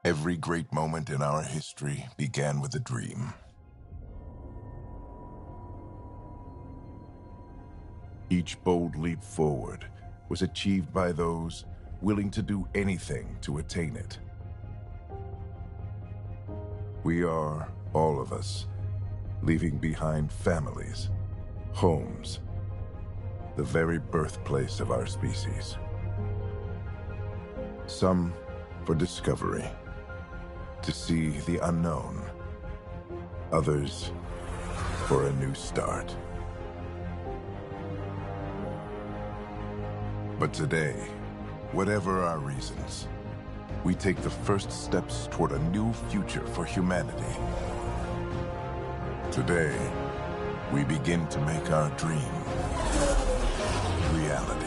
Every great moment in our history began with a dream. Each bold leap forward was achieved by those willing to do anything to attain it. We are, all of us, leaving behind families, homes, the very birthplace of our species. Some for discovery, to see the unknown. Others for a new start. But today, whatever our reasons, we take the first steps toward a new future for humanity. Today, we begin to make our dream reality.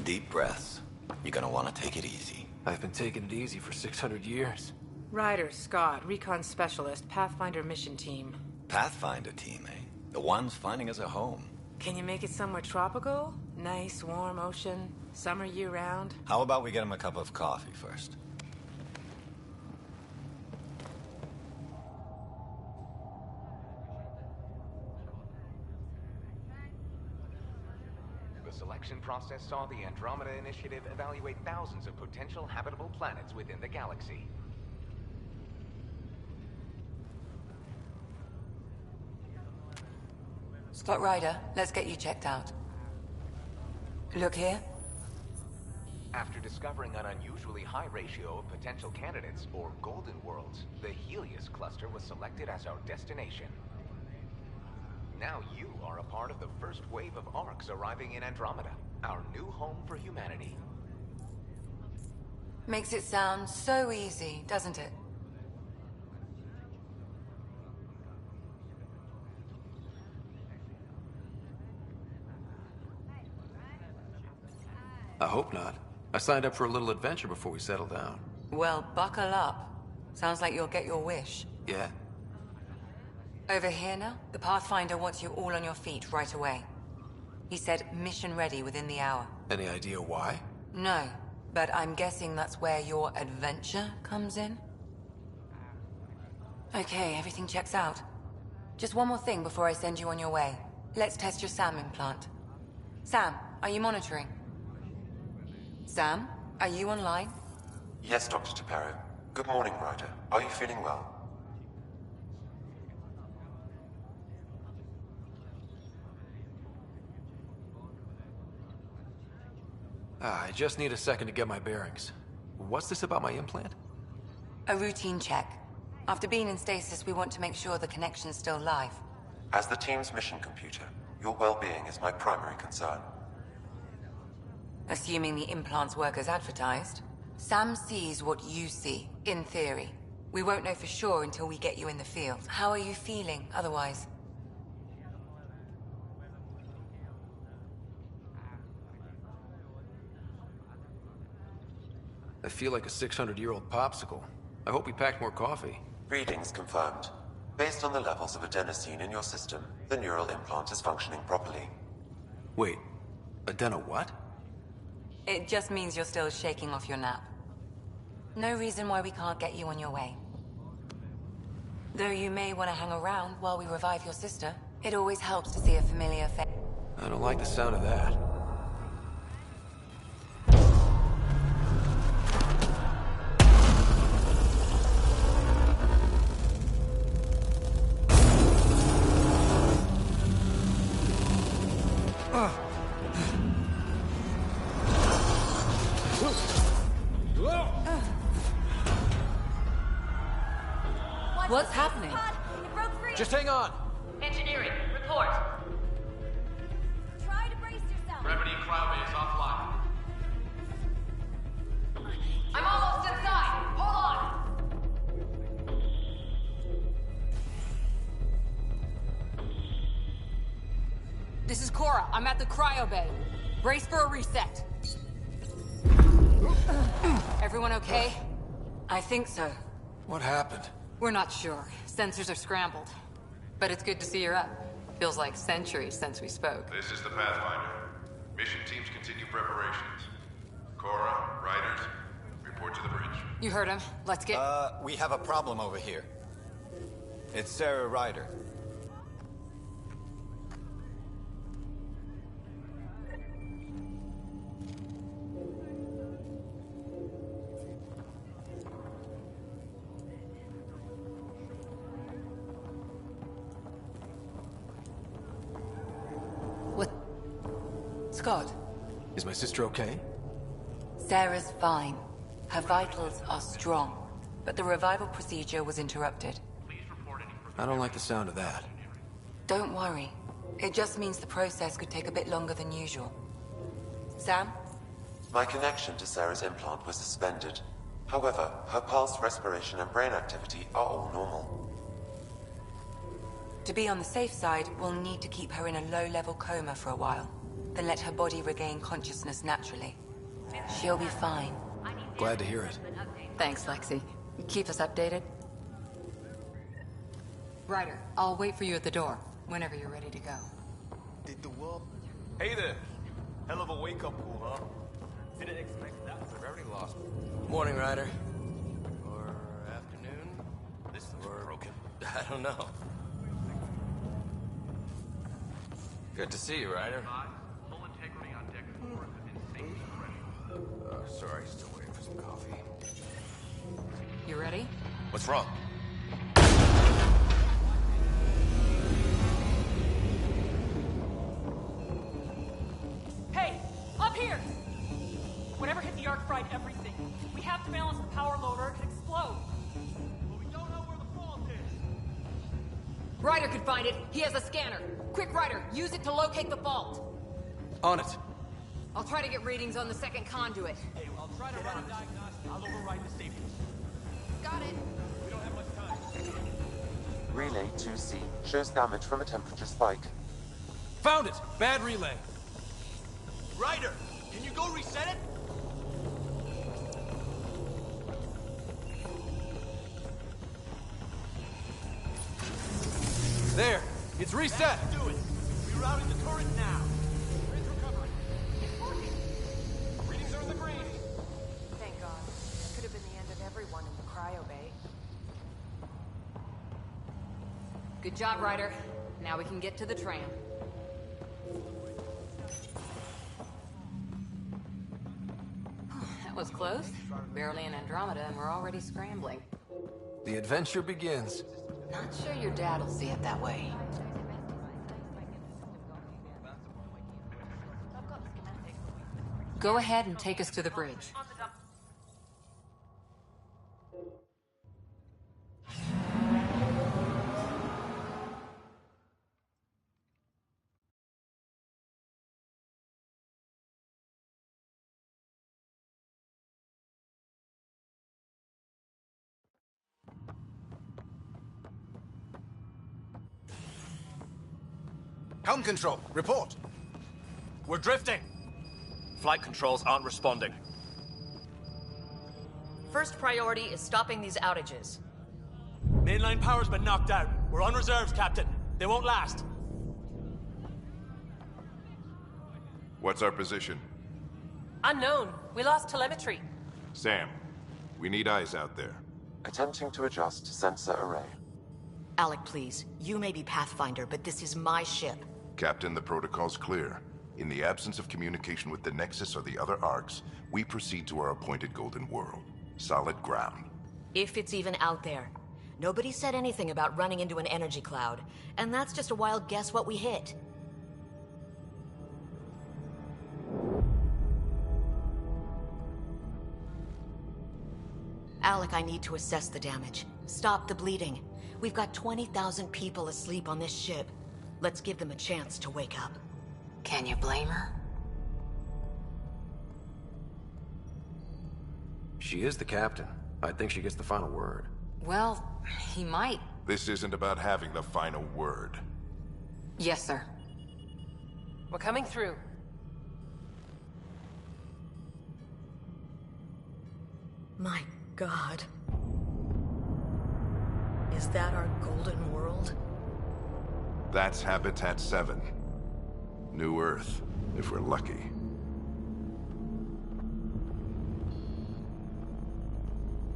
Deep breaths. You're gonna want to take it easy. I've been taking it easy for 600 years. Ryder, Scott, Recon Specialist, Pathfinder Mission Team. Pathfinder team, eh? The ones finding us a home. Can you make it somewhere tropical? Nice, warm ocean, summer year-round? How about we get him a cup of coffee first? The selection process saw the Andromeda Initiative evaluate thousands of potential habitable planets within the galaxy. Scott Ryder, let's get you checked out. Look here. After discovering an unusually high ratio of potential candidates, or Golden Worlds, the Helios cluster was selected as our destination. Now you are a part of the first wave of ARCs arriving in Andromeda, our new home for humanity. Makes it sound so easy, doesn't it? I hope not. I signed up for a little adventure before we settle down. Well, buckle up. Sounds like you'll get your wish. Yeah? Over here now, the Pathfinder wants you all on your feet right away. He said mission ready within the hour. Any idea why? No, but I'm guessing that's where your adventure comes in? Okay, everything checks out. Just one more thing before I send you on your way. Let's test your SAM implant. Sam, are you monitoring? Sam, are you online? Yes, Dr. Tapero. Good morning, Ryder. Are you feeling well? I just need a second to get my bearings. What's this about my implant? A routine check. After being in stasis, we want to make sure the connection's still live. As the team's mission computer, your well-being is my primary concern. Assuming the implants work as advertised, Sam sees what you see, in theory. We won't know for sure until we get you in the field. How are you feeling otherwise? I feel like a 600-year-old popsicle. I hope we packed more coffee. Readings confirmed. Based on the levels of adenosine in your system, the neural implant is functioning properly. Wait, adeno what? It just means you're still shaking off your nap. No reason why we can't get you on your way. Though you may want to hang around while we revive your sister, it always helps to see a familiar face. I don't like the sound of that. What's happening? It broke free. Just hang on! Engineering, report. Try to brace yourself. Gravity cryobase offline. I'm almost inside. Hold on. This is Cora. I'm at the cryo bay. Brace for a reset. Everyone okay? I think so. What happened? We're not sure. Sensors are scrambled. But it's good to see you're up. Feels like centuries since we spoke. This is the Pathfinder. Mission teams continue preparations. Cora, Riders, report to the bridge. You heard him. Let's get... We have a problem over here. It's Sarah Ryder. What? Scott, Is my sister okay? Sarah's fine. Her vitals are strong. But the revival procedure was interrupted. I don't like the sound of that. Don't worry. It just means the process could take a bit longer than usual. Sam? My connection to Sarah's implant was suspended. However, her pulse, respiration, and brain activity are all normal. To be on the safe side, we'll need to keep her in a low-level coma for a while. Then let her body regain consciousness naturally. She'll be fine. Glad to hear it. Thanks, Lexi. Keep us updated. Ryder, I'll wait for you at the door, whenever you're ready to go. Did the world... Hey there! Hell of a wake-up call, huh? Didn't expect that. Gravity lost. Morning, Ryder. Or afternoon? This thing's broken. I don't know. Good to see you, Ryder. Full integrity on deck is worth an insane suppression. Sorry, still waiting for some coffee. You ready? What's wrong? Up here! Whatever hit the arc fried everything. We have to balance the power load or it could explode. But we don't know where the fault is. Ryder could find it. He has a scanner. Quick, Ryder, use it to locate the fault. On it. I'll try to get readings on the second conduit. Hey, I'll try to run a diagnostic. I'll override the safety. Got it. We don't have much time. Relay 2C shows damage from a temperature spike. Found it! Bad relay. Ryder, can you go reset it? There! It's reset! Let's do it. Rerouting the turret now. Grid's recovering. It's working. Readings are in the green. Thank God. Could have been the end of everyone in the cryo bay. Good job, Ryder. Now we can get to the tram. That was close. Barely in Andromeda, and we're already scrambling. The adventure begins. Not sure your dad'll see it that way. Go ahead and take us to the bridge. Helm control, report. We're drifting. Flight controls aren't responding. First priority is stopping these outages. Mainline power's been knocked out. We're on reserves, Captain. They won't last. What's our position? Unknown. We lost telemetry. Sam, we need eyes out there. Attempting to adjust sensor array. Alec, please. You may be Pathfinder, but this is my ship. Captain, the protocol's clear. In the absence of communication with the Nexus or the other arcs, we proceed to our appointed Golden World. Solid ground. If it's even out there. Nobody said anything about running into an energy cloud, and that's just a wild guess what we hit. Alec, I need to assess the damage. Stop the bleeding. We've got 20,000 people asleep on this ship. Let's give them a chance to wake up. Can you blame her? She is the captain. I think she gets the final word. Well, he might. This isn't about having the final word. Yes, sir. We're coming through. My God. Is that our Golden World? That's Habitat 7. New Earth, if we're lucky.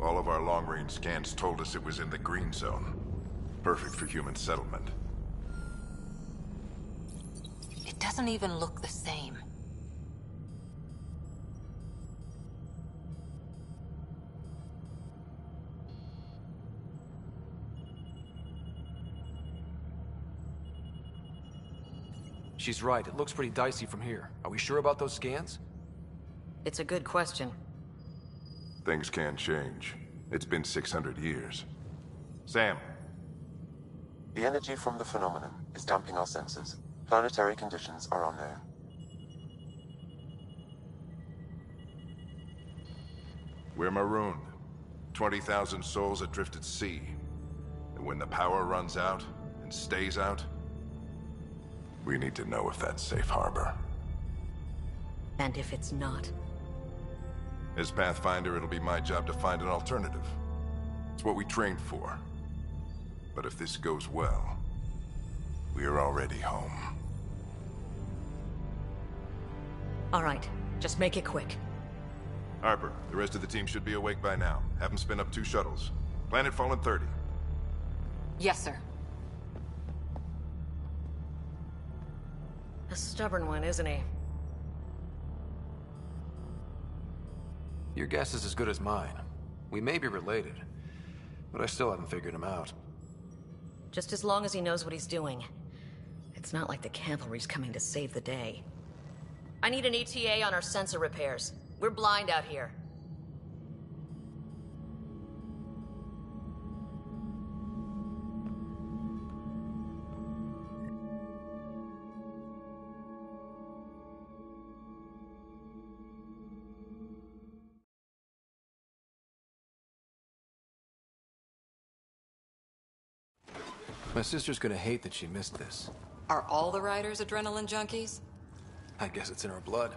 All of our long-range scans told us it was in the green zone. Perfect for human settlement. It doesn't even look the same. She's right. It looks pretty dicey from here. Are we sure about those scans? It's a good question. Things can change. It's been 600 years. Sam. The energy from the phenomenon is damping our senses. Planetary conditions are unknown. We're marooned. 20,000 souls adrift at sea. And when the power runs out, and stays out, we need to know if that's safe harbor. And if it's not? As Pathfinder, it'll be my job to find an alternative. It's what we trained for. But if this goes well, we are already home. All right, just make it quick. Harper, the rest of the team should be awake by now. Have them spin up 2 shuttles. Planet Fallen 30. Yes, sir. A stubborn one, isn't he? Your guess is as good as mine. We may be related, but I still haven't figured him out. Just as long as he knows what he's doing. It's not like the cavalry's coming to save the day. I need an ETA on our sensor repairs. We're blind out here. My sister's gonna hate that she missed this. Are all the riders adrenaline junkies? I guess it's in her blood.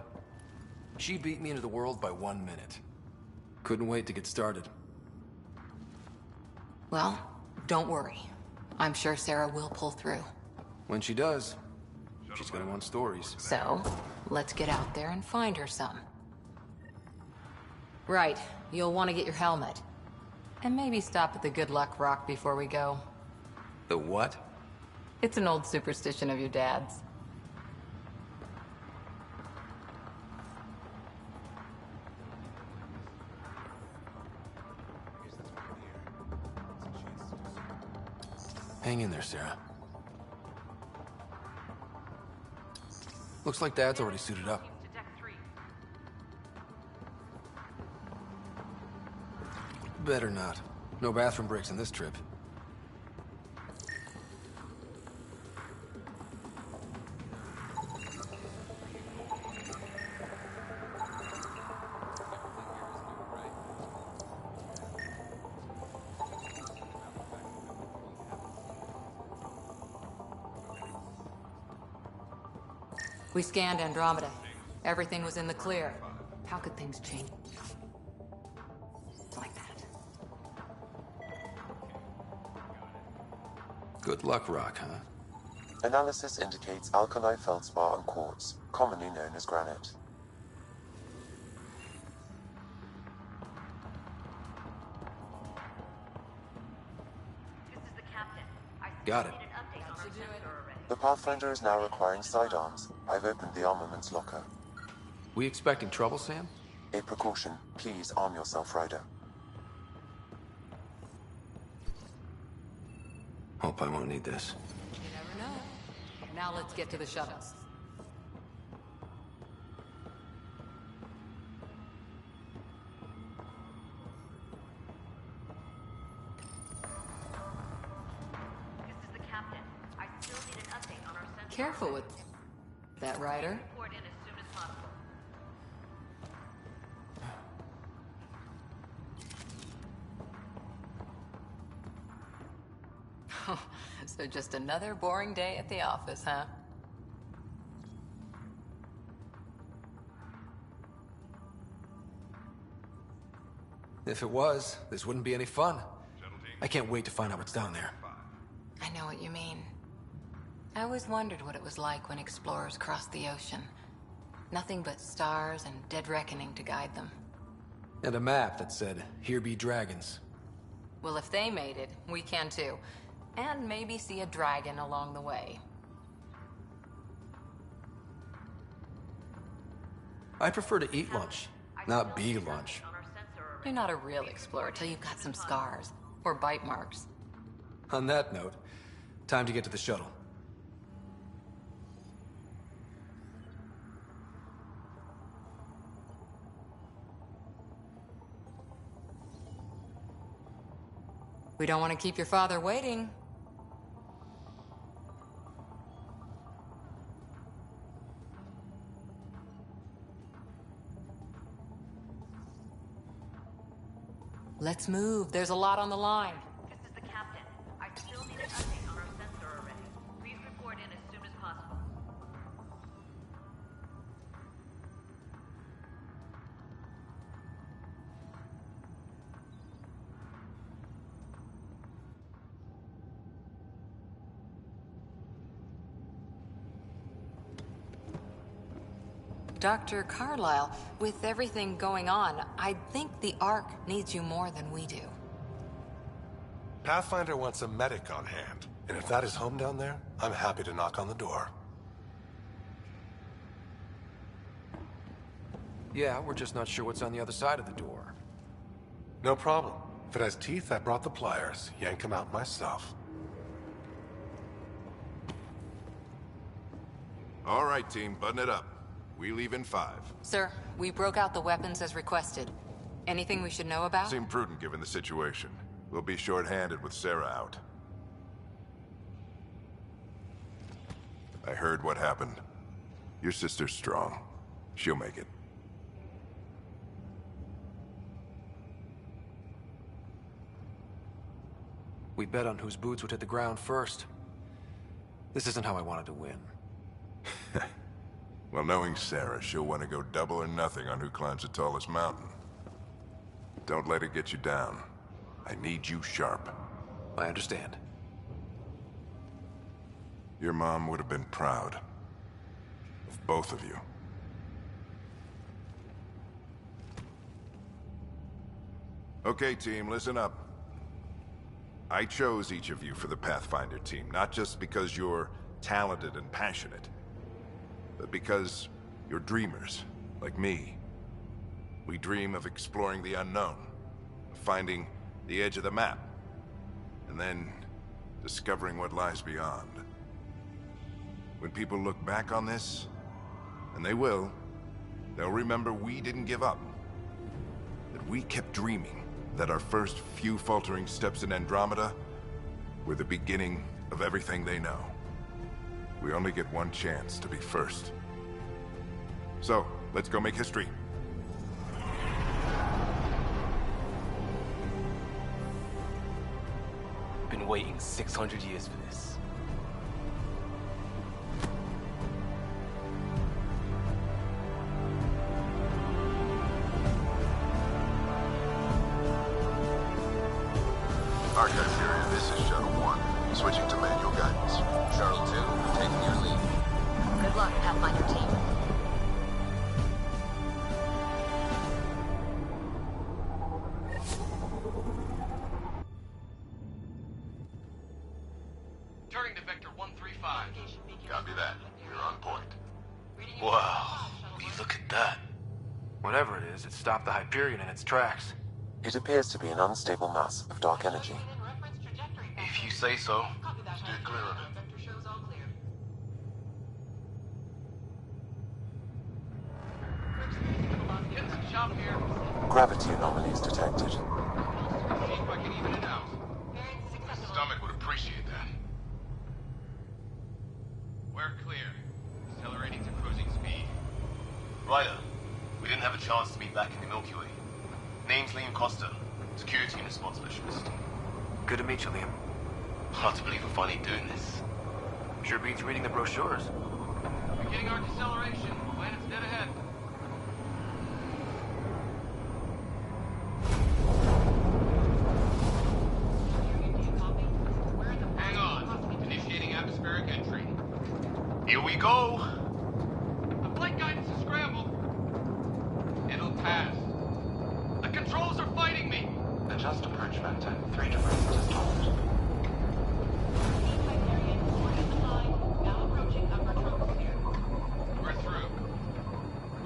She beat me into the world by 1 minute. Couldn't wait to get started. Well, don't worry. I'm sure Sarah will pull through. When she does, she's gonna want stories. So, let's get out there and find her some. Right, you'll want to get your helmet. And maybe stop at the Good Luck Rock before we go. The what? It's an old superstition of your dad's. Hang in there, Sarah. Looks like Dad's already suited up. Better not. No bathroom breaks in this trip. We scanned Andromeda. Everything was in the clear. How could things change like that? Good luck, Rock, huh? Analysis indicates alkali feldspar and quartz, commonly known as granite. Got it. The Pathfinder is now requiring sidearms. I've opened the armaments locker. We expecting trouble, Sam? A precaution. Please arm yourself, Ryder. Hope I won't need this. You never know. Now let's get to the shuttles. Careful with that, Ryder. So just another boring day at the office, huh? If it was, this wouldn't be any fun. I can't wait to find out what's down there. I know what you mean. I always wondered what it was like when explorers crossed the ocean. Nothing but stars and dead reckoning to guide them. And a map that said, "Here be dragons." Well, if they made it, we can too. And maybe see a dragon along the way. I prefer to eat lunch, not be lunch. You're not a real explorer till you've got some scars. Or bite marks. On that note, time to get to the shuttle. We don't want to keep your father waiting. Let's move. There's a lot on the line. This is the captain. I still need an update on our sensor array. Please report in as soon as possible. Dr. Carlyle, with everything going on, I think the Ark needs you more than we do. Pathfinder wants a medic on hand, and if that is home down there, I'm happy to knock on the door. Yeah, we're just not sure what's on the other side of the door. No problem. If it has teeth, I brought the pliers. Yank them out myself. All right, team, button it up. We leave in 5. Sir, we broke out the weapons as requested. Anything we should know about? Seemed prudent given the situation. We'll be short-handed with Sarah out. I heard what happened. Your sister's strong. She'll make it. We bet on whose boots would hit the ground first. This isn't how I wanted to win. Well, knowing Sarah, she'll want to go double or nothing on who climbs the tallest mountain. Don't let it get you down. I need you sharp. I understand. Your mom would have been proud of both of you. Okay, team, listen up. I chose each of you for the Pathfinder team, not just because you're talented and passionate, but because you're dreamers, like me. We dream of exploring the unknown, of finding the edge of the map, and then discovering what lies beyond. When people look back on this, and they will, they'll remember we didn't give up. That we kept dreaming, that our first few faltering steps in Andromeda were the beginning of everything they know. We only get one chance to be first. So, let's go make history. Been waiting 600 years for this. Archive period, this is Shuttle 1. Switching to manual guidance. Shuttle 2, taking your lead. Good luck, Pathfinder team. Turning to Vector 135. Copy that. You're on point. Wow, look at that. Whatever it is, it stopped the Hyperion in its tracks. It appears to be an unstable mass of dark energy. If you say so. Steer clear of it. Getting some chop here. Gravity anomalies detected. See if I can even it out. My stomach would appreciate that. We're clear. Accelerating to cruising speed. Ryder, we didn't have a chance to meet back in the Milky Way. Name's Liam Costa, security and response specialist. Good to meet you, Liam. Hard to believe we're finally doing this. Sure beats reading the brochures. Beginning our deceleration. Planet's dead ahead. Hang on. Initiating atmospheric entry. Here we go! The flight guidance is scrambled. It'll pass. The controls are fighting me! Adjust approach vector 3 degrees to start. We're through.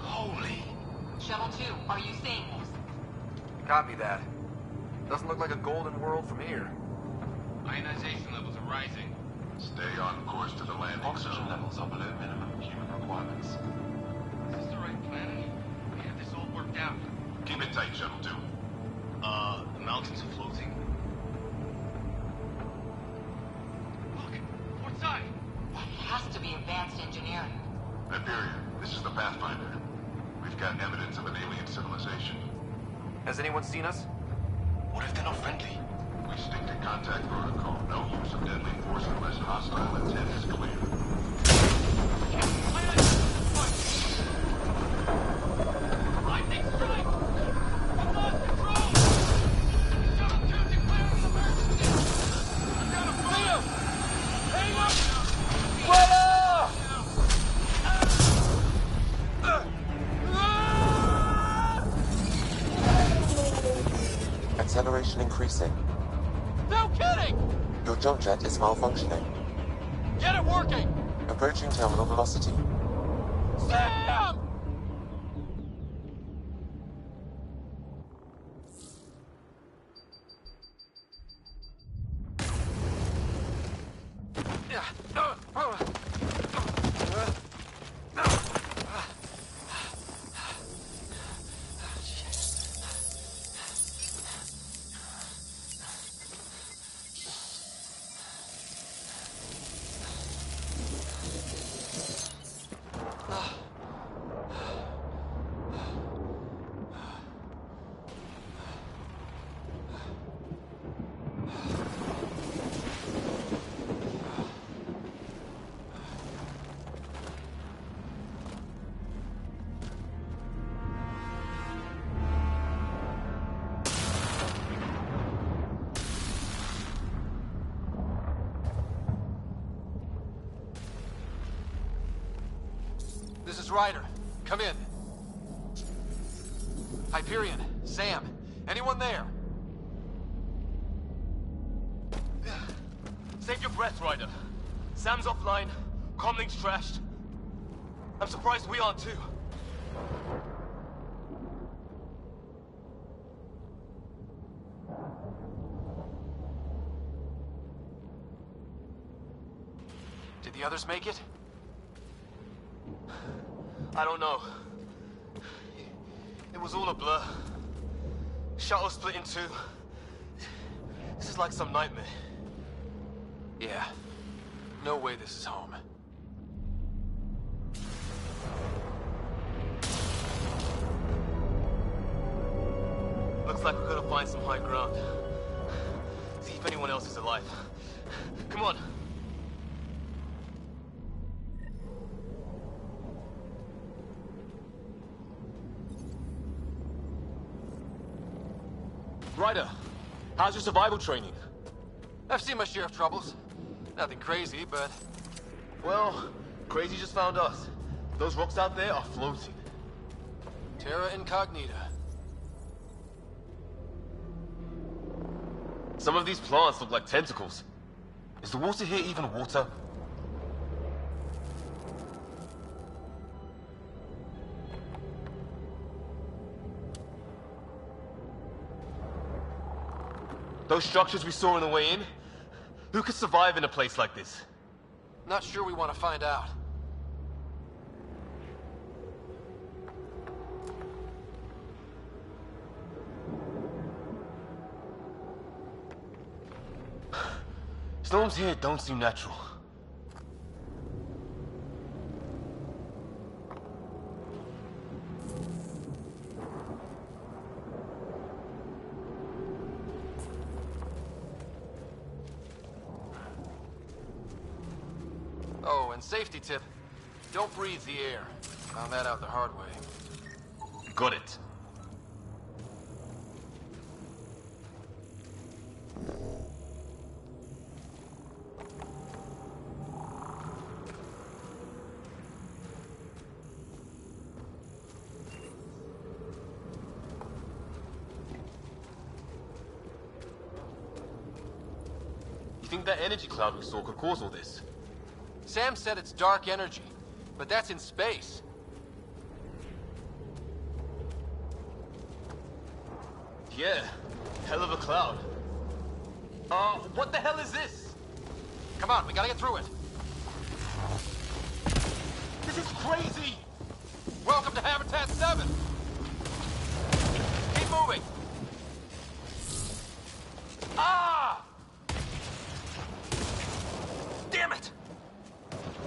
Holy... Shuttle 2, are you seeing this? Copy that. Doesn't look like a golden world from here. Ionization levels are rising. Stay on course to the landing Oxygen zone. levels are below minimum human requirements. Is this the right planet? We have this all worked out. Keep it tight, Shuttle 2. The mountains are floating. Look! Port side! That has to be advanced engineering. Hyperion, this is the Pathfinder. We've got evidence of an alien civilization. Has anyone seen us? What if they're not friendly? We stick to contact protocol. No use of deadly force unless hostile intent is clear. Lightning strike! We lost control! Shuttle 2 declaring emergency! I've got a fire! Hang up! Acceleration increasing. No kidding! Your jump jet is malfunctioning. Get it working! Approaching terminal velocity. Sam! is Ryder. Come in. Hyperion, Sam, anyone there? Save your breath, Ryder. Sam's offline. Comlink's trashed. I'm surprised we aren't too. Did the others make it? I don't know. It was all a blur. Shuttle split in two. This is like some nightmare. Yeah. No way this is home. Looks like we're gonna find some high ground. See if anyone else is alive. Come on. Ryder, how's your survival training? I've seen my share of troubles. Nothing crazy, but... Well, crazy just found us. Those rocks out there are floating. Terra Incognita. Some of these plants look like tentacles. Is the water here even water? Those structures we saw on the way in? Who could survive in a place like this? Not sure we want to find out. Storms here don't seem natural. Oh, and safety tip. Don't breathe the air. Found that out the hard way. Got it. You think that energy cloud we saw could cause all this? Sam said it's dark energy, but that's in space. Yeah, hell of a cloud. What the hell is this? Come on, we gotta get through it. This is crazy! Welcome to Habitat 7! Keep moving! Ah! Damn it!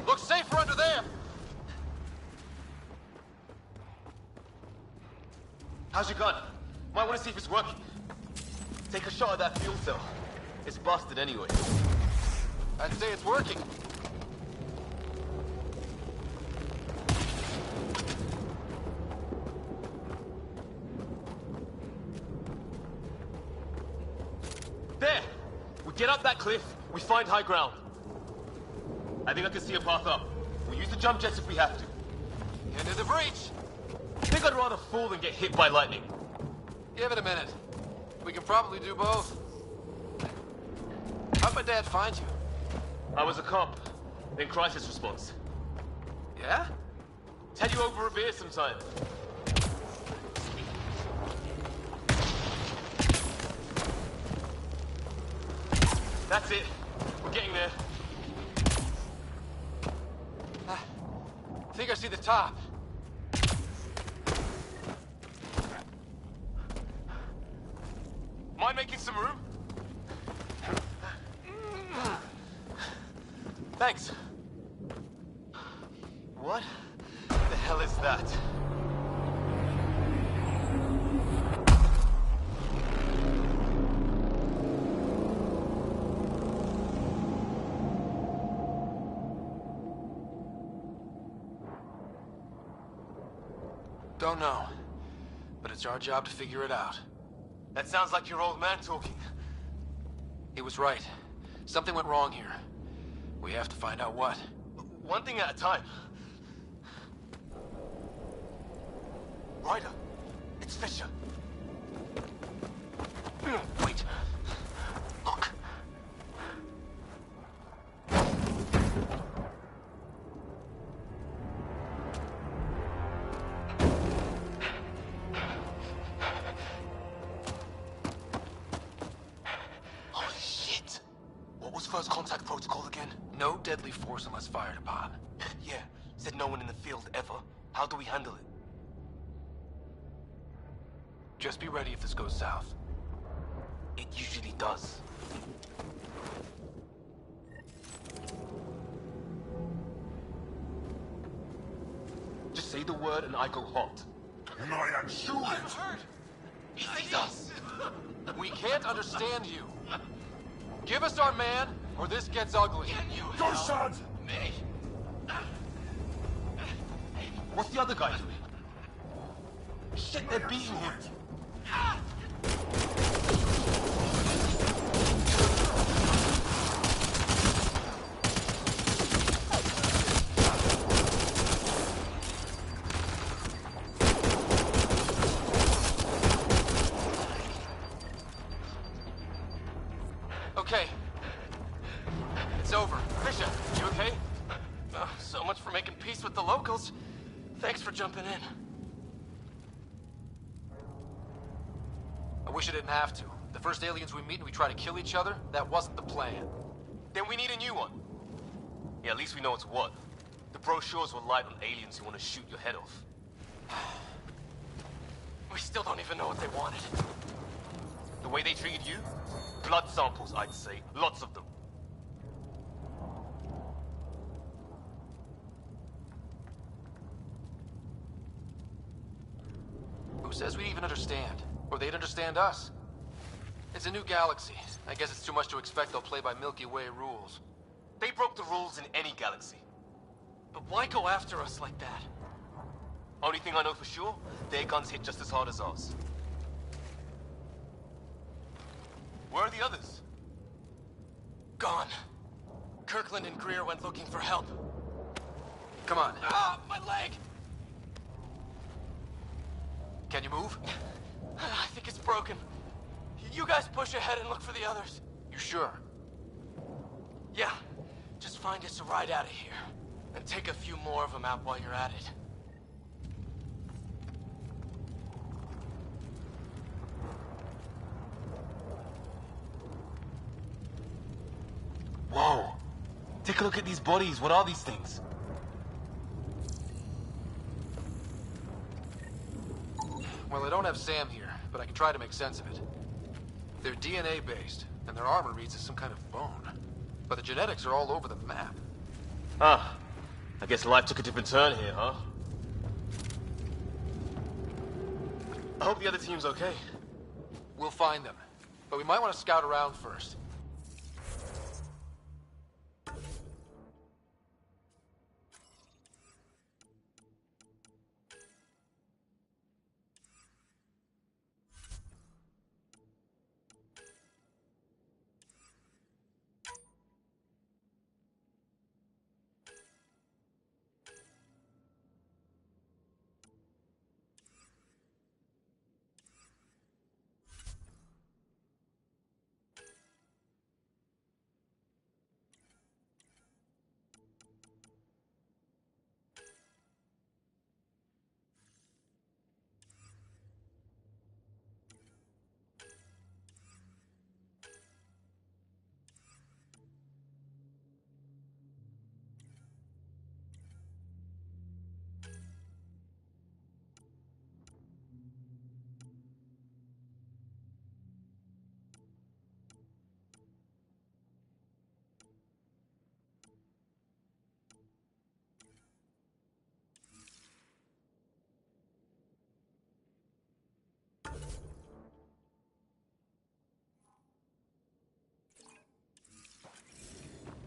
Looks safer under there! How's your gun? Might want to see if it's working. Take a shot at that fuel cell. It's busted anyway. I'd say it's working. There! We get up that cliff, we find high ground. I think I can see a path up. We'll use the jump jets if we have to. Into the breach! I think I'd rather fall than get hit by lightning. Give it a minute. We can probably do both. How'd my dad find you? I was a cop, then crisis response. Yeah? Tell you over a beer sometime. That's it. We're getting there. I think I see the top. Mind making some room? Thanks. What the hell is that? Don't know. But it's our job to figure it out. That sounds like your old man talking. He was right. Something went wrong here. We have to find out what. One thing at a time. Ryder, it's Fisher. Wait. Look. Oh, shit. What was first contact protocol again? No deadly force unless fired upon. Yeah, said no one in the field ever. How do we handle it? Just be ready if this goes south. It usually does. Just say the word and I go hot. I am sure. He sees us. We can't understand you. Give us our man, or this gets ugly. Go, son! Me. What's the other guy doing? Shit, they're beating him. Okay. It's over. Fisher, you okay? So much for making peace with the locals. Thanks for jumping in. I wish I didn't have to. The first aliens we meet and we try to kill each other, that wasn't the plan. Then we need a new one. Yeah, at least we know it's what. The brochures were light on aliens who want to shoot your head off. We still don't even know what they wanted. The way they treated you? Blood samples, I'd say. Lots of them. Who says we'd even understand? Or they'd understand us? It's a new galaxy. I guess it's too much to expect they'll play by Milky Way rules. They broke the rules in any galaxy. But why go after us like that? Only thing I know for sure, their guns hit just as hard as ours. Where are the others? Gone. Kirkland and Greer went looking for help. Come on. Ah, my leg! Can you move? I think it's broken. You guys push ahead and look for the others. You sure? Yeah. Just find us a ride out of here. And take a few more of them out while you're at it. Whoa. Take a look at these bodies. What are these things? Well, I don't have Sam here, but I can try to make sense of it. They're DNA-based, and their armor reads as some kind of bone. But the genetics are all over the map. Ah. I guess life took a different turn here, huh? I hope the other team's okay. We'll find them, but we might want to scout around first.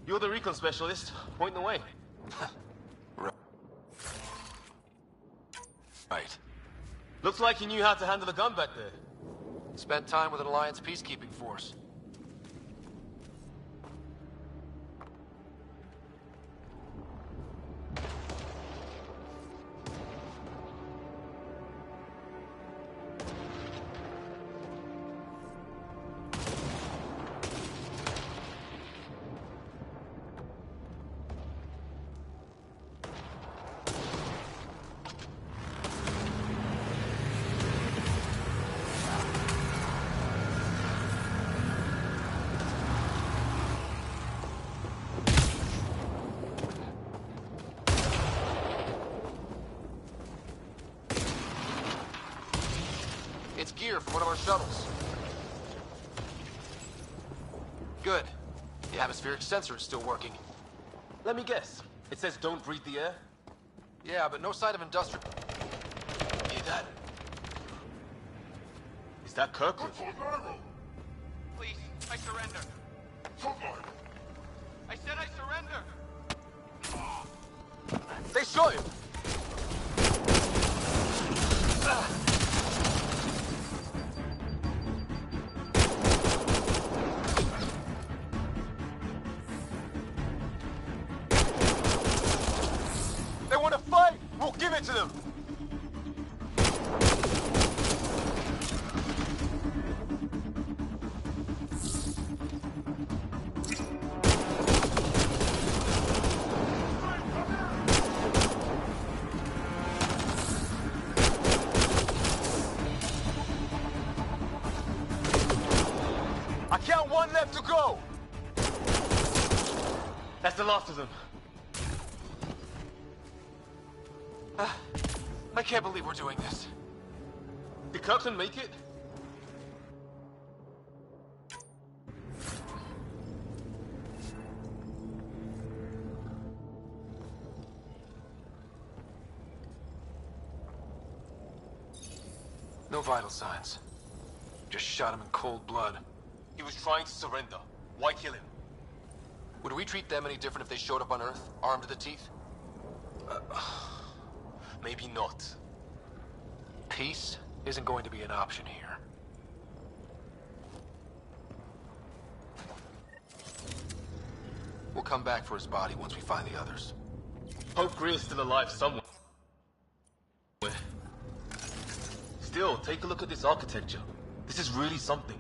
You're the recon specialist. Point the way. Right. Looks like you knew how to handle a gun back there. Spent time with an Alliance peacekeeping force. It's gear from one of our shuttles. Good. The atmospheric sensor is still working. Let me guess. It says don't breathe the air? Yeah, but no sign of industrial. Hear that? Is that Kirkland? Please, I surrender. I said I surrender. They shot him! They want to fight! We'll give it to them! I count one left to go! That's the last of them. I can't believe we're doing this. Did Kirkland make it? No vital signs. Just shot him in cold blood. He was trying to surrender. Why kill him? Would we treat them any different if they showed up on Earth, armed to the teeth? Maybe not. Peace isn't going to be an option here. We'll come back for his body once we find the others. Hope Greer's still alive somewhere. Still, take a look at this architecture. This is really something.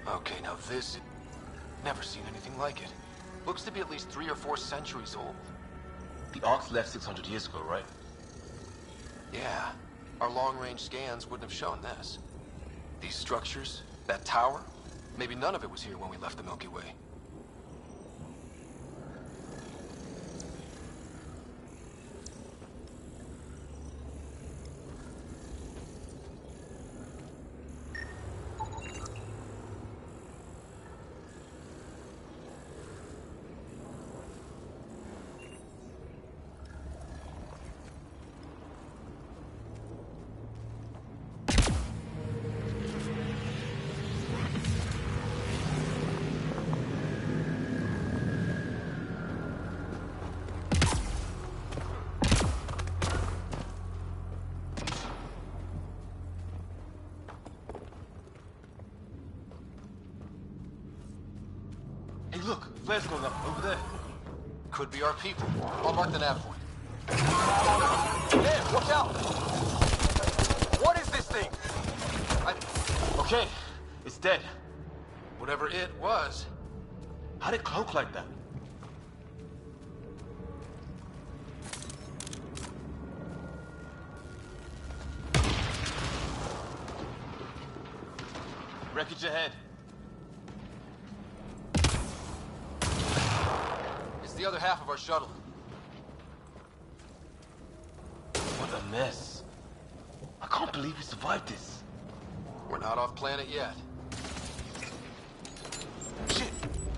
Okay, now this... Never seen anything like it. Looks to be at least 3 or 4 centuries old. The Arks left 600 years ago, right? Yeah. Our long-range scans wouldn't have shown this. These structures, that tower, maybe none of it was here when we left the Milky Way. Hey, look, flares going up over there. Could be our people. I'll mark the nav point. There, watch out! What is this thing? Okay, it's dead. Whatever it was. How'd it cloak like that? Wreckage ahead. It's the other half of our shuttle. What a mess. I can't believe we survived this. We're not off planet yet. Shit!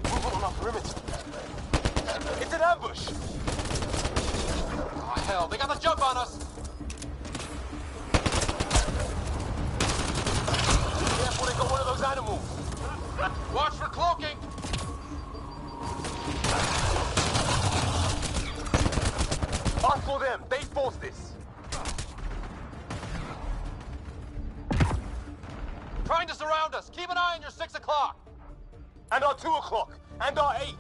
Movement on our perimeter. It's an ambush! hell? They got the jump on us! Careful, they got one of those animals! Watch for cloaking! Us for them! They forced this! Trying to surround us! Keep an eye on your 6 o'clock! And our 2 o'clock! And our 8!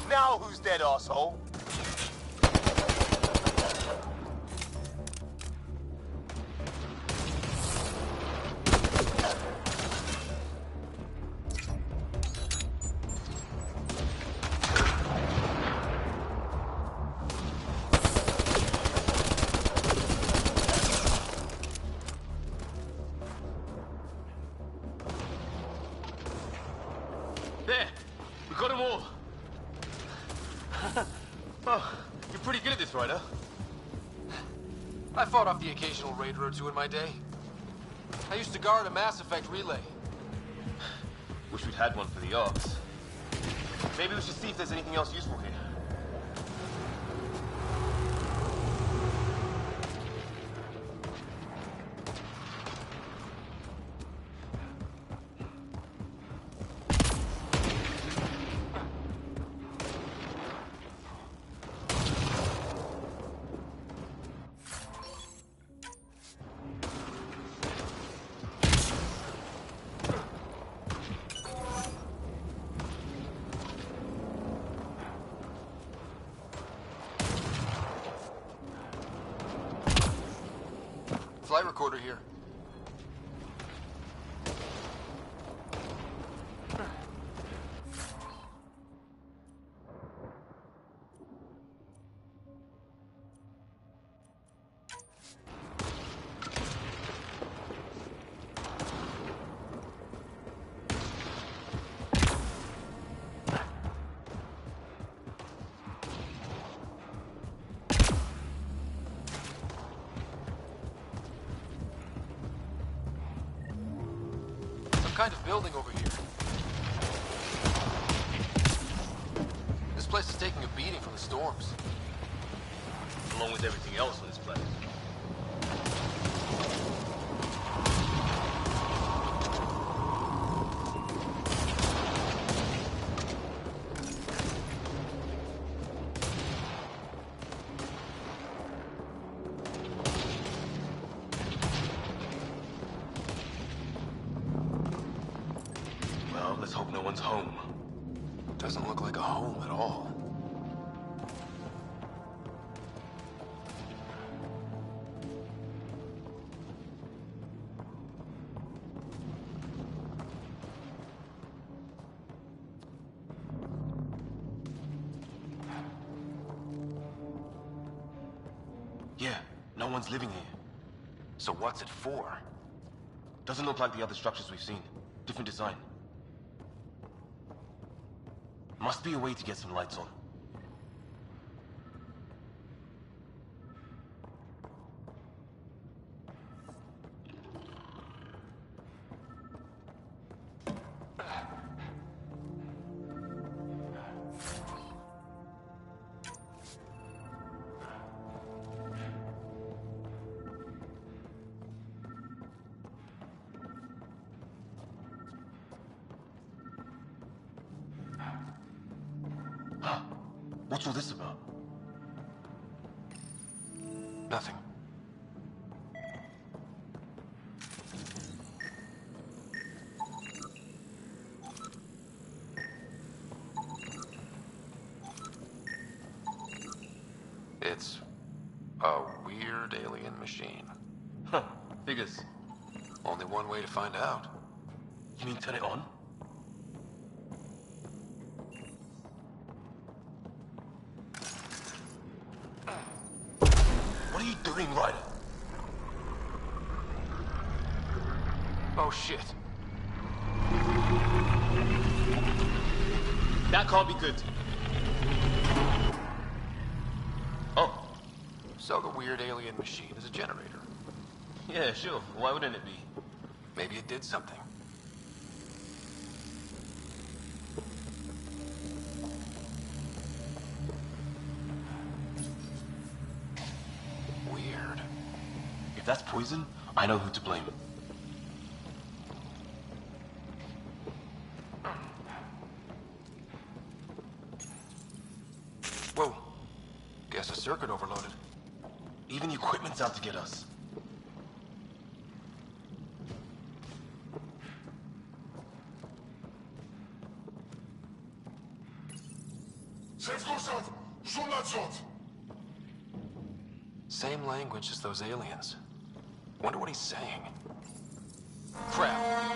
Now who's dead, asshole? There! We got them all! Oh, you're pretty good at this, Ryder. I fought off the occasional raider or two in my day. I used to guard a Mass Effect relay. Wish we'd had one for the Arks. Maybe we should see if there's anything else useful here. Flight recorder here. Kind of building over here. This place is taking a beating from the storms. Along with everything else on this planet. Let's hope no one's home. Doesn't look like a home at all. Yeah, no one's living here. So what's it for? Doesn't look like the other structures we've seen. Different design. Must be a way to get some lights on. What's all this about? Nothing. It's a weird alien machine. Huh, figures. Only one way to find out. You mean turn it on? What are you doing, Ryder? Oh, shit. That can't be good. Oh. So the weird alien machine is a generator. Yeah, sure. Why wouldn't it be? Maybe it did something. Well, that's poison, I know who to blame. Whoa. Guess the circuit overloaded. Even the equipment's out to get us. Same language as those aliens. Wonder what he's saying. Crap.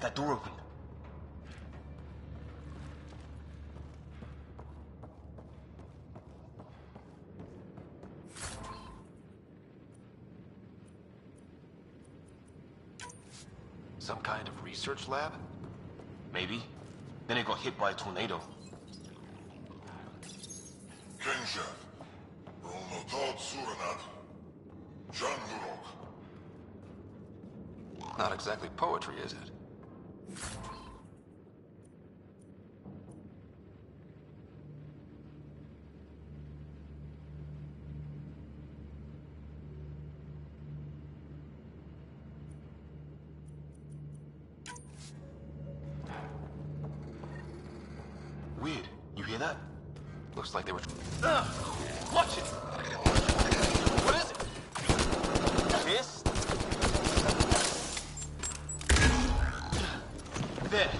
that door open. Some kind of research lab? Maybe. Then it got hit by a tornado. Kenja, Rolnotod Suranat, Jean Lurok. Not exactly poetry, is it? Weird. You hear that? Looks like they were... Watch it! What is it? This? There.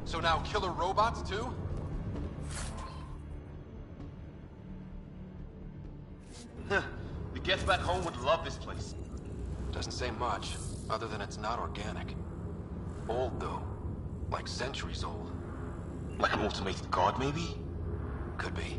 So now killer robots, too? The Geth back home would love this place. Doesn't say much, other than it's not organic. Old, though. Like centuries old. Like an automated guard, maybe? Could be.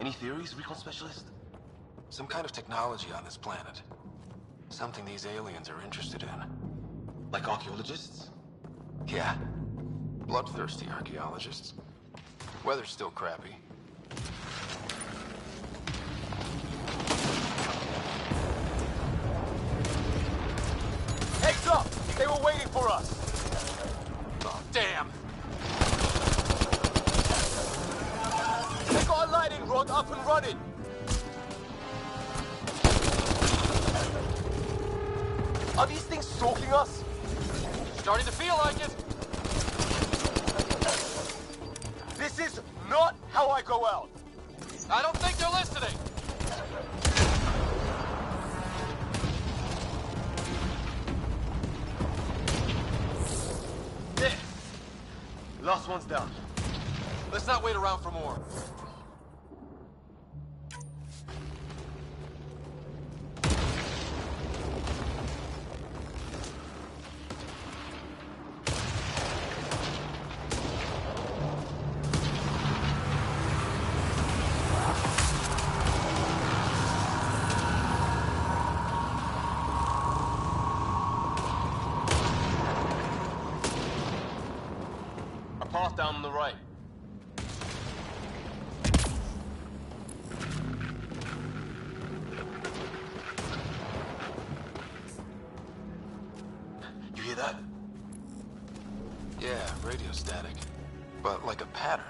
Any theories, recon specialist? Some kind of technology on this planet. Something these aliens are interested in. Like archaeologists? Yeah. Bloodthirsty archaeologists. Weather's still crappy. Heads up! They were waiting for us! Oh, damn! They got a lighting rod up and running! Are these things stalking us? Starting to feel like it! This is not how I go out! I don't think they're listening! There! Last one's down. Let's not wait around for more. A path down on the right. You hear that? Yeah, radio static. But like a pattern.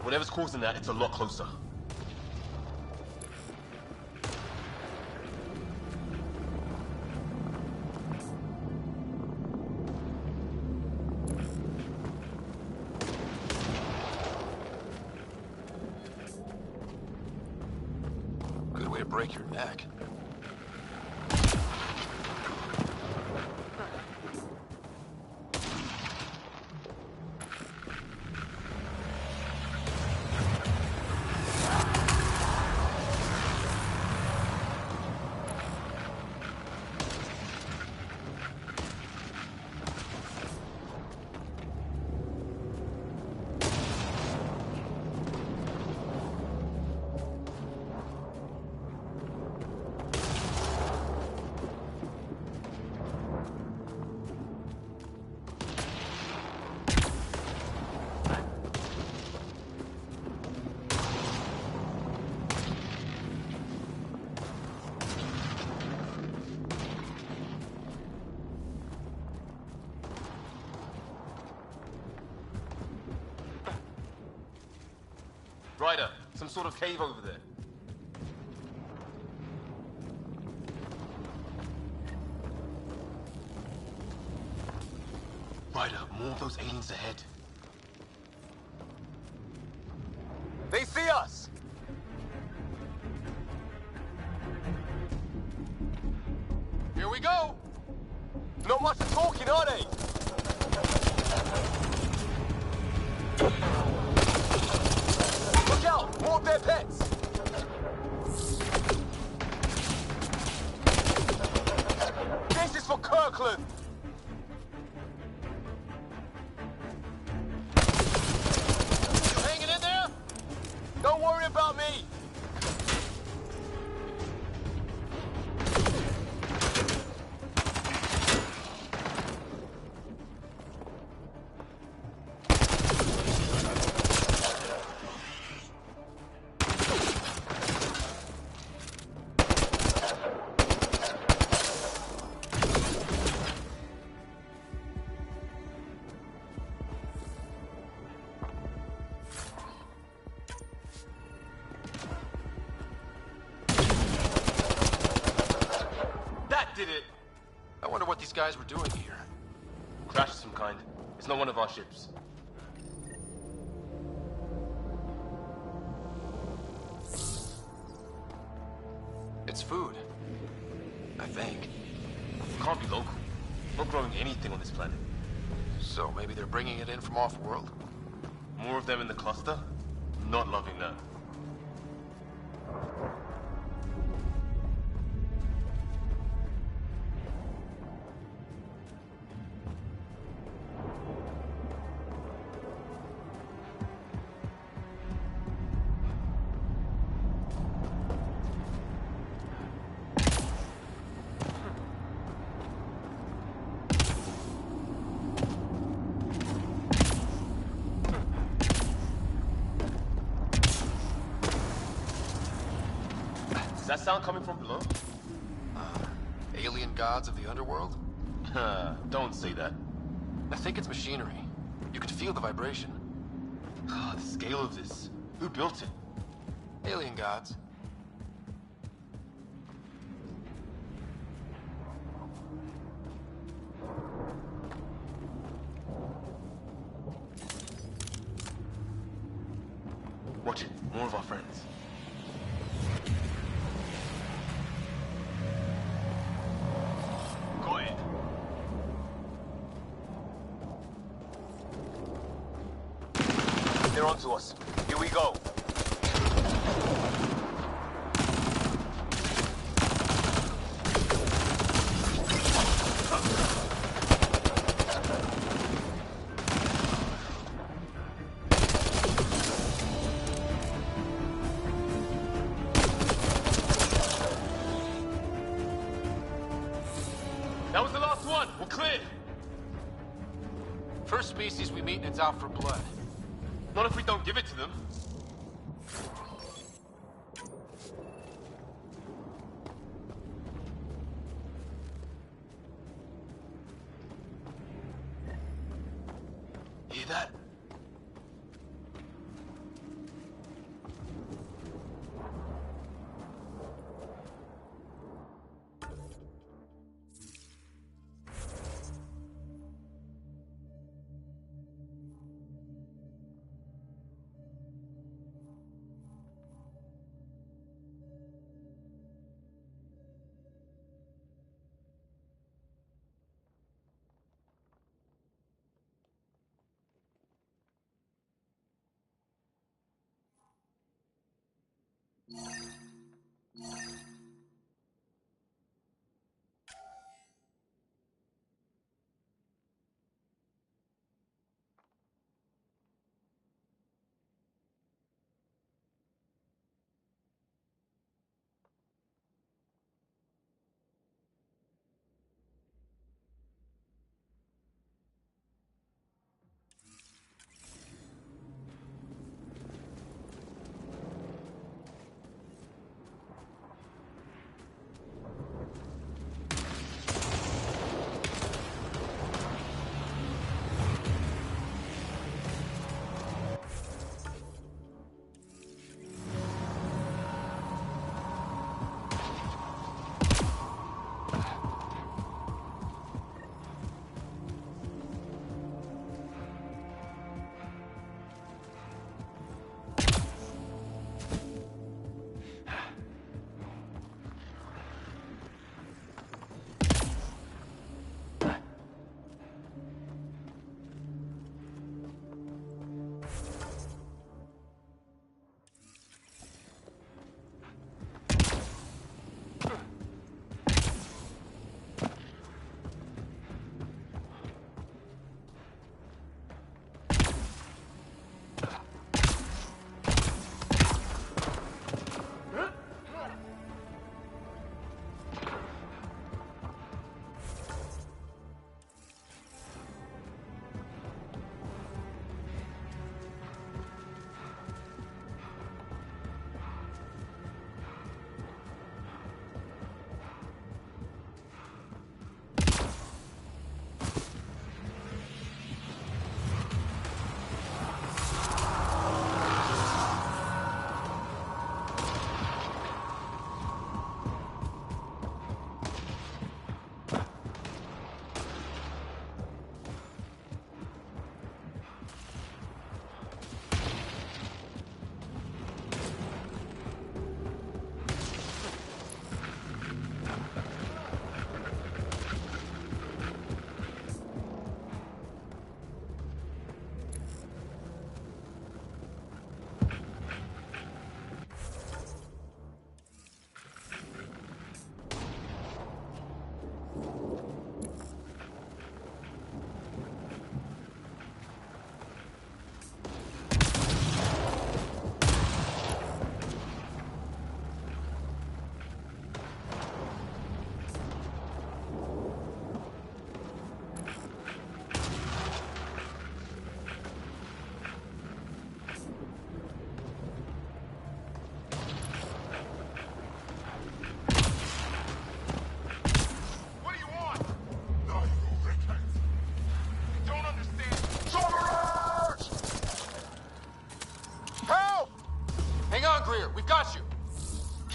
Whatever's causing that, it's a lot closer. Good way to break your neck. Ryder, some sort of cave over there. Ryder, more of those aliens ahead. They see us! Here we go! Not much talking, are they? Look out! More of their pets! This is for Kirkland! You hanging in there? Don't worry about me! Did it? I wonder what these guys were doing here. Crash of some kind. It's not one of our ships. It's food. I think. Can't be local. Not growing anything on this planet. So maybe they're bringing it in from off-world? More of them in the cluster? Not loving that. Is that sound coming from below? Alien gods of the underworld? Don't say that. I think it's machinery. You can feel the vibration. The scale of this. Who built it? Alien gods. Watch it. More of our friends. Got it. They're onto us. Here we go. That was the last one. We're clear. First species we meet and it's out for blood. Not if we don't give it to them. Hear that?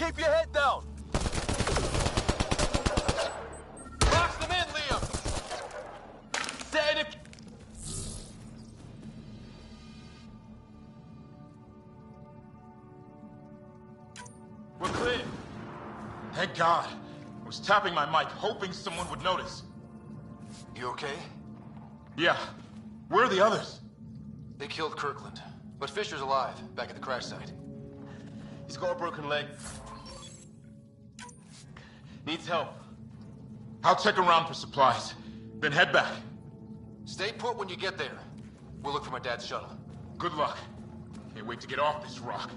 Keep your head down! Box them in, Liam! Set it. We're clear. Thank God. I was tapping my mic, hoping someone would notice. You okay? Yeah. Where are the others? They killed Kirkland. But Fisher's alive, back at the crash site. He's got a broken leg. Needs help. I'll check around for supplies, then head back. Stay put when you get there. We'll look for my dad's shuttle. Good luck. Can't wait to get off this rock.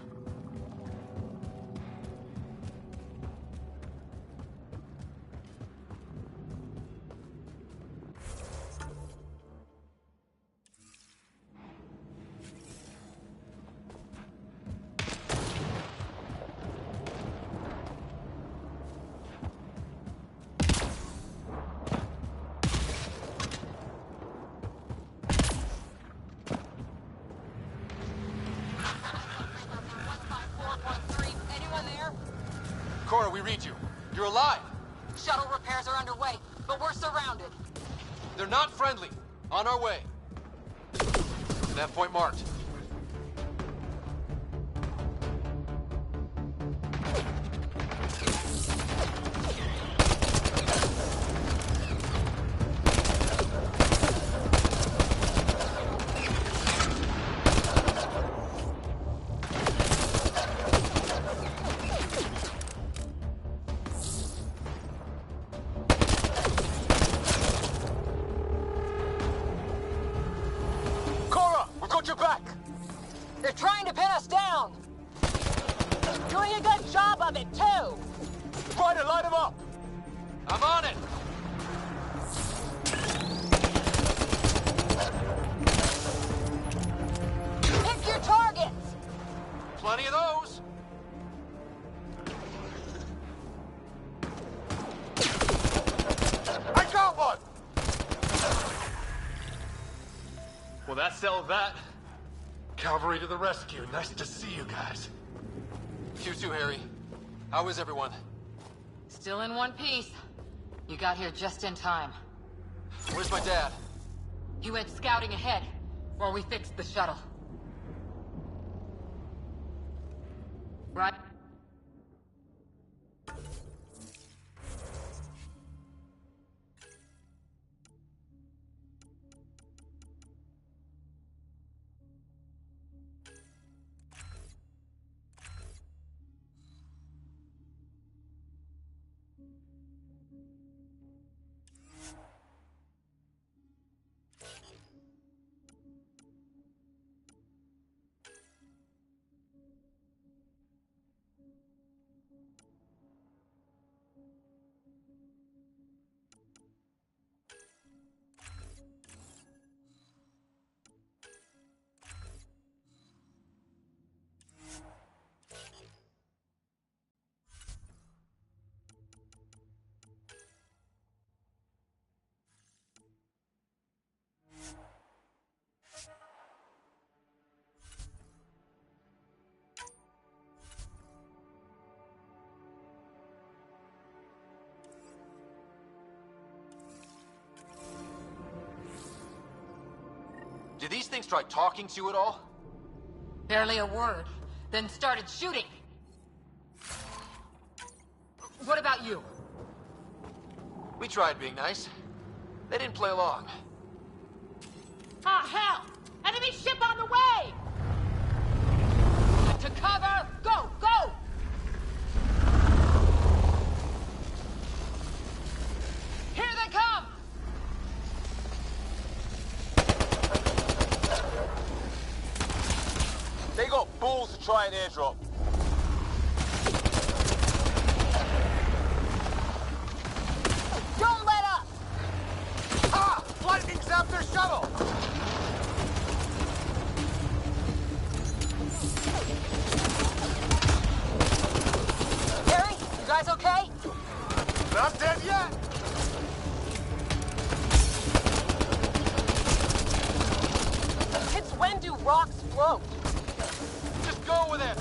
Cora, we read you. You're alive. Shuttle repairs are underway, but we're surrounded. They're not friendly. On our way. That point marked. I'm on it! Pick your targets! Plenty of those! I got one! Well, that settled that. Cavalry to the rescue. Nice to see you guys. You too, Harry. How is everyone? Still in one piece. You got here just in time. Where's my dad? He went scouting ahead while we fixed the shuttle. Right? Did these things try talking to you at all? Barely a word, then started shooting. What about you? We tried being nice. They didn't play along. Ah, hell! Enemy ship on the way! To cover! Go! Go! Here they come! They got balls to try an airdrop. Don't let up! Ah! Lightning's after shuttle! Harry, you guys okay? Not dead yet! It's when do rocks float? Just go with it!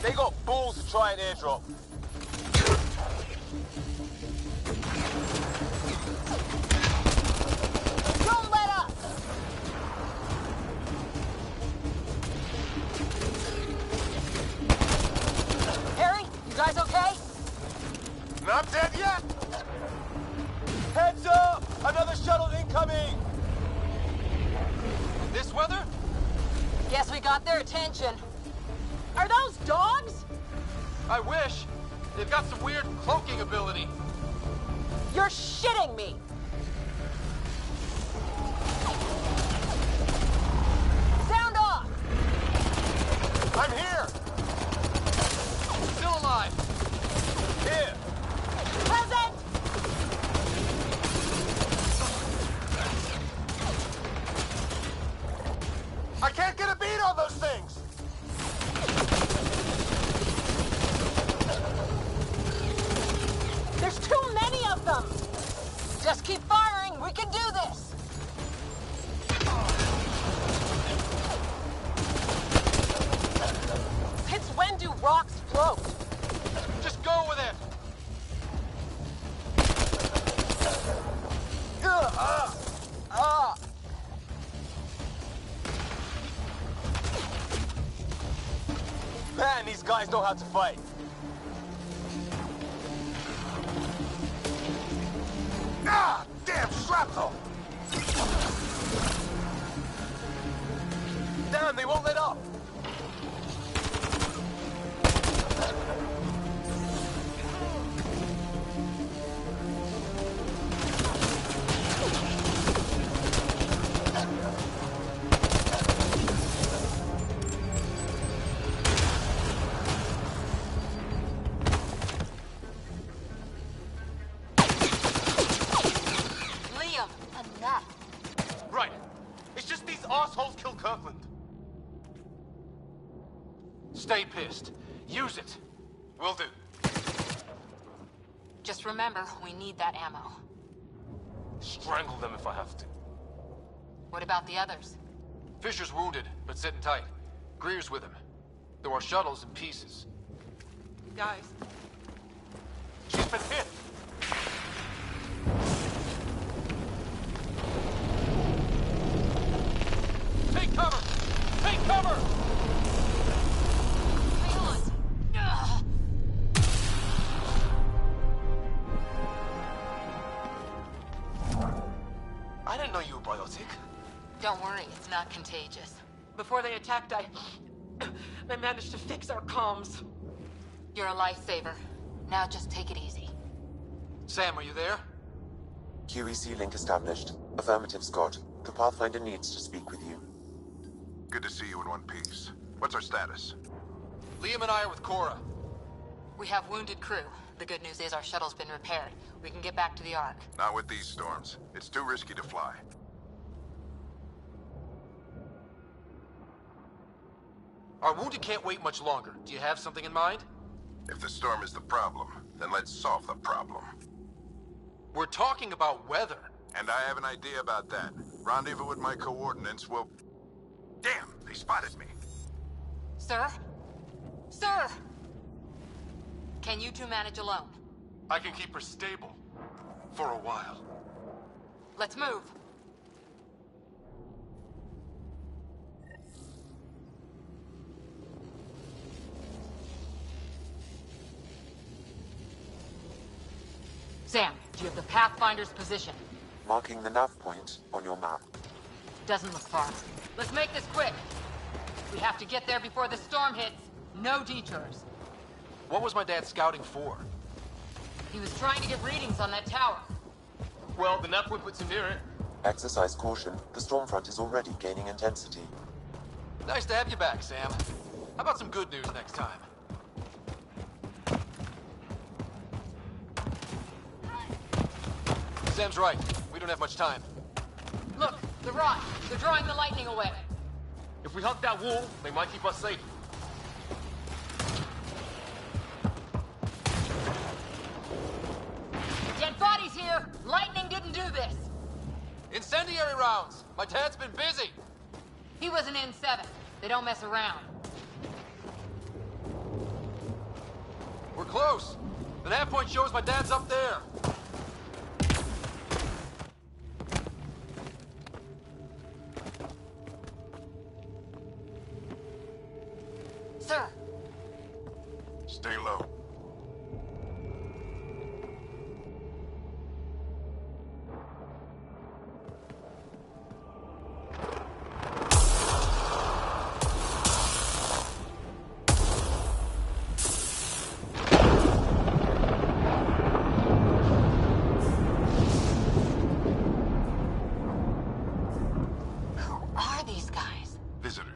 They got balls to try an airdrop. Don't let up! Harry, you guys okay? Not dead yet! Heads up! Another shuttle incoming! This weather? Guess we got their attention. Are those dogs? I wish. They've got some weird cloaking ability. You're shitting me! Sound off! I'm here! Still alive. Here! Present! I can't get a beat on those things! There's too many of them! Just keep firing, we can do this! Since when do rocks float? Just go with it. Man, these guys know how to fight. Ah! Damn shrapnel! Damn, they won't let up! Liam, enough. Right. It's just these assholes killed Kirkland. Stay pissed. Use it. Will do. Just remember, we need that ammo. Strangle them if I have to. What about the others? Fisher's wounded, but sitting tight. Greer's with him. There are shuttles in pieces. Guys. She's been hit! Take cover! Take cover! Hang on! Ugh. I didn't know you were biotic. Don't worry, it's not contagious. Before they attacked, I managed to fix our comms. You're a lifesaver. Now just take it easy. Sam, are you there? QEC link established. Affirmative, Scott. The Pathfinder needs to speak with you. Good to see you in one piece. What's our status? Liam and I are with Cora. We have wounded crew. The good news is our shuttle's been repaired. We can get back to the Ark. Not with these storms. It's too risky to fly. Our wounded can't wait much longer. Do you have something in mind? If the storm is the problem, then let's solve the problem. We're talking about weather. And I have an idea about that. Rendezvous with my coordinates will... Damn, they spotted me. Sir? Sir! Can you two manage alone? I can keep her stable. For a while. Let's move. Sam, do you have the Pathfinder's position? Marking the nav point on your map. Doesn't look far. Let's make this quick. We have to get there before the storm hits. No detours. What was my dad scouting for? He was trying to get readings on that tower. Well, the nav point puts him near it. Exercise caution. The storm front is already gaining intensity. Nice to have you back, Sam. How about some good news next time? Sam's right. We don't have much time. Look, the rot. They're drawing the lightning away. If we hunt that wall, they might keep us safe. Dead bodies here! Lightning didn't do this! Incendiary rounds! My dad's been busy! He was an N7. They don't mess around. close! The nav point shows my dad's up there! Sir! Stay low.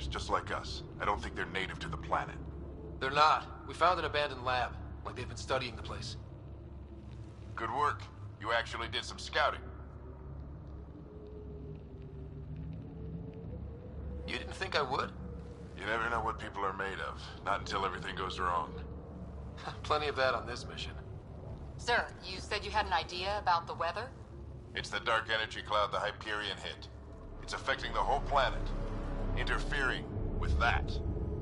Just like us. I don't think they're native to the planet. They're not. We found an abandoned lab. Like they've been studying the place. Good work. You actually did some scouting. You didn't think I would? You never know what people are made of. Not until everything goes wrong. Plenty of that on this mission. Sir, you said you had an idea about the weather? It's the dark energy cloud the Hyperion hit. It's affecting the whole planet. Interfering with that.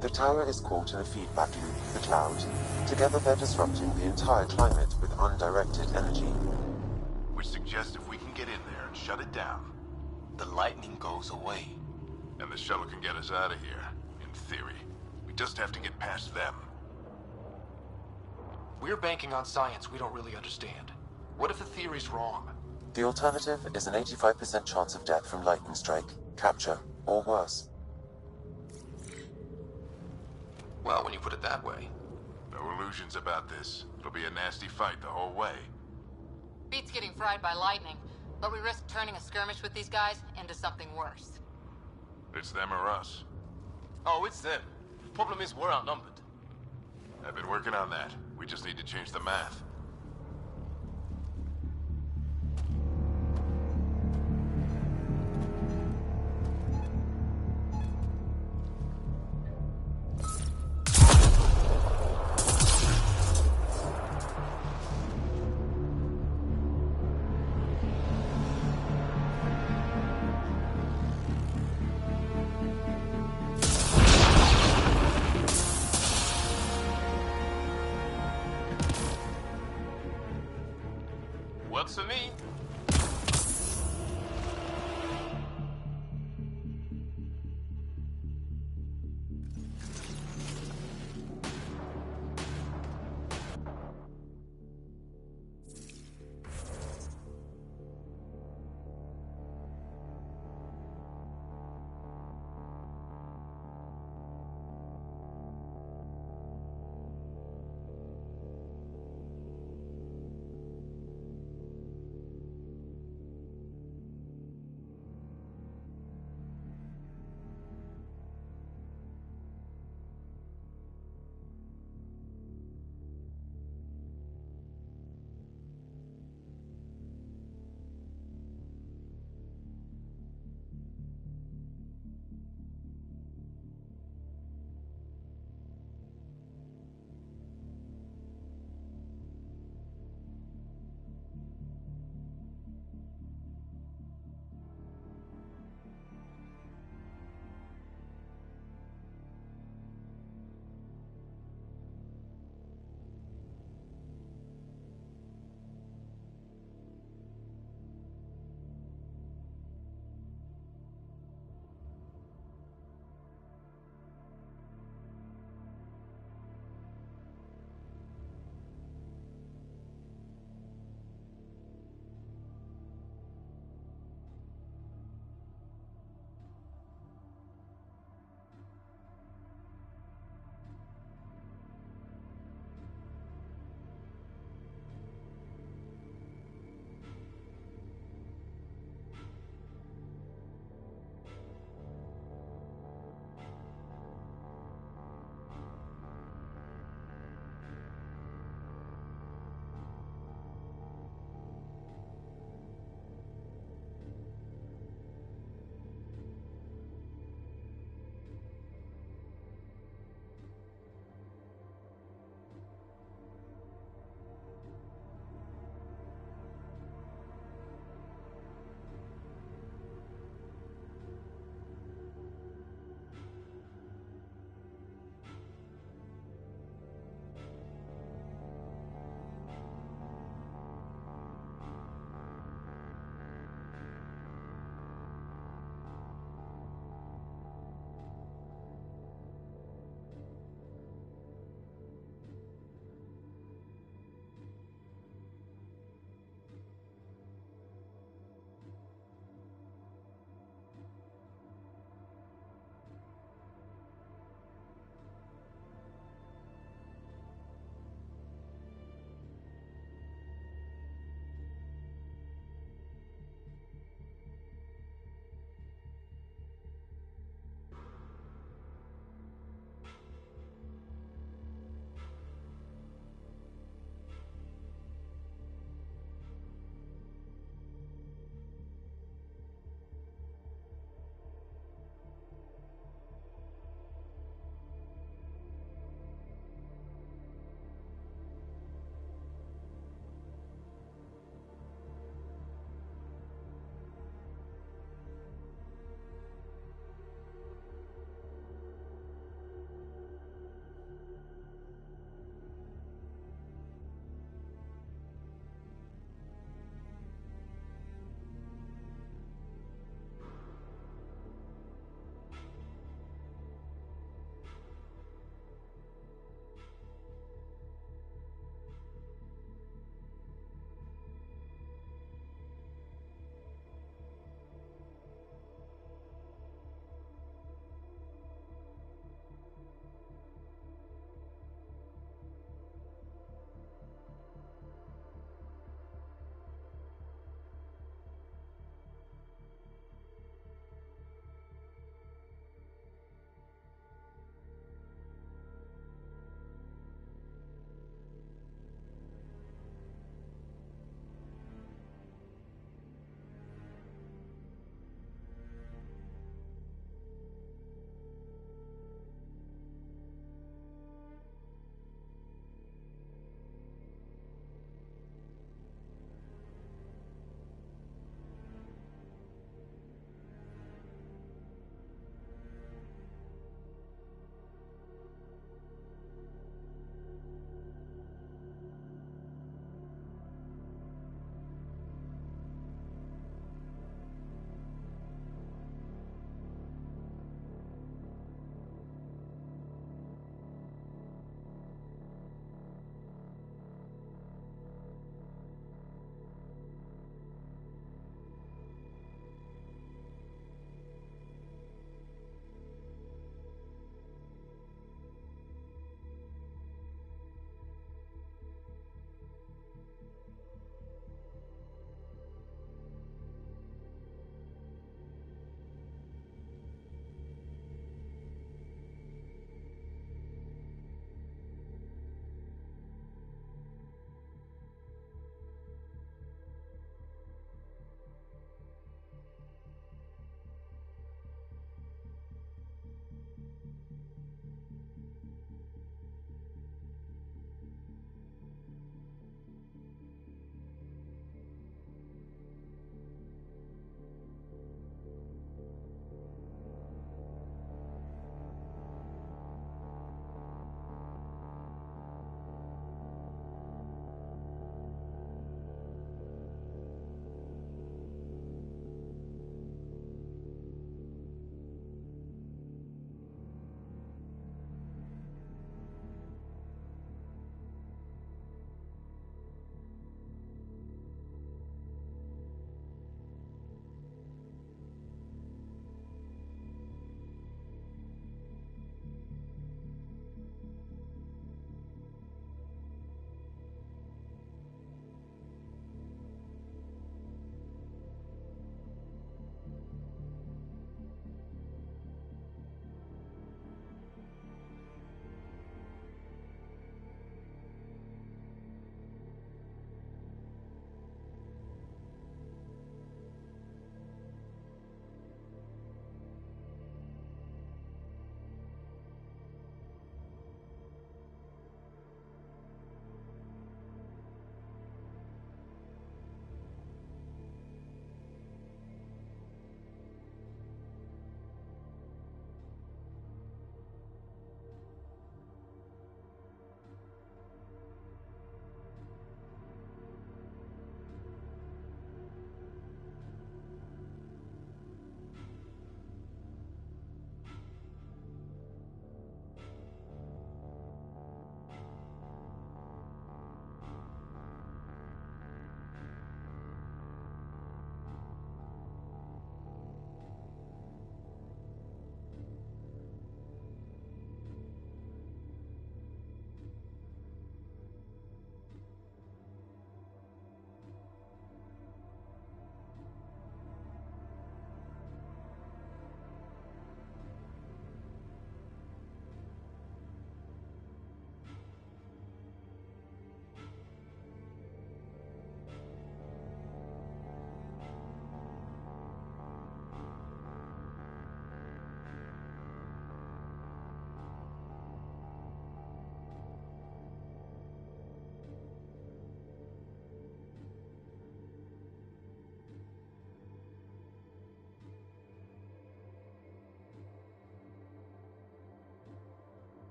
The tower is caught in a feedback loop with the cloud. Together they're disrupting the entire climate with undirected energy. Which suggests if we can get in there and shut it down, the lightning goes away. And the shuttle can get us out of here, in theory. We just have to get past them. We're banking on science we don't really understand. What if the theory's wrong? The alternative is an 85% chance of death from lightning strike, capture, or worse. Well, when you put it that way. No illusions about this. It'll be a nasty fight the whole way. Beats getting fried by lightning, but we risk turning a skirmish with these guys into something worse. It's them or us. Oh, it's them. Problem is, we're outnumbered. I've been working on that. We just need to change the math. Works for me.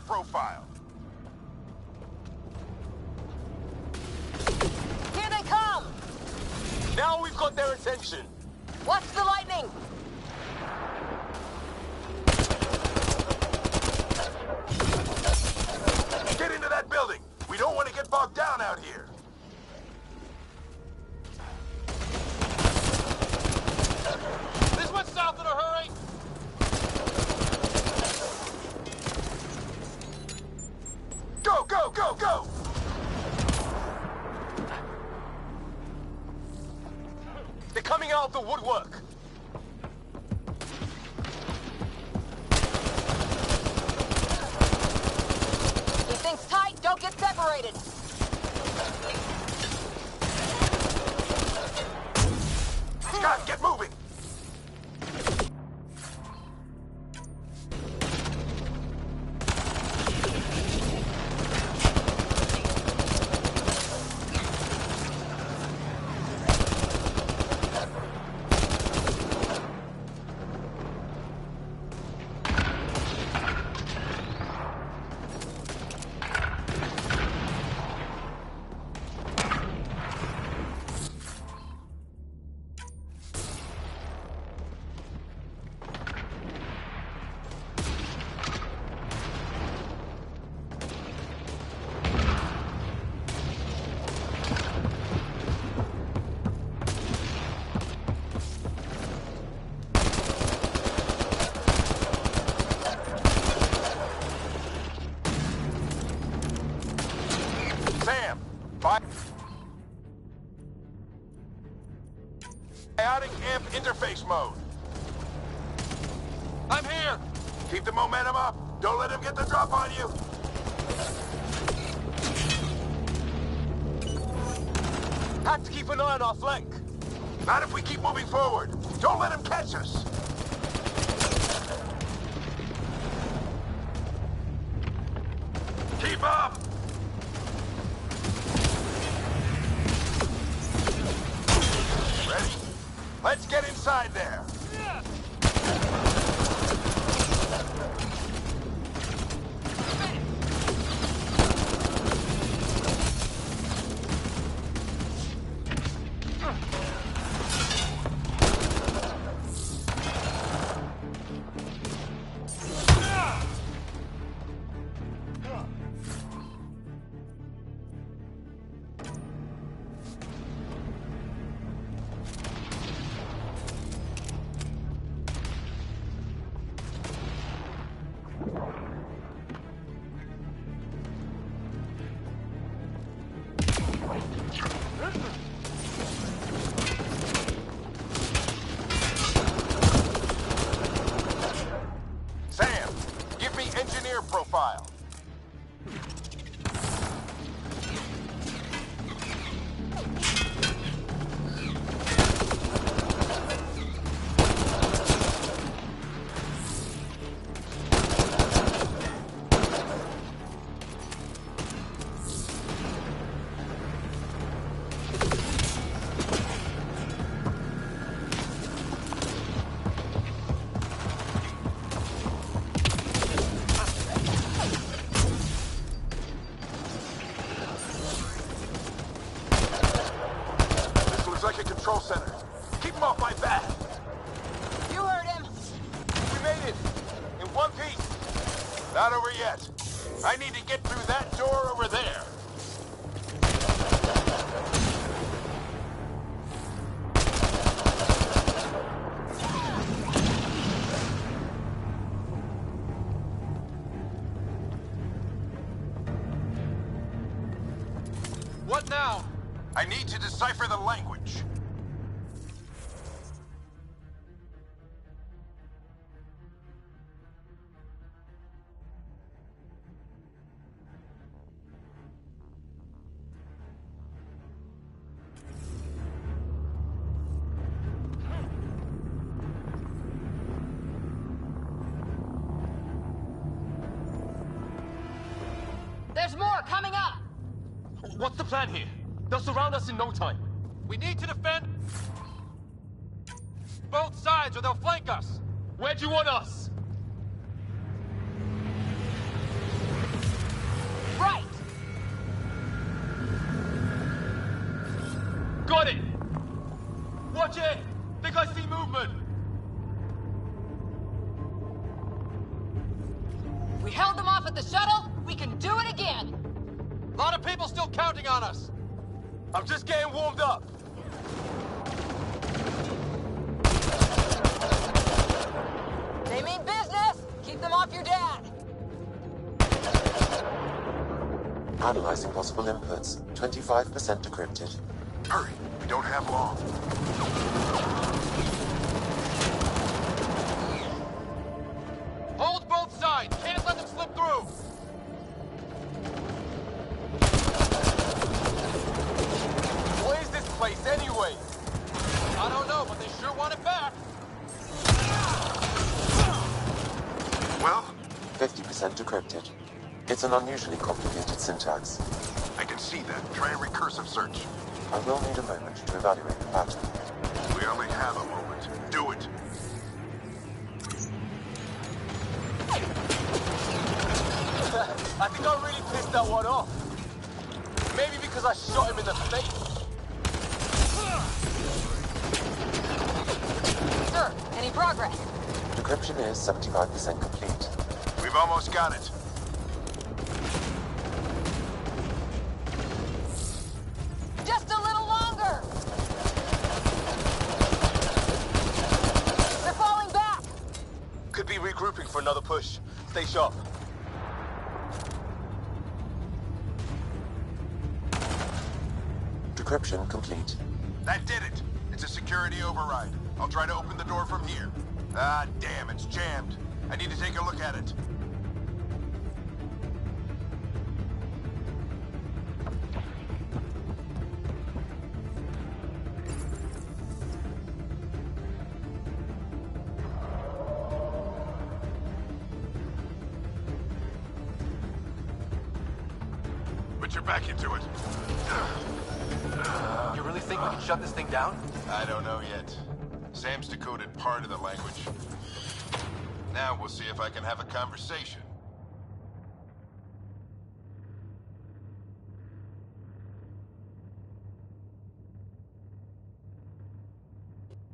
profile. Here they come! Now we've got their attention. Watch the lightning! Get into that building! We don't want to get bogged down out here! This one's south in a hurry! Go, go, go, go! They're coming out of the woodwork. Keep things tight, don't get separated! Scott, get moving! Sam, biotic amp interface mode. I'm here! Keep the momentum up. Don't let him get the drop on you. Have to keep an eye on our flank. Not if we keep moving forward. Don't let him catch us. Keep up! Ready? Let's get inside there. Sam, give me engineer profile. This looks like a control center. Keep him off my back. You heard him! We made it. In one piece. Not over yet. I need to get through that door over there. What now? I need to decipher the language. There's more coming up! What's the plan here? They'll surround us in no time. We need to defend both sides or they'll flank us. Where do you want us? Watch it! Think I see movement! We held them off at the shuttle. We can do it again. A lot of people still counting on us. I'm just getting warmed up. They mean business. Keep them off your dad. Analyzing possible inputs. 25% decrypted. Hurry, we don't have long. Hold both sides. Can't let them slip through. What is this place anyway? I don't know, but they sure want it back. Well? 50% decrypted. It's an unusually complicated syntax. I can see that. Try a recursive search. I will need a moment to evaluate the pattern. We only have a moment. Do it. I think I really pissed that one off. Maybe because I shot him in the face. Sir, any progress? Decryption is 75% complete. We've almost got it. Just a little longer. They're falling back. Could be regrouping for another push. Stay sharp. Decryption complete. That did it. It's a security override. I'll try to open the door from here. Ah, damn, it's jammed. I need to take a look at it. Put your back into it. You really think we can shut this thing down? I don't know yet. Sam's decoded part of the language. Now we'll see if I can have a conversation.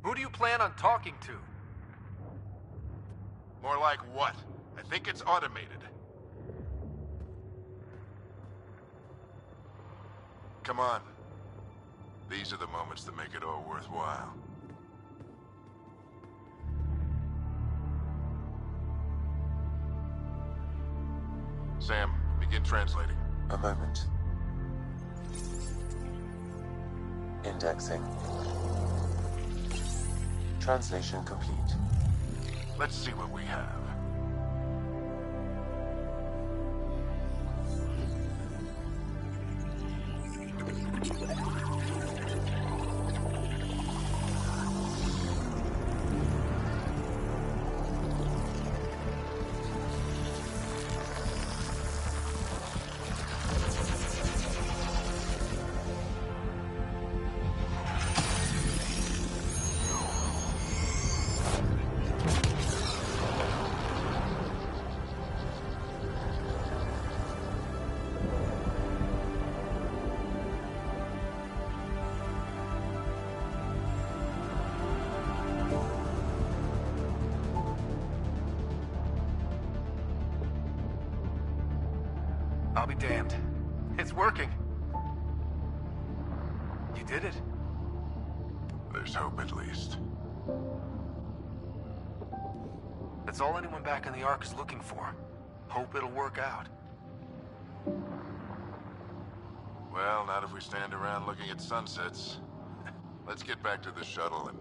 Who do you plan on talking to? More like what? I think it's automated. Come on. These are the moments that make it all worthwhile. Sam, begin translating. A moment. Indexing. Translation complete. Let's see what we have. I'll be damned. It's working. You did it. There's hope at least. That's all anyone back in the Ark is looking for. Hope it'll work out. Well, not if we stand around looking at sunsets. Let's get back to the shuttle and...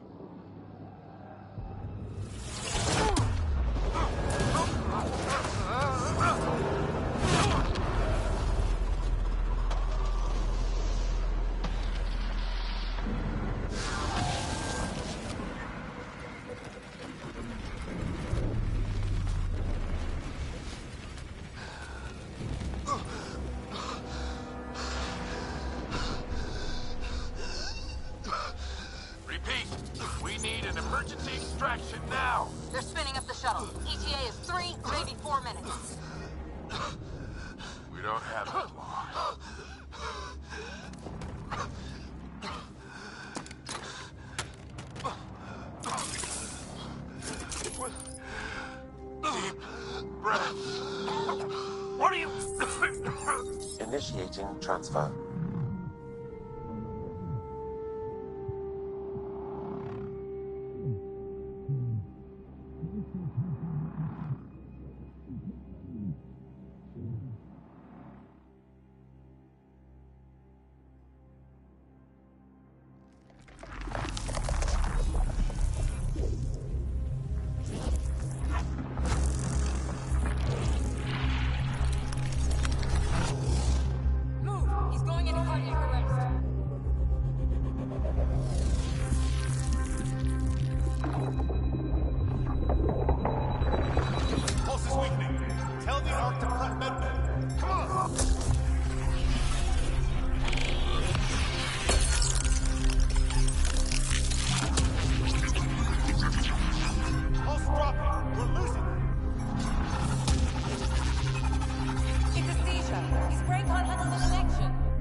emergency extraction now! They're spinning up the shuttle. ETA is 3, maybe 4 minutes. We don't have that long. What are you... Initiating transfer.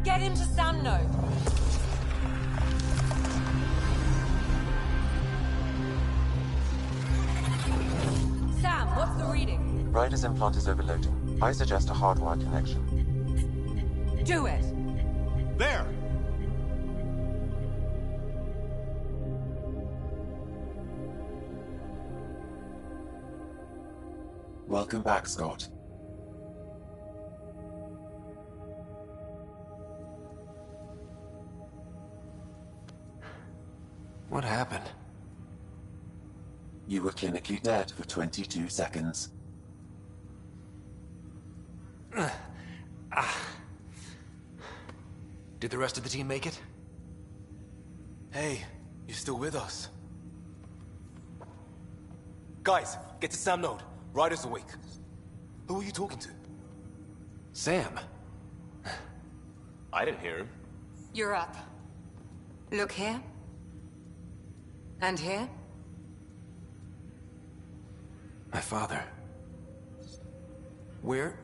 Get him to Sam node. Sam, what's the reading? Ryder's implant is overloading. I suggest a hardwire connection. Do it. There! Welcome back, Scott. What happened? You were clinically dead for 22 seconds. Did the rest of the team make it? Hey, you're still with us. Guys, get to Sam node. Ryder's awake. Who are you talking to? Sam. I didn't hear him. You're up. Look here. And here? My father. Where?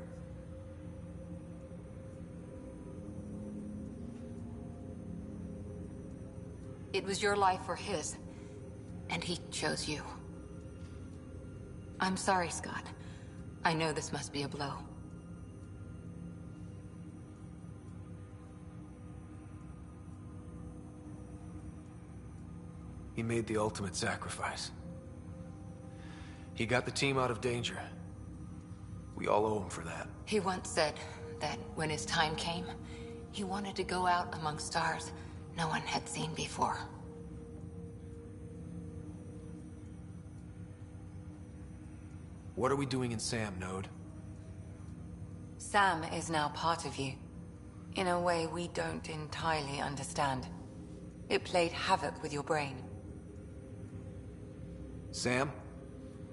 It was your life or his, and he chose you. I'm sorry, Scott. I know this must be a blow. He made the ultimate sacrifice. He got the team out of danger. We all owe him for that. He once said that when his time came, he wanted to go out among stars no one had seen before. What are we doing in Sam node? Sam is now part of you. In a way we don't entirely understand. It played havoc with your brain. Sam?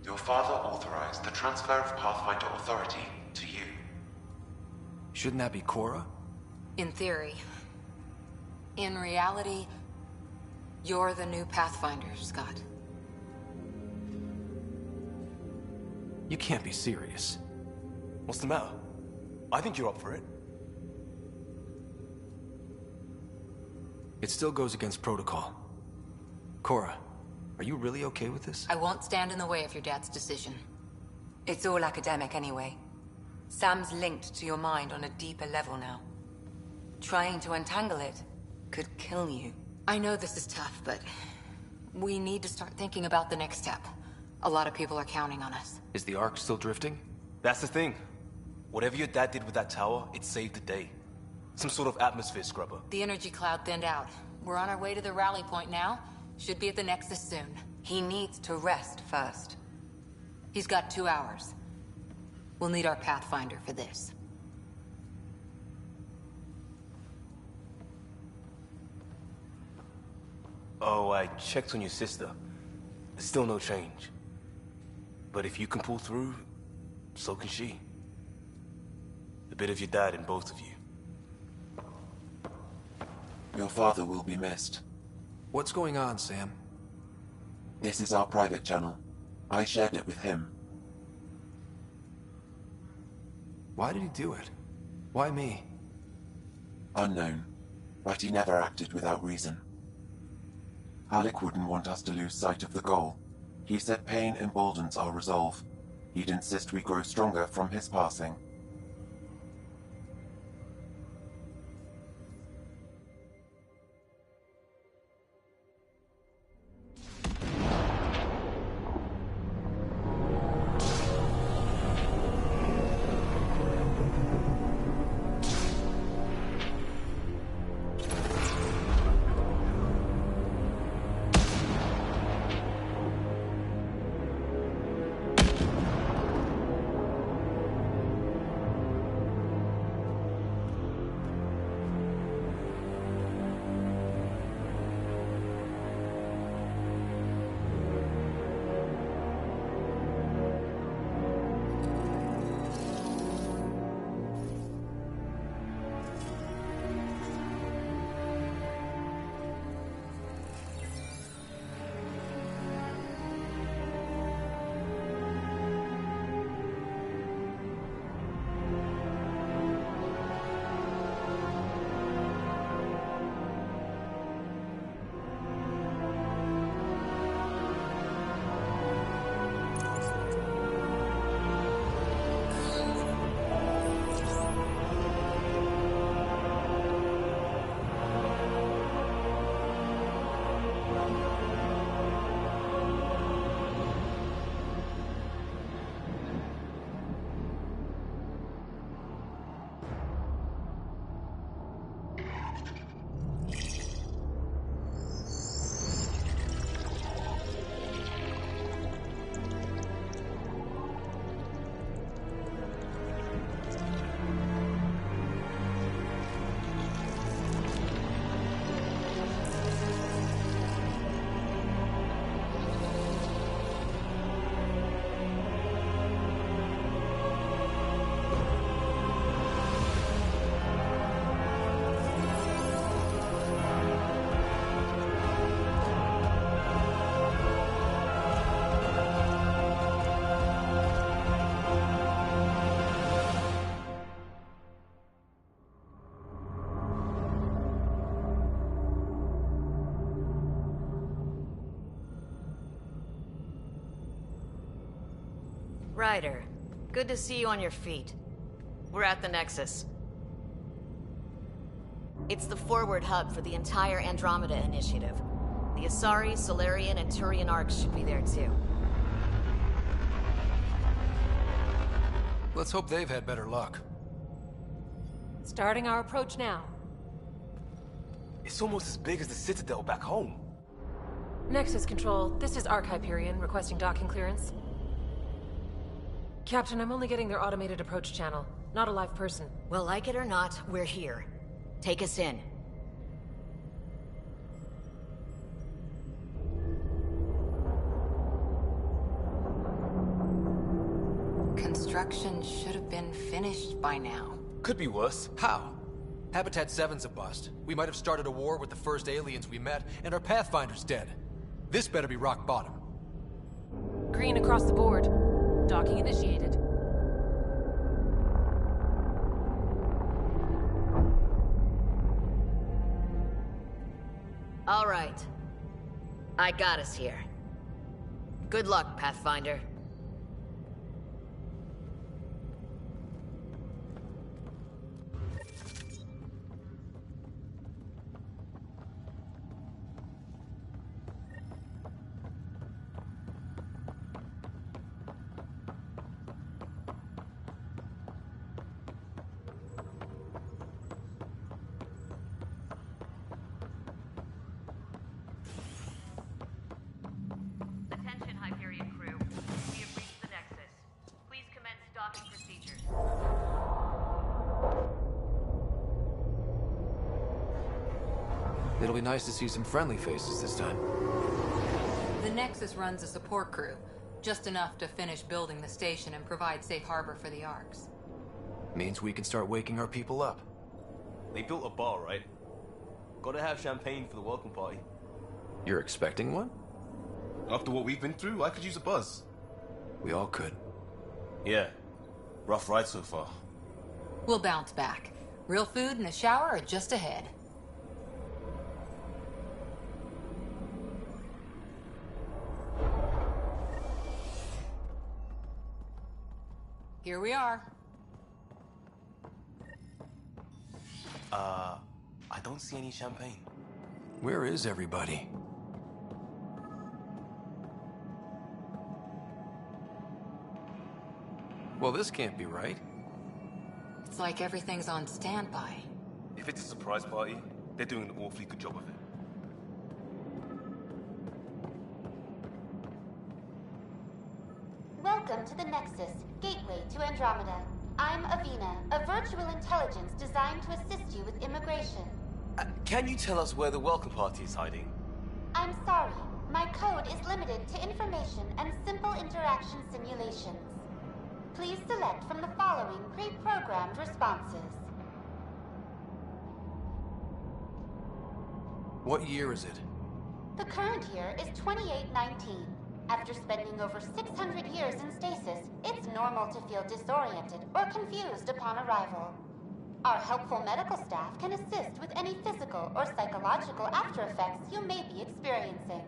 Your father authorized the transfer of Pathfinder authority to you. Shouldn't that be Cora? In theory. In reality, you're the new Pathfinder, Scott. You can't be serious. What's the matter? I think you're up for it. It still goes against protocol. Cora, are you really okay with this? I won't stand in the way of your dad's decision. It's all academic anyway. Sam's linked to your mind on a deeper level now. Trying to untangle it could kill you. I know this is tough, but we need to start thinking about the next step. A lot of people are counting on us. Is the Ark still drifting? That's the thing. Whatever your dad did with that tower, it saved the day. Some sort of atmosphere scrubber. The energy cloud thinned out. We're on our way to the rally point now. Should be at the Nexus soon. He needs to rest first. He's got 2 hours. We'll need our Pathfinder for this. Oh, I checked on your sister. There's still no change. But if you can pull through, so can she. A bit of your dad in both of you. Your father will be missed. What's going on, Sam? This is our private channel. I shared it with him. Why did he do it? Why me? Unknown, but he never acted without reason. Alec wouldn't want us to lose sight of the goal. He said pain emboldens our resolve. He'd insist we grow stronger from his passing. Ryder, good to see you on your feet. We're at the Nexus. It's the forward hub for the entire Andromeda Initiative. The Asari, Solarian, and Turian arcs should be there too. Let's hope they've had better luck. Starting our approach now. It's almost as big as the Citadel back home. Nexus Control, this is Arc Hyperion requesting docking clearance. Captain, I'm only getting their automated approach channel, not a live person. Well, like it or not, we're here. Take us in. Construction should have been finished by now. Could be worse. How? Habitat 7's a bust. We might have started a war with the first aliens we met, and our Pathfinder's dead. This better be rock bottom. Green across the board. Docking initiated. All right. I got us here. Good luck, Pathfinder. Attention, Hyperion crew. We have reached the Nexus. Please commence docking procedures. It'll be nice to see some friendly faces this time. The Nexus runs a support crew, just enough to finish building the station and provide safe harbor for the Arks. Means we can start waking our people up. They built a bar, right? Gotta have champagne for the welcome party. You're expecting one? After what we've been through, I could use a buzz. We all could. Yeah. Rough ride so far. We'll bounce back. Real food and a shower are just ahead. here we are. I don't see any champagne. Where is everybody? Well, this can't be right. It's like everything's on standby. If it's a surprise party, they're doing an awfully good job of it. Welcome to the Nexus, gateway to Andromeda. I'm Avina, a virtual intelligence designed to assist you with immigration. Can you tell us where the welcome party is hiding? I'm sorry, my code is limited to information and simple interaction simulations. Please select from the following pre-programmed responses. What year is it? The current year is 2819. After spending over 600 years in stasis, it's normal to feel disoriented or confused upon arrival. Our helpful medical staff can assist with any physical or psychological aftereffects you may be experiencing.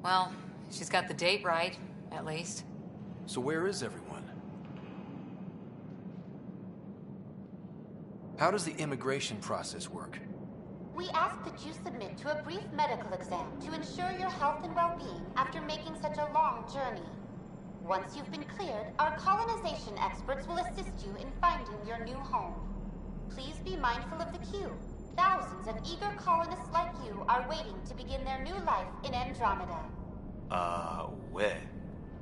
Well, she's got the date right, at least. So where is everyone? How does the immigration process work? We ask that you submit to a brief medical exam to ensure your health and well-being after making such a long journey. Once you've been cleared, our colonization experts will assist you in finding your new home. Please be mindful of the queue. Thousands of eager colonists like you are waiting to begin their new life in Andromeda. Where?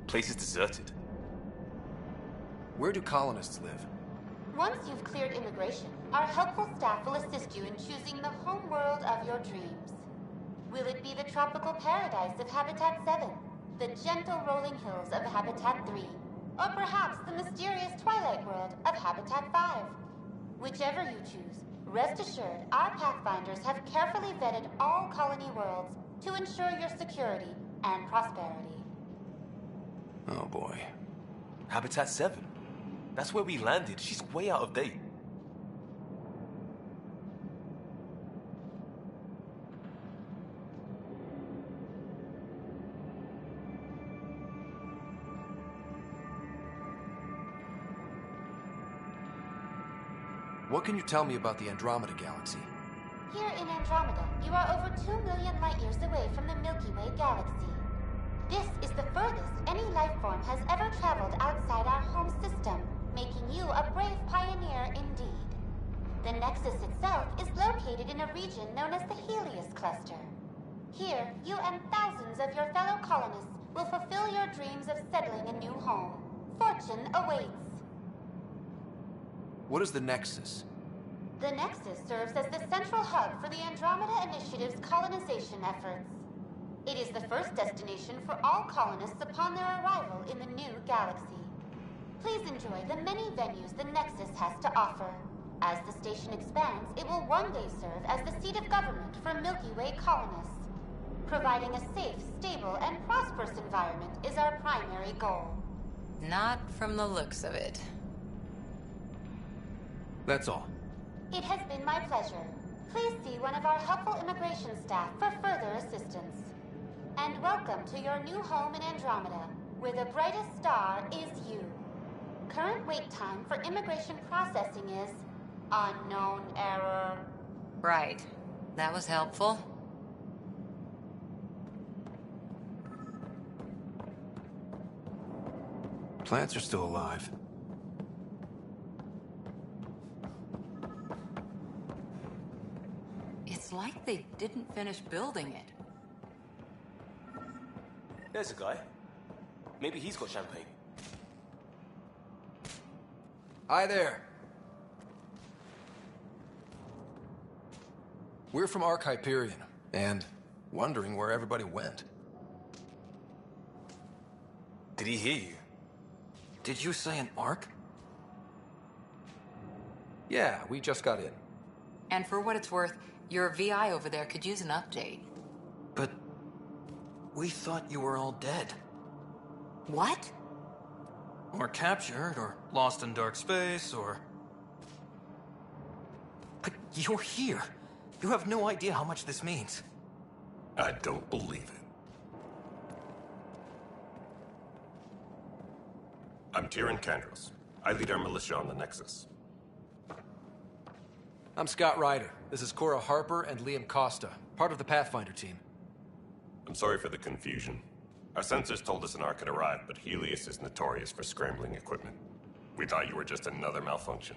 Place is deserted. Where do colonists live? Once you've cleared immigration, our helpful staff will assist you in choosing the home world of your dreams. Will it be the tropical paradise of Habitat 7, the gentle rolling hills of Habitat 3, or perhaps the mysterious twilight world of Habitat 5? Whichever you choose, rest assured our Pathfinders have carefully vetted all colony worlds to ensure your security and prosperity. Oh boy. Habitat 7? That's where we landed. She's way out of date. What can you tell me about the Andromeda Galaxy? Here in Andromeda, you are over 2 million light-years away from the Milky Way galaxy. This is the furthest any life form has ever traveled outside our home system, making you a brave pioneer indeed. The Nexus itself is located in a region known as the Helios Cluster. Here, you and thousands of your fellow colonists will fulfill your dreams of settling a new home. Fortune awaits. What is the Nexus? The Nexus serves as the central hub for the Andromeda Initiative's colonization efforts. It is the first destination for all colonists upon their arrival in the new galaxy. Please enjoy the many venues the Nexus has to offer. As the station expands, it will one day serve as the seat of government for Milky Way colonists. Providing a safe, stable, and prosperous environment is our primary goal. Not from the looks of it. That's all. It has been my pleasure. Please see one of our helpful immigration staff for further assistance. And welcome to your new home in Andromeda, where the brightest star is you. Current wait time for immigration processing is unknown error. Right. That was helpful. Plants are still alive. It's like they didn't finish building it. There's a guy. Maybe he's got champagne. Hi there. We're from Ark Hyperion, and wondering where everybody went. Did he hear you? Did you say an Ark? Yeah, we just got in. And for what it's worth, your VI over there could use an update. But we thought you were all dead. What? Or captured, or lost in dark space, or... But you're here. You have no idea how much this means. I don't believe it. I'm Tyrion Kandros. I lead our militia on the Nexus. I'm Scott Ryder. This is Cora Harper and Liam Costa, part of the Pathfinder team. I'm sorry for the confusion. Our sensors told us an Ark had arrived, but Helios is notorious for scrambling equipment. We thought you were just another malfunction.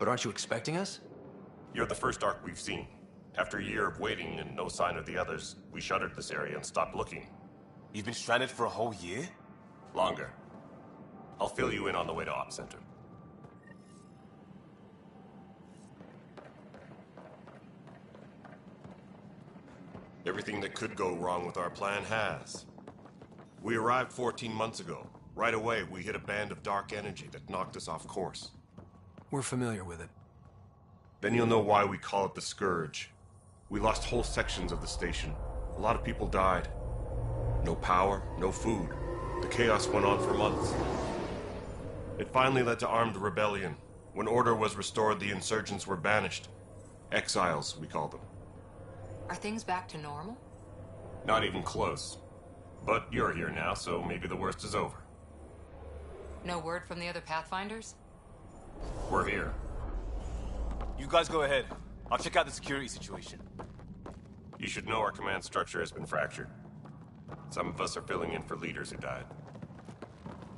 But aren't you expecting us? You're the first Ark we've seen. After a year of waiting and no sign of the others, we shuttered this area and stopped looking. You've been stranded for a whole year? Longer. I'll fill you in on the way to Op Center. Everything that could go wrong with our plan has. We arrived 14 months ago. Right away, we hit a band of dark energy that knocked us off course. We're familiar with it. Then you'll know why we call it the Scourge. We lost whole sections of the station. A lot of people died. No power, no food. The chaos went on for months. It finally led to armed rebellion. When order was restored, the insurgents were banished. Exiles, we call them. Are things back to normal? Not even close. But you're here now, so maybe the worst is over. No word from the other Pathfinders? We're here. You guys go ahead. I'll check out the security situation. You should know our command structure has been fractured. Some of us are filling in for leaders who died.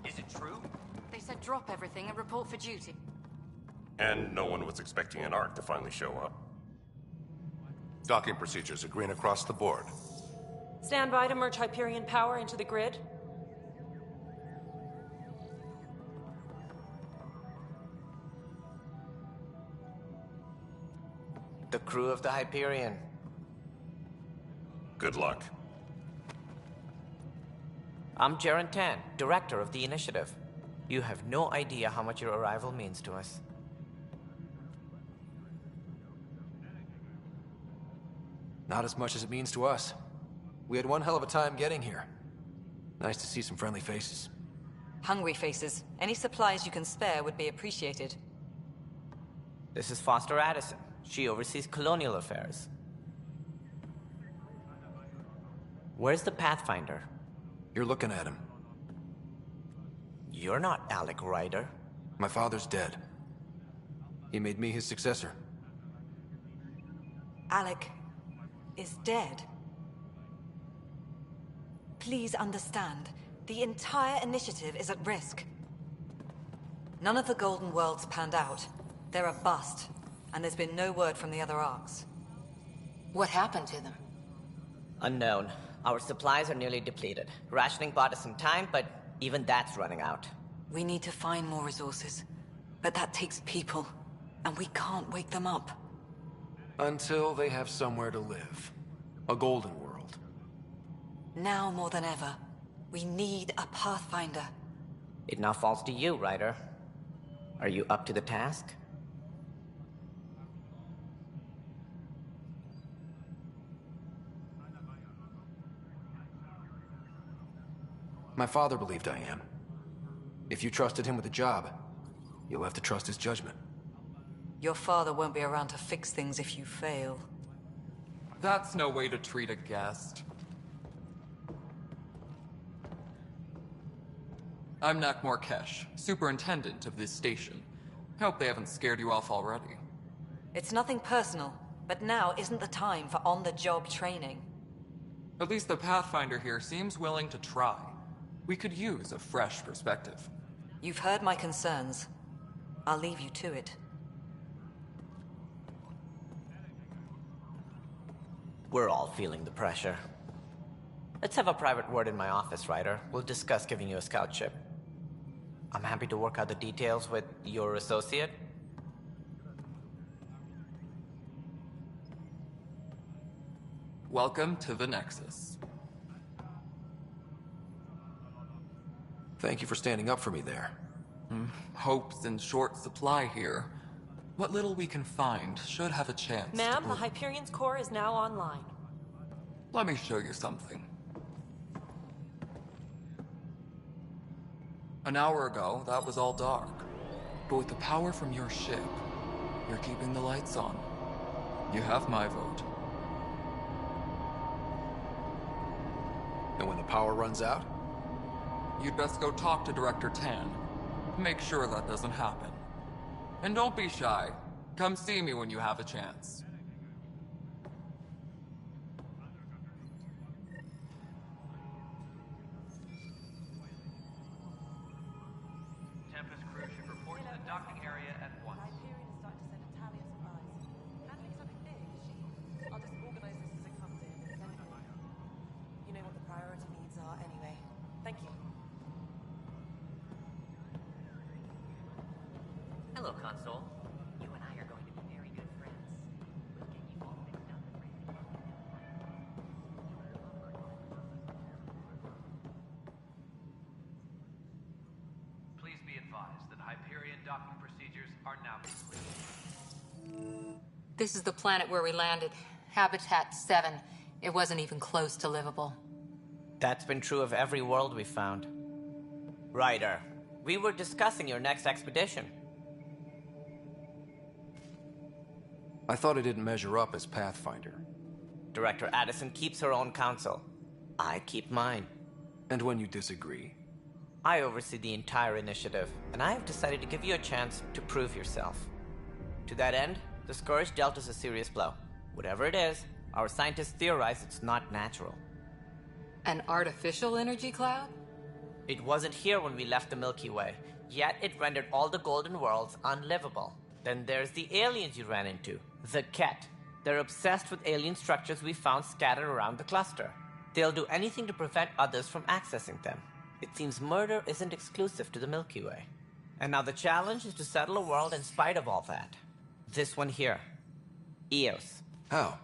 Is it true? They said drop everything and report for duty. And no one was expecting an Ark to finally show up. Docking procedures agreeing across the board. Stand by to merge Hyperion power into the grid. The crew of the Hyperion. Good luck. I'm Jaren Tan, director of the initiative. You have no idea how much your arrival means to us. Not as much as it means to us. We had one hell of a time getting here. Nice to see some friendly faces. Hungry faces. Any supplies you can spare would be appreciated. This is Foster Addison. She oversees colonial affairs. Where's the Pathfinder? You're looking at him. You're not Alec Ryder. My father's dead. He made me his successor. Alec is dead. Please understand, the entire initiative is at risk. None of the Golden Worlds panned out. They're a bust, and there's been no word from the other Arks. What happened to them? Unknown. Our supplies are nearly depleted. Rationing bought us some time, but even that's running out. We need to find more resources, but that takes people, and we can't wake them up. Until they have somewhere to live. A golden world. Now more than ever, we need a Pathfinder. It now falls to you, Ryder. Are you up to the task? My father believed I am. If you trusted him with a job, you'll have to trust his judgment. Your father won't be around to fix things if you fail. That's no way to treat a guest. I'm Nakmor Kesh, superintendent of this station. Hope they haven't scared you off already. It's nothing personal, but now isn't the time for on-the-job training. At least the Pathfinder here seems willing to try. We could use a fresh perspective. You've heard my concerns. I'll leave you to it. We're all feeling the pressure. Let's have a private word in my office, Ryder. We'll discuss giving you a scout ship. I'm happy to work out the details with your associate. Welcome to the Nexus. Thank you for standing up for me there. Hope's in short supply here. What little we can find should have a chance. Ma'am, the Hyperion's core is now online. Let me show you something. An hour ago, that was all dark. But with the power from your ship, you're keeping the lights on. You have my vote. And when the power runs out? You'd best go talk to Director Tan. Make sure that doesn't happen. And don't be shy. Come see me when you have a chance. Tempest crew should report to the docking area at once. Hello, Console. You and I are going to be very good friends. We'll get you all fixed up and ready to go. Please be advised that Hyperion docking procedures are now complete. This is the planet where we landed. Habitat 7. It wasn't even close to livable. That's been true of every world we've found. Ryder, we were discussing your next expedition. I thought it didn't measure up as Pathfinder. Director Addison keeps her own counsel. I keep mine. And when you disagree? I oversee the entire initiative, and I have decided to give you a chance to prove yourself. To that end, the Scourge dealt us a serious blow. Whatever it is, our scientists theorize it's not natural. An artificial energy cloud? It wasn't here when we left the Milky Way, yet it rendered all the Golden Worlds unlivable. Then there's the aliens you ran into, the Ket. They're obsessed with alien structures we found scattered around the cluster. They'll do anything to prevent others from accessing them. It seems murder isn't exclusive to the Milky Way. And now the challenge is to settle a world in spite of all that. This one here. Eos. How?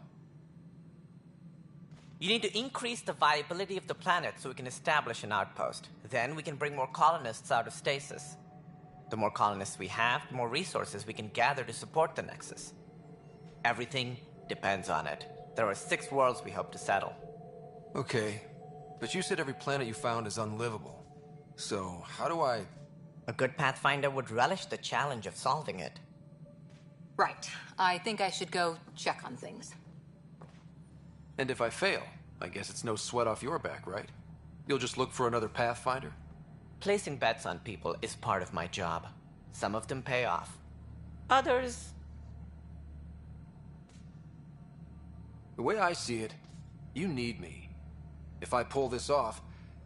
You need to increase the viability of the planet so we can establish an outpost. Then we can bring more colonists out of stasis. The more colonists we have, the more resources we can gather to support the Nexus. Everything depends on it. There are 6 worlds we hope to settle. Okay, but you said every planet you found is unlivable. So, how do I... A good Pathfinder would relish the challenge of solving it. Right. I think I should go check on things. And if I fail, I guess it's no sweat off your back, right? You'll just look for another Pathfinder? Placing bets on people is part of my job. Some of them pay off. Others... The way I see it, you need me. If I pull this off,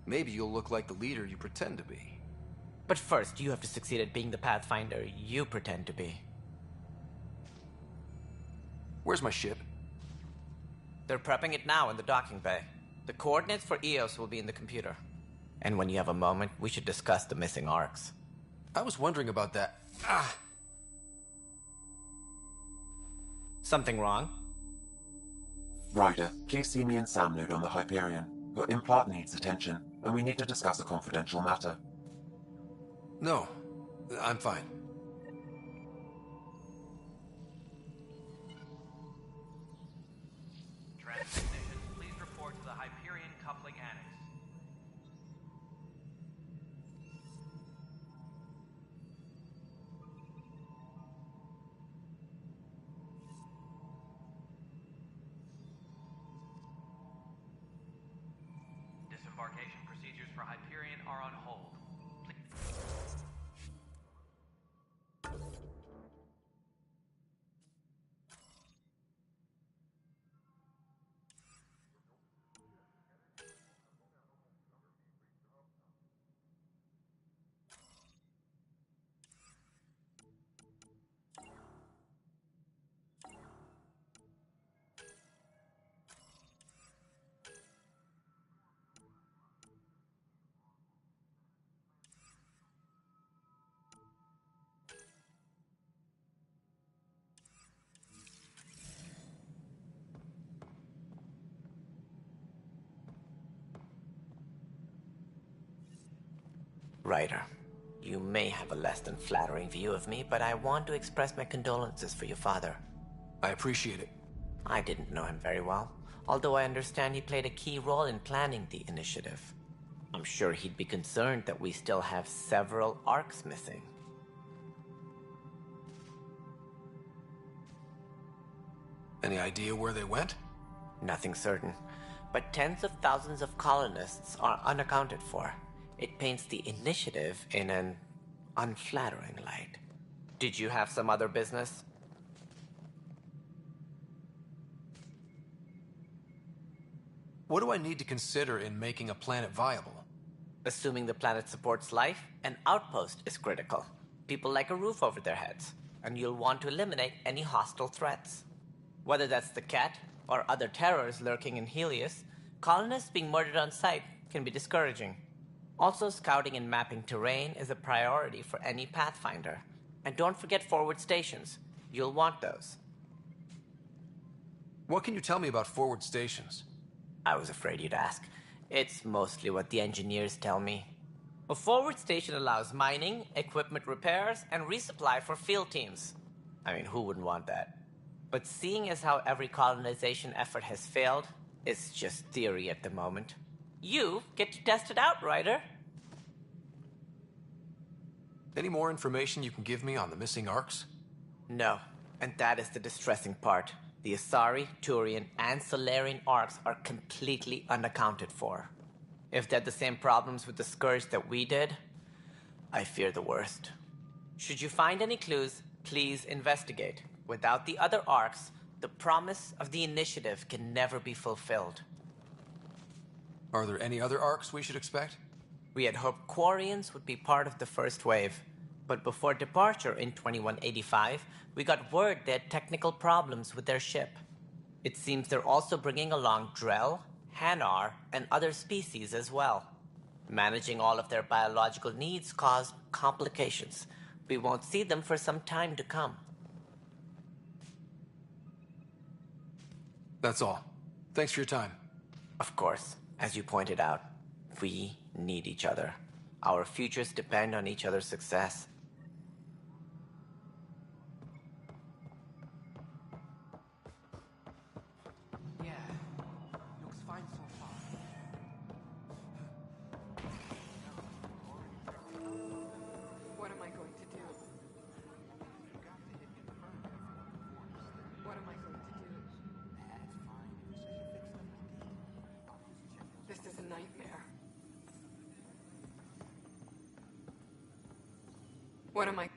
maybe you'll look like the leader you pretend to be. But first, you have to succeed at being the Pathfinder you pretend to be. Where's my ship? They're prepping it now in the docking bay. The coordinates for Eos will be in the computer. And when you have a moment, we should discuss the missing arcs. I was wondering about that. Something wrong? Ryder, please see me and Sam Node on the Hyperion. Your implant needs attention, and we need to discuss a confidential matter. No, I'm fine. Technicians, please report to the Hyperion Coupling Annex. Disembarkation procedures for Hyperion are on hold. Ryder, you may have a less than flattering view of me, but I want to express my condolences for your father. I appreciate it. I didn't know him very well, although I understand he played a key role in planning the initiative. I'm sure he'd be concerned that we still have several arcs missing. Any idea where they went? Nothing certain, but tens of thousands of colonists are unaccounted for. It paints the initiative in an unflattering light. Did you have some other business? What do I need to consider in making a planet viable? Assuming the planet supports life, an outpost is critical. People like a roof over their heads, and you'll want to eliminate any hostile threats. Whether that's the Ket or other terrors lurking in Helios, colonists being murdered on sight can be discouraging. Also, scouting and mapping terrain is a priority for any Pathfinder. And don't forget forward stations. You'll want those. What can you tell me about forward stations? I was afraid you'd ask. It's mostly what the engineers tell me. A forward station allows mining, equipment repairs, and resupply for field teams. I mean, who wouldn't want that? But seeing as how every colonization effort has failed, it's just theory at the moment. You get to test it out, Ryder. Any more information you can give me on the missing arcs? No, and that is the distressing part. The Asari, Turian, and Salarian arcs are completely unaccounted for. If they had the same problems with the Scourge that we did, I fear the worst. Should you find any clues, please investigate. Without the other arcs, the promise of the Initiative can never be fulfilled. Are there any other arcs we should expect? We had hoped Quarians would be part of the first wave, but before departure in 2185, we got word they had technical problems with their ship. It seems they're also bringing along Drell, Hanar, and other species as well. Managing all of their biological needs caused complications. We won't see them for some time to come. That's all. Thanks for your time. Of course, as you pointed out, we need each other. Our futures depend on each other's success. Yeah, looks fine so far. What am I going to do? What am I going to do? This is a nightmare. What am I...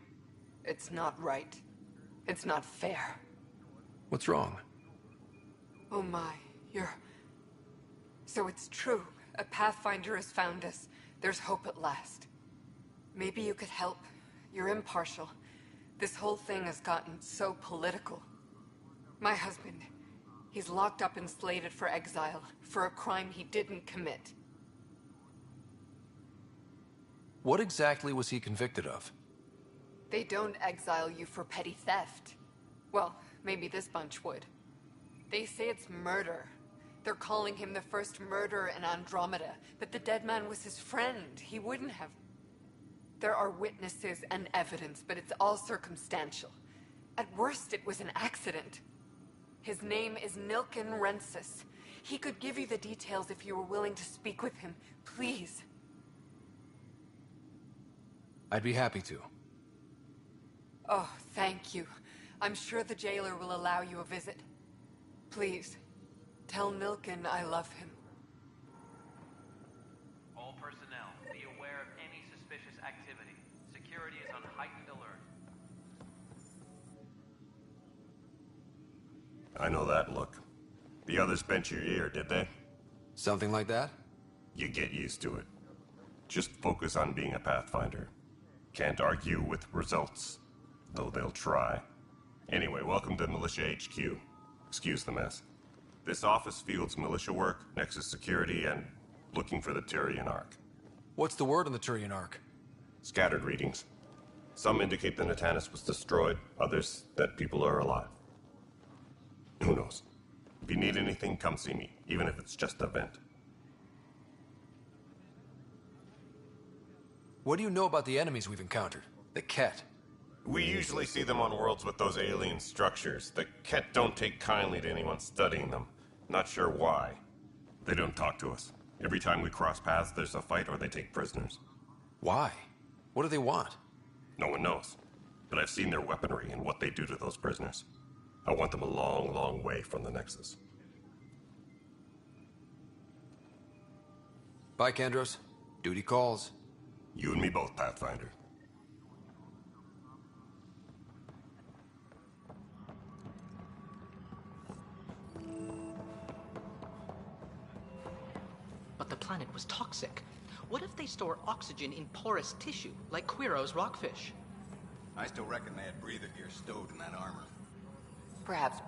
It's not right. It's not fair. What's wrong? Oh my, you're... So it's true. A Pathfinder has found us. There's hope at last. Maybe you could help. You're impartial. This whole thing has gotten so political. My husband, he's locked up and slated for exile for a crime he didn't commit. What exactly was he convicted of? They don't exile you for petty theft. Well, maybe this bunch would. They say it's murder. They're calling him the first murderer in Andromeda, but the dead man was his friend. He wouldn't have... There are witnesses and evidence, but it's all circumstantial. At worst, it was an accident. His name is Nilken Rensis. He could give you the details if you were willing to speak with him. Please. I'd be happy to. Oh, thank you. I'm sure the jailer will allow you a visit. Please, tell Nilken I love him. All personnel, be aware of any suspicious activity. Security is on heightened alert. I know that look. The others bent your ear, did they? Something like that? You get used to it. Just focus on being a Pathfinder. Can't argue with results, though they'll try. Anyway, welcome to Militia HQ. Excuse the mess. This office fields militia work, Nexus security, and looking for the Turian Ark. What's the word on the Turian Ark? Scattered readings. Some indicate the Natanus was destroyed, others that people are alive. Who knows? If you need anything, come see me, even if it's just a vent. What do you know about the enemies we've encountered? The Ket? We usually see them on worlds with those alien structures. The Ket don't take kindly to anyone studying them. Not sure why. They don't talk to us. Every time we cross paths, there's a fight or they take prisoners. Why? What do they want? No one knows. But I've seen their weaponry and what they do to those prisoners. I want them a long, long way from the Nexus. Bye, Kandros. Duty calls. You and me both, Pathfinder. But the planet was toxic. What if they store oxygen in porous tissue, like Quiro's rockfish? I still reckon they had breather gear stowed in that armor. Perhaps.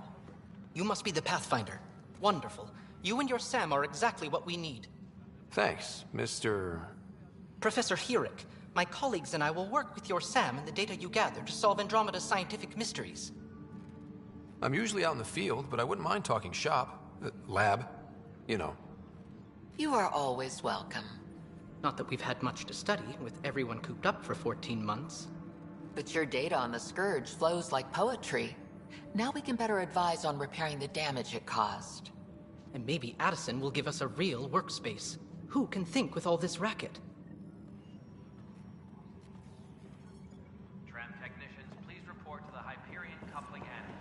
You must be the Pathfinder. Wonderful. You and your Sam are exactly what we need. Thanks, Mr... Professor Hirik. My colleagues and I will work with your Sam and the data you gather to solve Andromeda's scientific mysteries. I'm usually out in the field, but I wouldn't mind talking shop. Lab. You know. You are always welcome. Not that we've had much to study, with everyone cooped up for 14 months. But your data on the Scourge flows like poetry. Now we can better advise on repairing the damage it caused. And maybe Addison will give us a real workspace. Who can think with all this racket? Tram technicians, please report to the Hyperion Coupling Annex.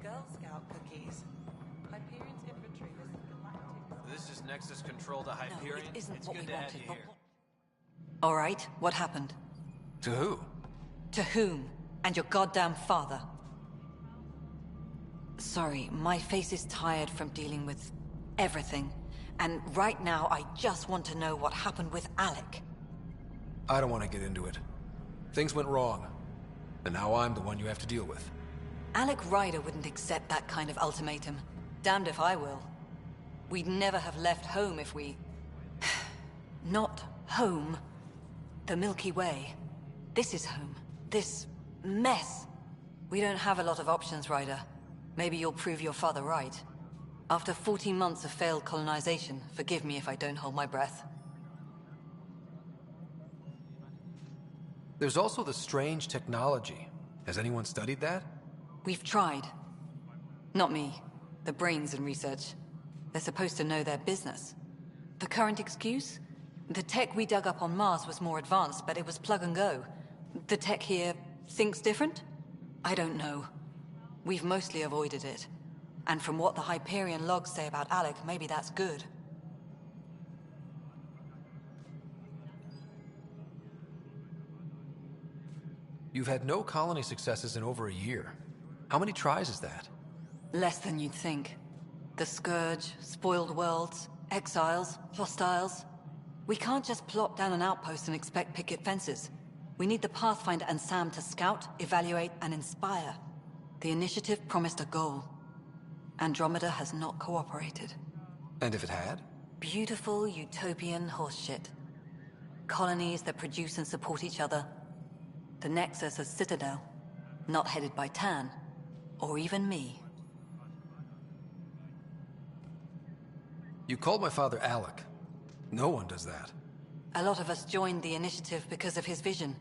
Girl Scout cookies. Hyperion's infantry is galactic. This is Nexus Control to Hyperion. No, it isn't it's what good we to have wanted, you here. All right, what happened? To who? To whom? And your goddamn father. Sorry, my face is tired from dealing with everything. And right now, I just want to know what happened with Alec. I don't want to get into it. Things went wrong. And now I'm the one you have to deal with. Alec Ryder wouldn't accept that kind of ultimatum. Damned if I will. We'd never have left home if we... Not home. The Milky Way. This is home. This mess. We don't have a lot of options, Ryder. Maybe you'll prove your father right. After 14 months of failed colonization, forgive me if I don't hold my breath. There's also the strange technology. Has anyone studied that? We've tried. Not me. The brains in research. They're supposed to know their business. The current excuse? The tech we dug up on Mars was more advanced, but it was plug and go. The tech here thinks different? I don't know. We've mostly avoided it. And from what the Hyperion logs say about Alec, maybe that's good. You've had no colony successes in over a year. How many tries is that? Less than you'd think. The Scourge, spoiled worlds, exiles, hostiles. We can't just plop down an outpost and expect picket fences. We need the Pathfinder and Sam to scout, evaluate, and inspire. The initiative promised a goal. Andromeda has not cooperated. And if it had? Beautiful utopian horseshit. Colonies that produce and support each other. The Nexus as Citadel. Not headed by Tan. Or even me. You called my father Alec. No one does that. A lot of us joined the initiative because of his vision.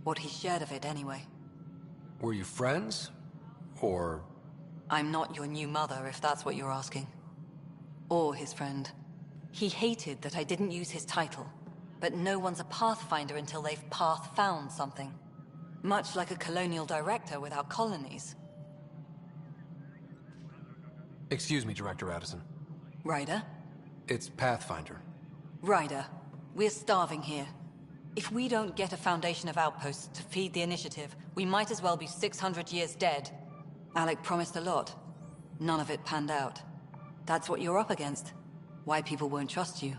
What he shared of it, anyway. Were you friends? Or... I'm not your new mother, if that's what you're asking. Or his friend. He hated that I didn't use his title. But no one's a Pathfinder until they've path-found something. Much like a colonial director without colonies. Excuse me, Director Addison. Ryder? It's Pathfinder. Ryder, we're starving here. If we don't get a foundation of outposts to feed the initiative, we might as well be 600 years dead. Alec promised a lot. None of it panned out. That's what you're up against. Why people won't trust you.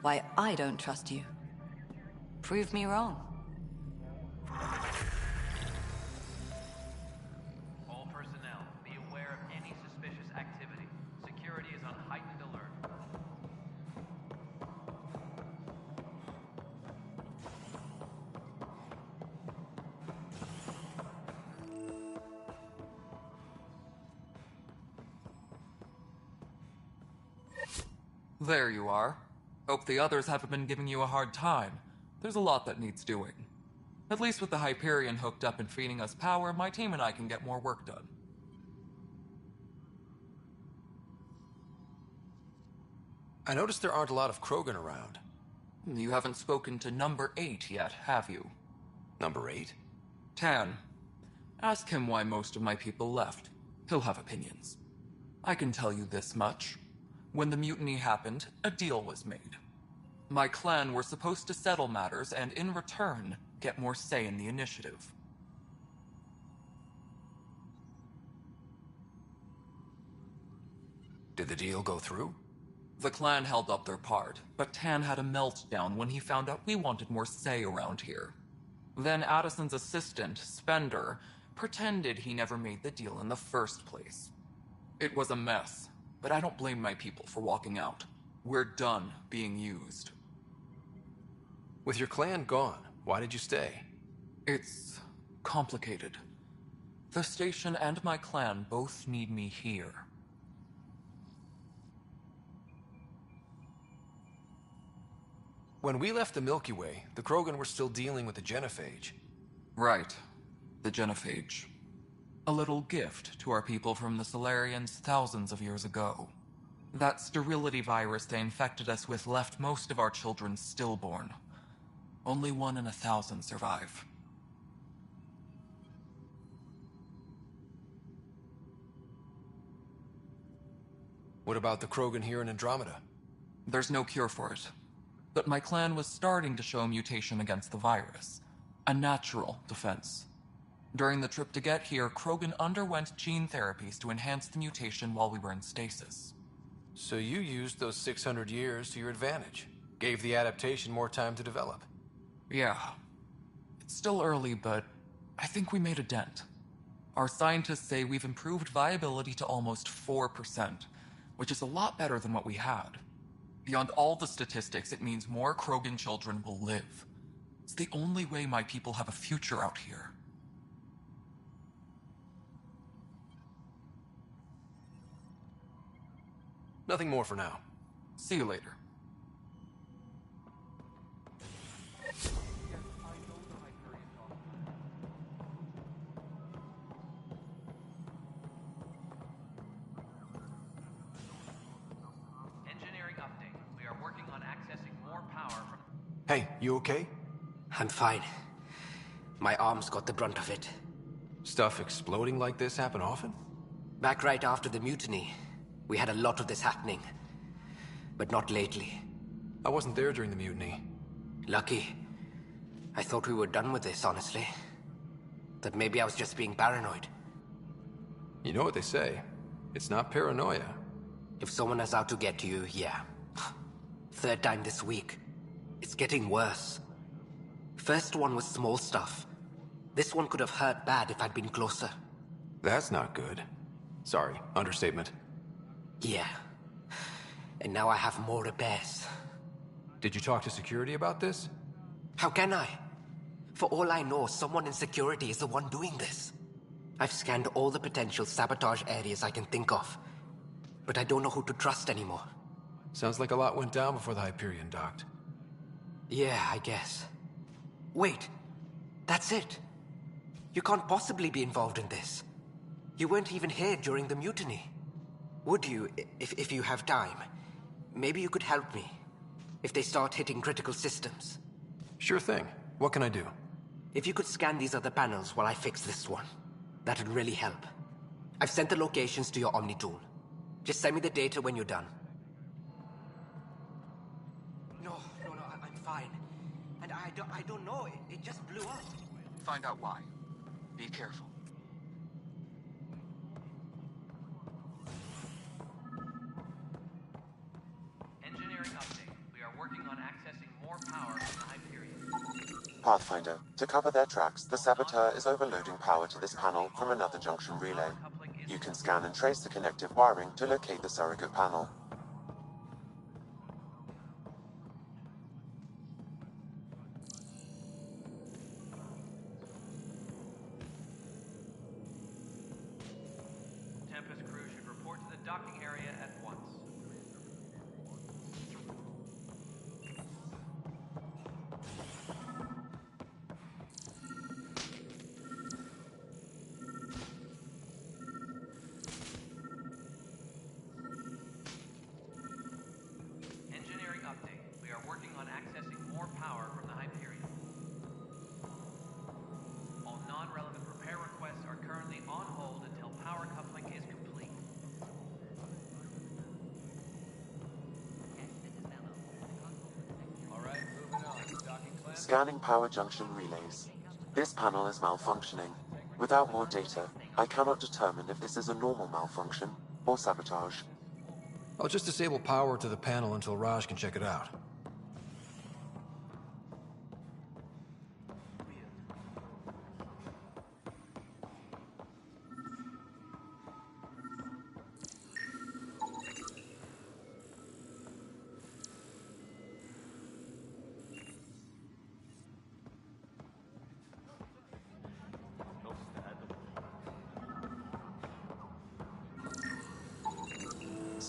Why I don't trust you. Prove me wrong. All personnel, be aware of any suspicious activity. Security is on heightened alert. There you are. Hope the others haven't been giving you a hard time. There's a lot that needs doing. At least with the Hyperion hooked up and feeding us power, my team and I can get more work done. I noticed there aren't a lot of Krogan around. You haven't spoken to Number 8 yet, have you? Number 8? Tan. Ask him why most of my people left. He'll have opinions. I can tell you this much. When the mutiny happened, a deal was made. My clan were supposed to settle matters and, in return, get more say in the initiative. Did the deal go through? The clan held up their part, but Tan had a meltdown when he found out we wanted more say around here. Then Addison's assistant, Spender, pretended he never made the deal in the first place. It was a mess, but I don't blame my people for walking out. We're done being used. With your clan gone, why did you stay? It's complicated. The station and my clan both need me here. When we left the Milky Way, the Krogan were still dealing with the genophage. Right. The genophage. A little gift to our people from the Solarians thousands of years ago. That sterility virus they infected us with left most of our children stillborn. Only 1 in 1,000 survive. What about the Krogan here in Andromeda? There's no cure for it. But my clan was starting to show a mutation against the virus. A natural defense. During the trip to get here, Krogan underwent gene therapies to enhance the mutation while we were in stasis. So you used those 600 years to your advantage. Gave the adaptation more time to develop. Yeah. It's still early, but I think we made a dent. Our scientists say we've improved viability to almost 4%, which is a lot better than what we had. Beyond all the statistics, it means more Krogan children will live. It's the only way my people have a future out here. Nothing more for now. See you later. Engineering update. We are working on accessing more power from... Hey, you okay? I'm fine. My arms got the brunt of it. Stuff exploding like this happen often? Back right after the mutiny, we had a lot of this happening. But not lately. I wasn't there during the mutiny. Lucky. I thought we were done with this, honestly. That maybe I was just being paranoid. You know what they say. It's not paranoia. If someone is out to get you, yeah. 3rd time this week. It's getting worse. First one was small stuff. This one could have hurt bad if I'd been closer. That's not good. Sorry, understatement. Yeah. And now I have more repairs. Did you talk to security about this? How can I? For all I know, someone in security is the one doing this. I've scanned all the potential sabotage areas I can think of. But I don't know who to trust anymore. Sounds like a lot went down before the Hyperion docked. Yeah, I guess. Wait. That's it. You can't possibly be involved in this. You weren't even here during the mutiny. Would you, if you have time? Maybe you could help me. If they start hitting critical systems. Sure thing. What can I do? If you could scan these other panels while I fix this one, that'd really help. I've sent the locations to your Omni tool. Just send me the data when you're done. No, I'm fine. And I don't know, it just blew up. Find out why. Be careful. Engineering update. We are working on accessing more power from the Hyperion. Pathfinder, to cover their tracks, the Saboteur is overloading power to this panel from another junction relay. You can scan and trace the connective wiring to locate the surrogate panel. Tempest crew should report to the docking area at once. Engineering update. We are working on accessing more power from the Hyperion. All non-relevant repair requests are currently on hold until power coupling is complete. Alright, moving on. Docking clamp. Scanning power junction relays. This panel is malfunctioning. Without more data, I cannot determine if this is a normal malfunction or sabotage. I'll just disable power to the panel until Raj can check it out.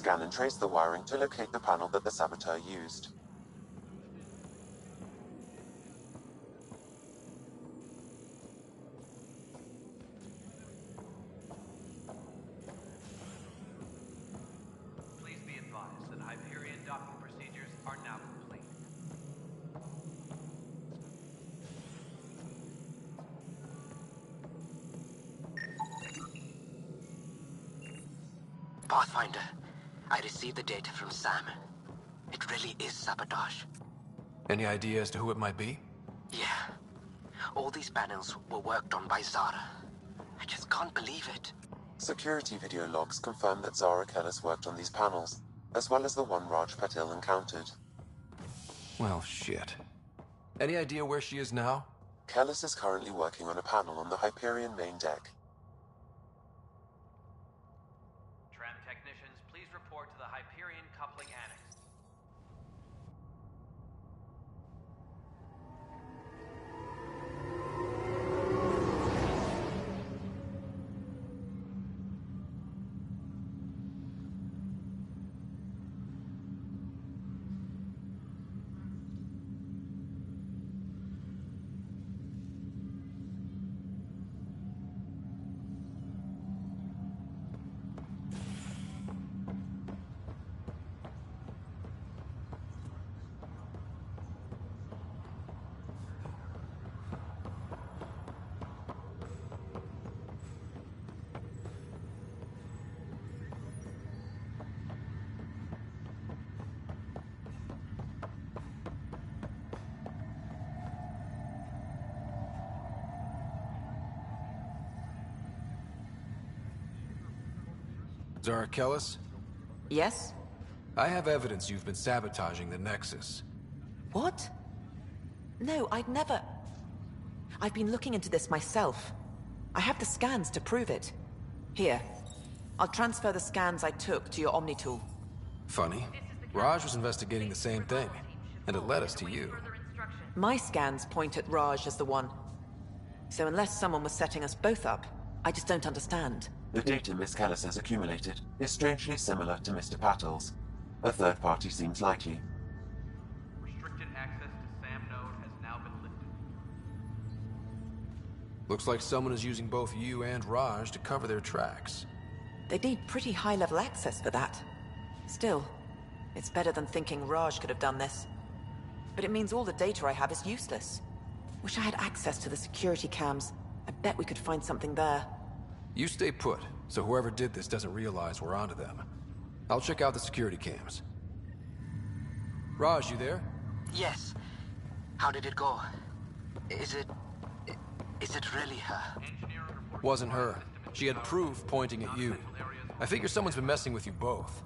scan and trace the wiring to locate the panel that the saboteur used. Please be advised that Hyperion docking procedures are now complete. Pathfinder, I received the data from Sam. It really is sabotage. Any idea as to who it might be? Yeah. All these panels were worked on by Zara. I just can't believe it. Security video logs confirm that Zara Kellis worked on these panels, as well as the one Raj Patil encountered. Well, shit. Any idea where she is now? Kellis is currently working on a panel on the Hyperion main deck. Tram technicians, please report to the Hyperion coupling annex. Zara Kellis? Yes? I have evidence you've been sabotaging the Nexus. What? No, I'd never... I've been looking into this myself. I have the scans to prove it. Here. I'll transfer the scans I took to your Omni tool. Funny. Raj was investigating the same thing, and it led us to you. My scans point at Raj as the one. So unless someone was setting us both up, I just don't understand. The data Miss Kellis has accumulated is strangely similar to Mr. Patel's. A third party seems likely. Restricted access to SAM node has now been lifted. Looks like someone is using both you and Raj to cover their tracks. They need pretty high-level access for that. Still, it's better than thinking Raj could have done this. But it means all the data I have is useless. Wish I had access to the security cams. I bet we could find something there. You stay put, so whoever did this doesn't realize we're onto them. I'll check out the security cams. Raj, you there? Yes. How did it go? Is it really her? Wasn't her. She had proof pointing at you. I figure someone's been messing with you both.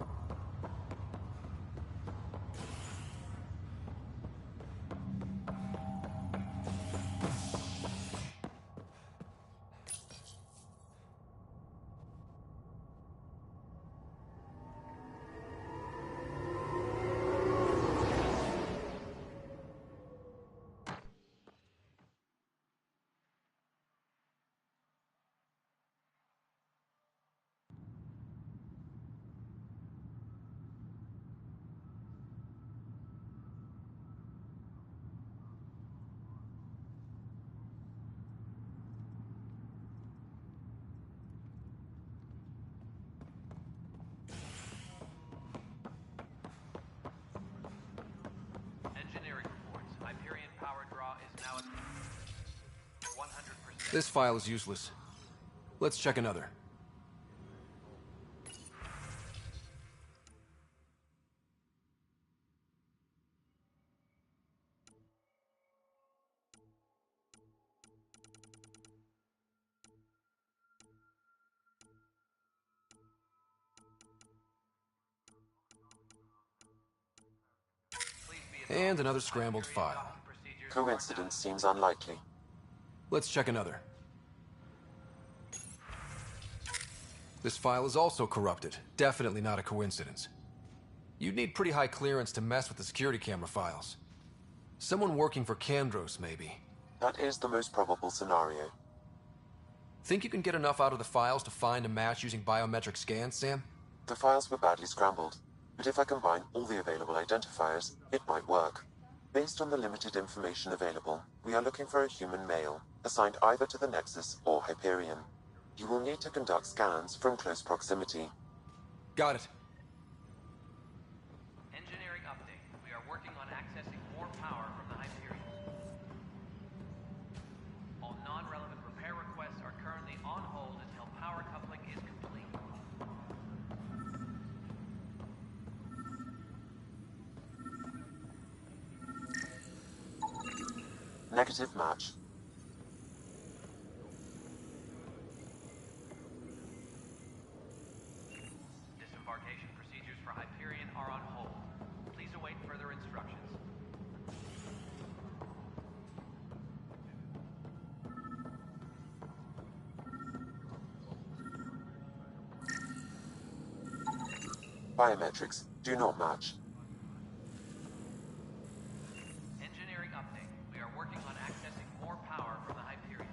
This file is useless. Let's check another. And another scrambled file. Coincidence seems unlikely. Let's check another. This file is also corrupted. Definitely not a coincidence. You'd need pretty high clearance to mess with the security camera files. Someone working for Kandros, maybe. That is the most probable scenario. Think you can get enough out of the files to find a match using biometric scans, Sam? The files were badly scrambled, but if I combine all the available identifiers, it might work. Based on the limited information available, we are looking for a human male, assigned either to the Nexus or Hyperion. You will need to conduct scans from close proximity. Got it. Engineering update. We are working on accessing more power from the Hyperion. All non-relevant repair requests are currently on hold until power coupling is complete. Negative match. Disembarkation procedures for Hyperion are on hold. Please await further instructions. Biometrics do not match. Engineering update. We are working on accessing more power from the Hyperion.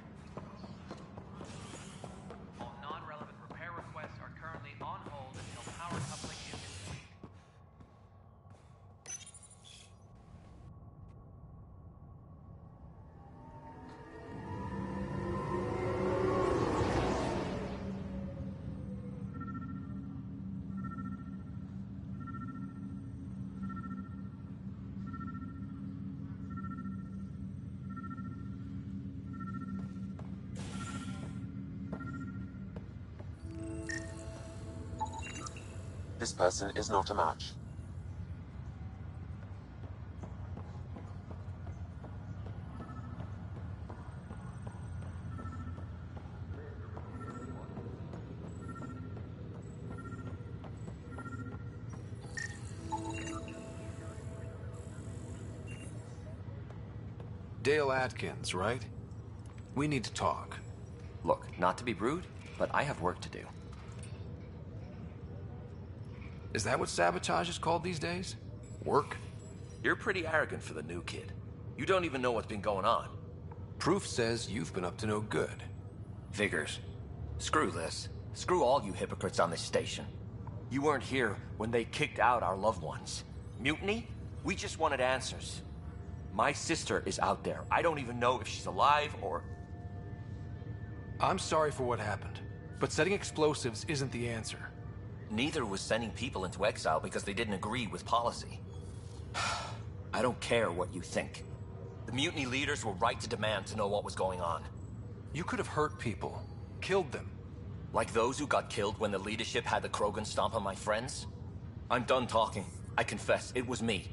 All non-relevant repair requests are currently on hold until power coupling is complete. This person is not a match. Dale Atkins, right? We need to talk. Look, not to be rude, but I have work to do. Is that what sabotage is called these days? Work? You're pretty arrogant for the new kid. You don't even know what's been going on. Proof says you've been up to no good. Figures. Screw this. Screw all you hypocrites on this station. You weren't here when they kicked out our loved ones. Mutiny? We just wanted answers. My sister is out there. I don't even know if she's alive or... I'm sorry for what happened, but setting explosives isn't the answer. Neither was sending people into exile because they didn't agree with policy. I don't care what you think. The mutiny leaders were right to demand to know what was going on. You could have hurt people, killed them. Like those who got killed when the leadership had the Krogan stomp on my friends? I'm done talking. I confess, it was me.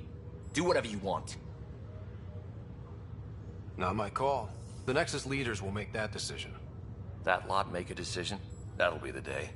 Do whatever you want. Not my call. The Nexus leaders will make that decision. That lot make a decision? That'll be the day.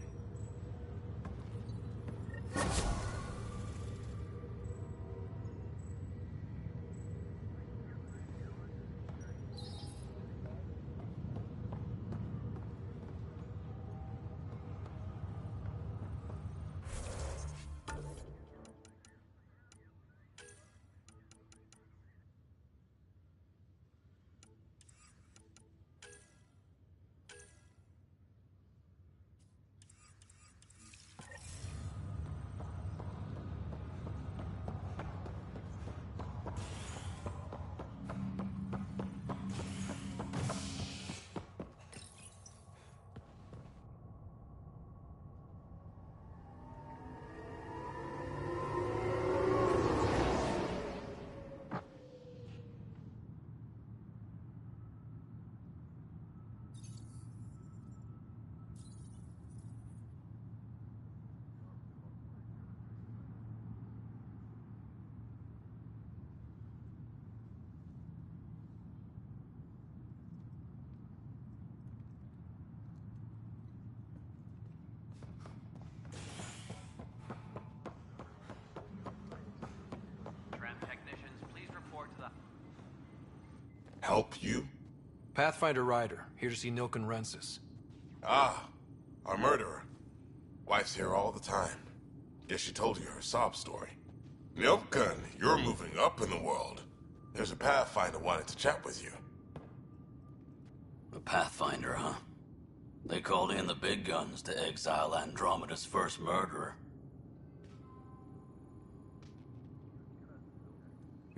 Help you? Pathfinder Ryder, here to see Nilken Rensis. Ah, our murderer. Wife's here all the time. Guess she told you her sob story. Nilken, you're moving up in the world. There's a Pathfinder wanted to chat with you. A Pathfinder, huh? They called in the big guns to exile Andromeda's first murderer.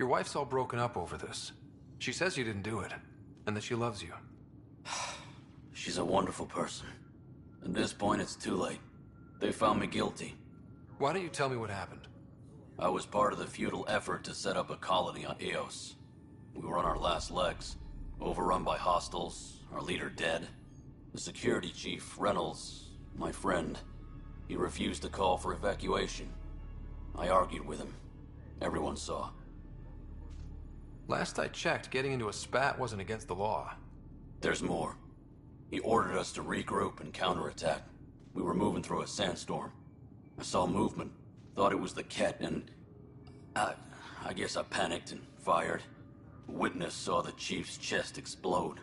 Your wife's all broken up over this. She says you didn't do it, and that she loves you. She's a wonderful person. At this point, it's too late. They found me guilty. Why don't you tell me what happened? I was part of the futile effort to set up a colony on Eos. We were on our last legs, overrun by hostiles, our leader dead. The security chief, Reynolds, my friend, he refused to call for evacuation. I argued with him. Everyone saw. Last I checked, getting into a spat wasn't against the law. There's more. He ordered us to regroup and counterattack. We were moving through a sandstorm. I saw movement, thought it was the Ket, and I guess I panicked and fired. A witness saw the chief's chest explode.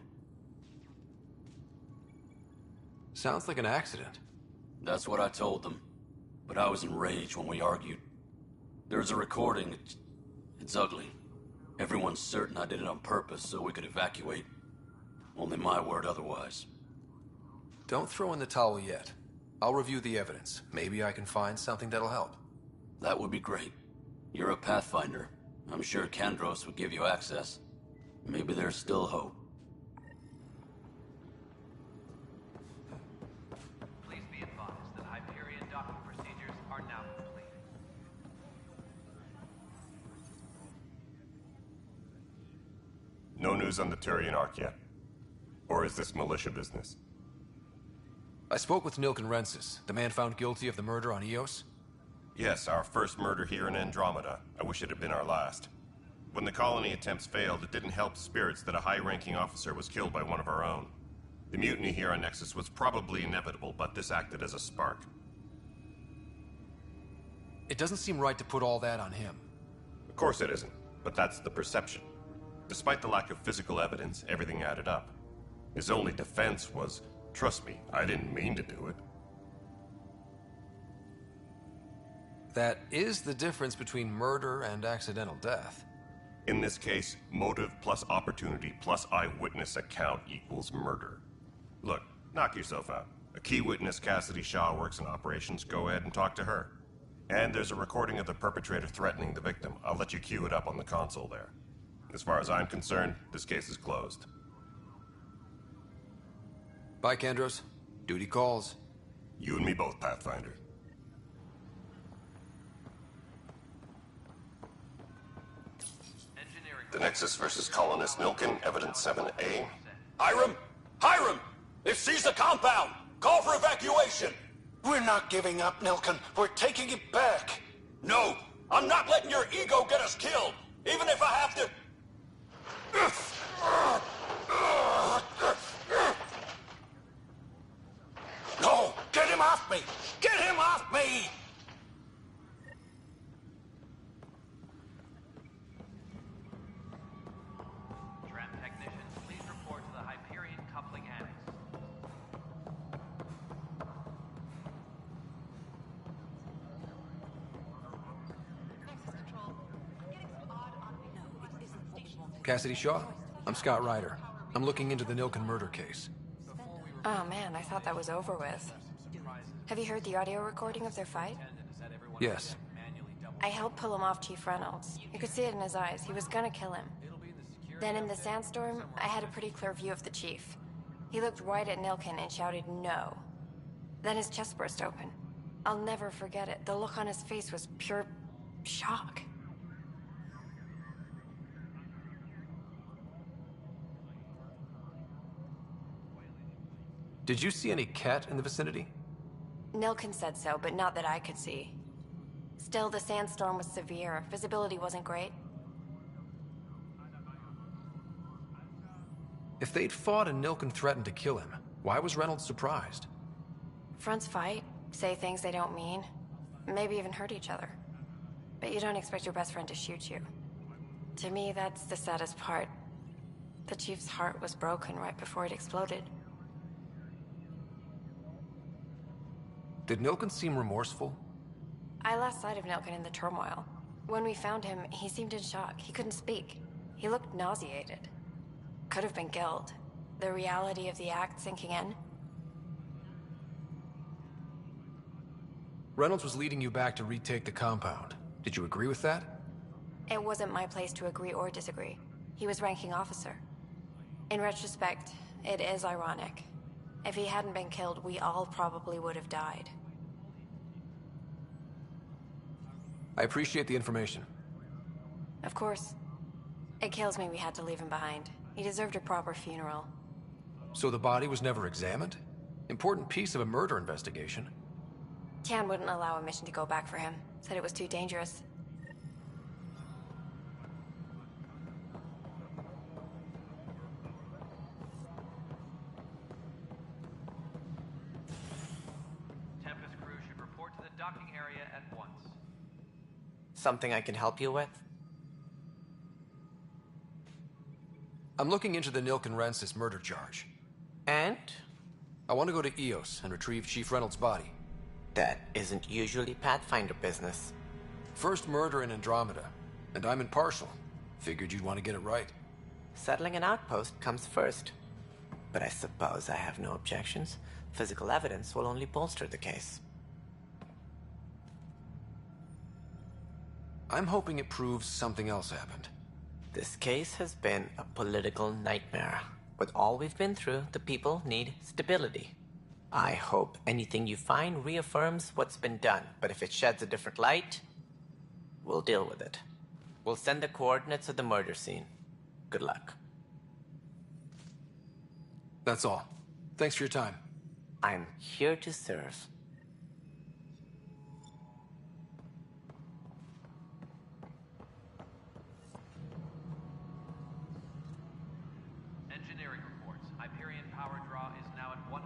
Sounds like an accident. That's what I told them. But I was enraged when we argued. There's a recording. It's ugly. Everyone's certain I did it on purpose so we could evacuate. Only my word otherwise. Don't throw in the towel yet. I'll review the evidence. Maybe I can find something that'll help. That would be great. You're a Pathfinder. I'm sure Kandros would give you access. Maybe there's still hope. Please be advised that Hyperion docking procedures are now complete. No news on the Turian Ark yet? Or is this militia business? I spoke with Nilken Rensis, the man found guilty of the murder on Eos. Yes, our first murder here in Andromeda. I wish it had been our last. When the colony attempts failed, it didn't help spirits that a high-ranking officer was killed by one of our own. The mutiny here on Nexus was probably inevitable, but this acted as a spark. It doesn't seem right to put all that on him. Of course it isn't, but that's the perception. Despite the lack of physical evidence, everything added up. His only defense was, trust me, I didn't mean to do it. That is the difference between murder and accidental death. In this case, motive plus opportunity plus eyewitness account equals murder. Look, knock yourself out. A key witness, Cassidy Shaw, works in operations. Go ahead and talk to her. And there's a recording of the perpetrator threatening the victim. I'll let you cue it up on the console there. As far as I'm concerned, this case is closed. Bye, Kandros. Duty calls. You and me both, Pathfinder. The Nexus versus Colonist Nilken, Evidence 7A. Hiram! Hiram! They've seized the compound! Call for evacuation! We're not giving up, Nilken. We're taking it back. No! I'm not letting your ego get us killed! Even if I have to... No! Get him off me! Get him off me! Tram technicians, please report to the Hyperion coupling annex. Cassidy Shaw? I'm Scott Ryder. I'm looking into the Nilken murder case. Oh man, I thought that was over with. Have you heard the audio recording of their fight? Yes. I helped pull him off Chief Reynolds. You could see it in his eyes. He was gonna kill him. Then in the sandstorm, I had a pretty clear view of the chief. He looked right at Nilken and shouted no. Then his chest burst open. I'll never forget it. The look on his face was pure shock. Did you see any Ket in the vicinity? Nilken said so, but not that I could see. Still, the sandstorm was severe. Visibility wasn't great. If they'd fought and Nilken threatened to kill him, why was Reynolds surprised? Fronts fight, say things they don't mean, maybe even hurt each other. But you don't expect your best friend to shoot you. To me, that's the saddest part. The chief's heart was broken right before it exploded. Did Nilken seem remorseful? I lost sight of Nilken in the turmoil. When we found him, he seemed in shock. He couldn't speak. He looked nauseated. Could have been guilt. The reality of the act sinking in. Reynolds was leading you back to retake the compound. Did you agree with that? It wasn't my place to agree or disagree. He was ranking officer. In retrospect, it is ironic. If he hadn't been killed, we all probably would have died. I appreciate the information. Of course. It kills me we had to leave him behind. He deserved a proper funeral. So the body was never examined? Important piece of a murder investigation. Tian wouldn't allow a mission to go back for him. Said it was too dangerous. Tempest crew should report to the docking area at once. Something I can help you with? I'm looking into the Nilken Rensis murder charge. And? I want to go to Eos and retrieve Chief Reynolds' body. That isn't usually Pathfinder business. First murder in Andromeda, and I'm impartial. Figured you'd want to get it right. Settling an outpost comes first. But I suppose I have no objections. Physical evidence will only bolster the case. I'm hoping it proves something else happened. This case has been a political nightmare. With all we've been through, the people need stability. I hope anything you find reaffirms what's been done, but if it sheds a different light, we'll deal with it. We'll send the coordinates of the murder scene. Good luck. That's all. Thanks for your time. I'm here to serve. Engineering reports. Hyperion power draw is now at 100%.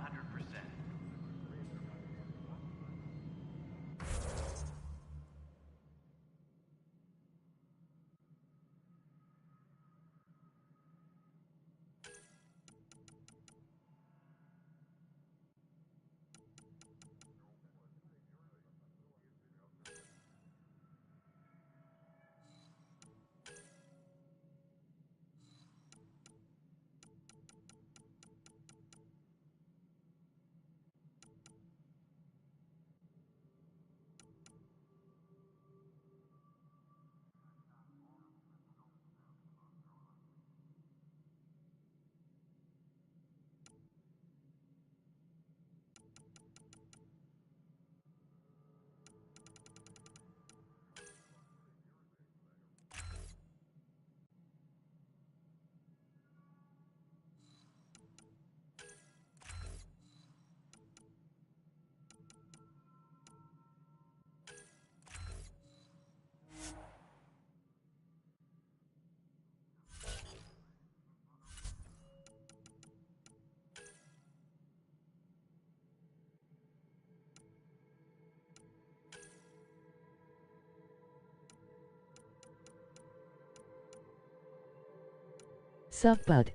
Sup, bud?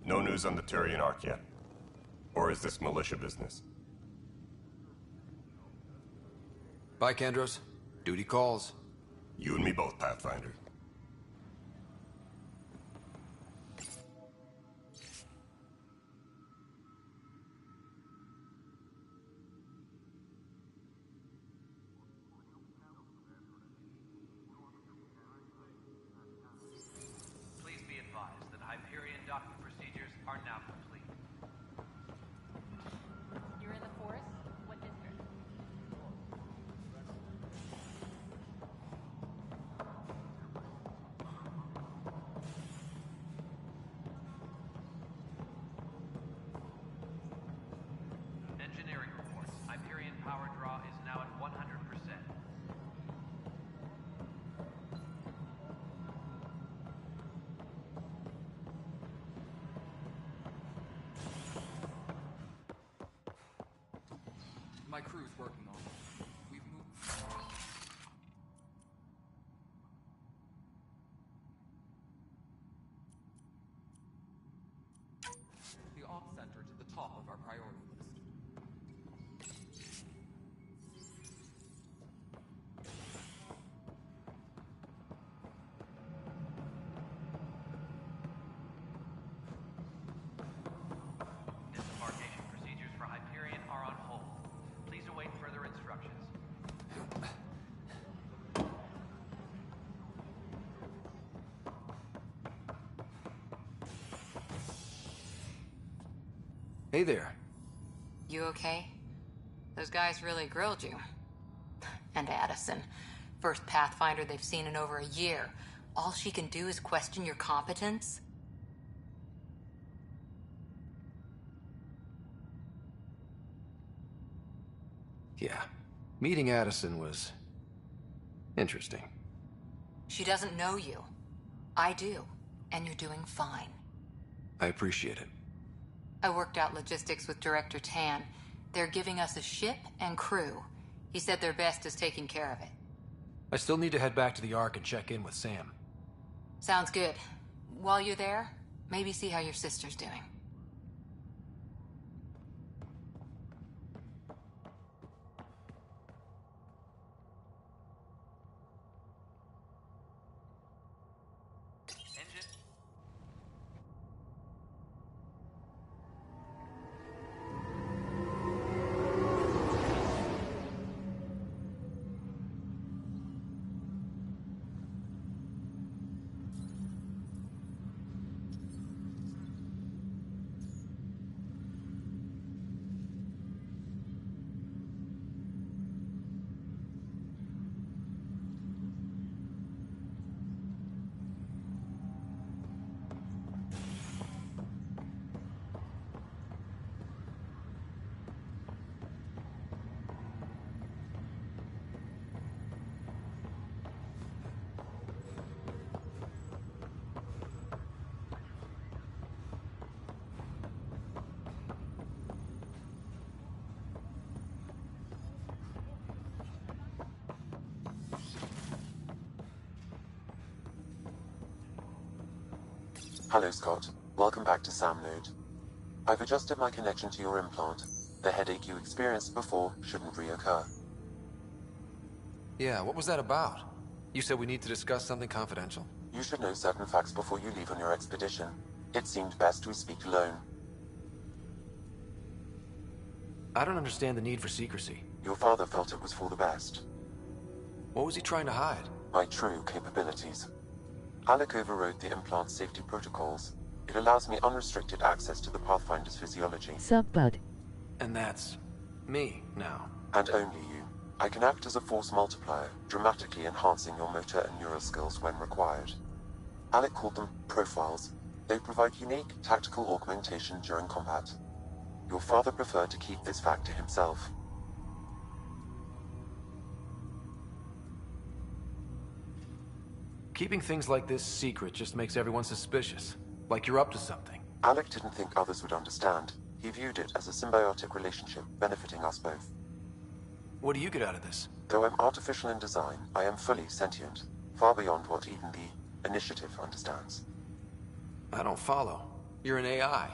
No news on the Turian Ark yet? Or is this militia business? Bye, Kendros. Duty calls. You and me both, Pathfinder. Please be advised that Hyperion docking procedures are now complete. You're in the forest? What district? Engineering reports. Hyperion power draw is now at 100%. My crew's working on it. We've moved. The ops center to the top of our priority list. Disembarkation procedures for Hyperion are on hold. Please await further instructions. Hey there. You okay? Those guys really grilled you. And Addison. First Pathfinder they've seen in over a year. All she can do is question your competence? Yeah. Meeting Addison was interesting. She doesn't know you. I do. And you're doing fine. I appreciate it. I worked out logistics with Director Tan. They're giving us a ship and crew. He said their best is taking care of it. I still need to head back to the Ark and check in with Sam. Sounds good. While you're there, maybe see how your sister's doing. Engine. Hello, Scott. Welcome back to SamNode. I've adjusted my connection to your implant. The headache you experienced before shouldn't reoccur. Yeah, what was that about? You said we need to discuss something confidential. You should know certain facts before you leave on your expedition. It seemed best we speak alone. I don't understand the need for secrecy. Your father felt it was for the best. What was he trying to hide? My true capabilities. Alec overrode the implant safety protocols. It allows me unrestricted access to the Pathfinder's physiology. Sup, bud? And that's me now. And only you. I can act as a force multiplier, dramatically enhancing your motor and neural skills when required. Alec called them profiles. They provide unique tactical augmentation during combat. Your father preferred to keep this fact to himself. Keeping things like this secret just makes everyone suspicious. Like you're up to something. Alec didn't think others would understand. He viewed it as a symbiotic relationship, benefiting us both. What do you get out of this? Though I'm artificial in design, I am fully sentient, far beyond what even the Initiative understands. I don't follow. You're an AI.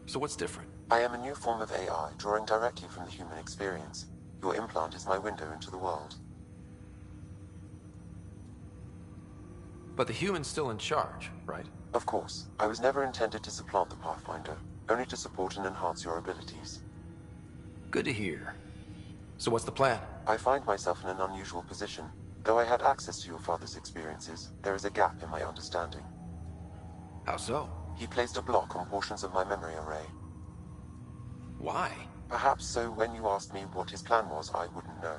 So what's different? I am a new form of AI, drawing directly from the human experience. Your implant is my window into the world. But the human's still in charge, right? Of course. I was never intended to supplant the Pathfinder, only to support and enhance your abilities. Good to hear. So what's the plan? I find myself in an unusual position. Though I had access to your father's experiences, there is a gap in my understanding. How so? He placed a block on portions of my memory array. Why? Perhaps so when you asked me what his plan was, I wouldn't know.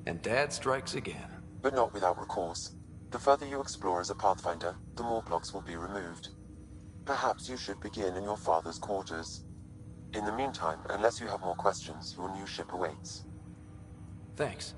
And Dad strikes again. But not without recourse. The further you explore as a Pathfinder, the more blocks will be removed. Perhaps you should begin in your father's quarters. In the meantime, unless you have more questions, your new ship awaits. Thanks.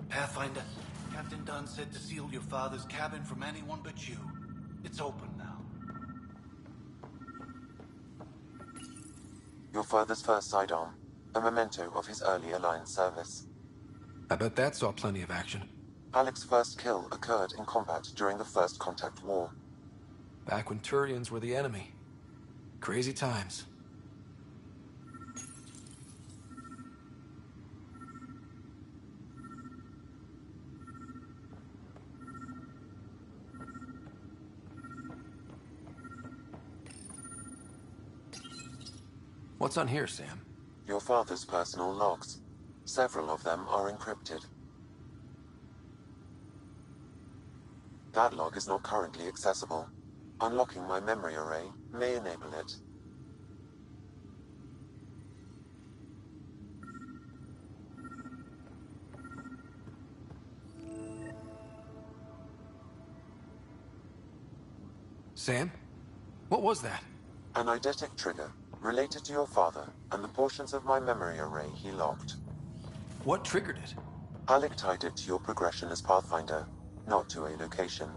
Pathfinder, Captain Dunn said to seal your father's cabin from anyone but you. It's open now. Your father's first sidearm, a memento of his early Alliance service. I bet that saw plenty of action. Alec's first kill occurred in combat during the First Contact War. Back when Turians were the enemy. Crazy times. What's on here, Sam? Your father's personal logs. Several of them are encrypted. That log is not currently accessible. Unlocking my memory array may enable it. Sam? What was that? An eidetic trigger, related to your father, and the portions of my memory array he locked. What triggered it? Alec tied it to your progression as Pathfinder, not to a location.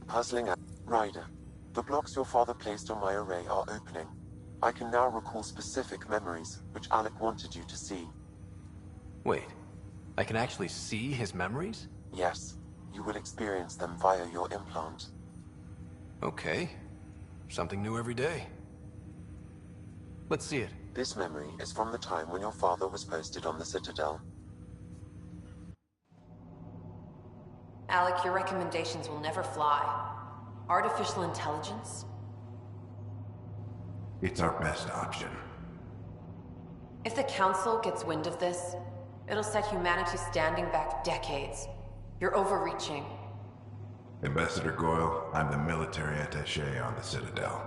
Puzzling out. Ryder, the blocks your father placed on my array are opening. I can now recall specific memories, which Alec wanted you to see. Wait, I can actually see his memories? Yes, you will experience them via your implant. Okay, something new every day. Let's see it. This memory is from the time when your father was posted on the Citadel. Alec, your recommendations will never fly. Artificial intelligence? It's our best option. If the Council gets wind of this, it'll set humanity standing back decades. You're overreaching. Ambassador Goyle, I'm the military attaché on the Citadel.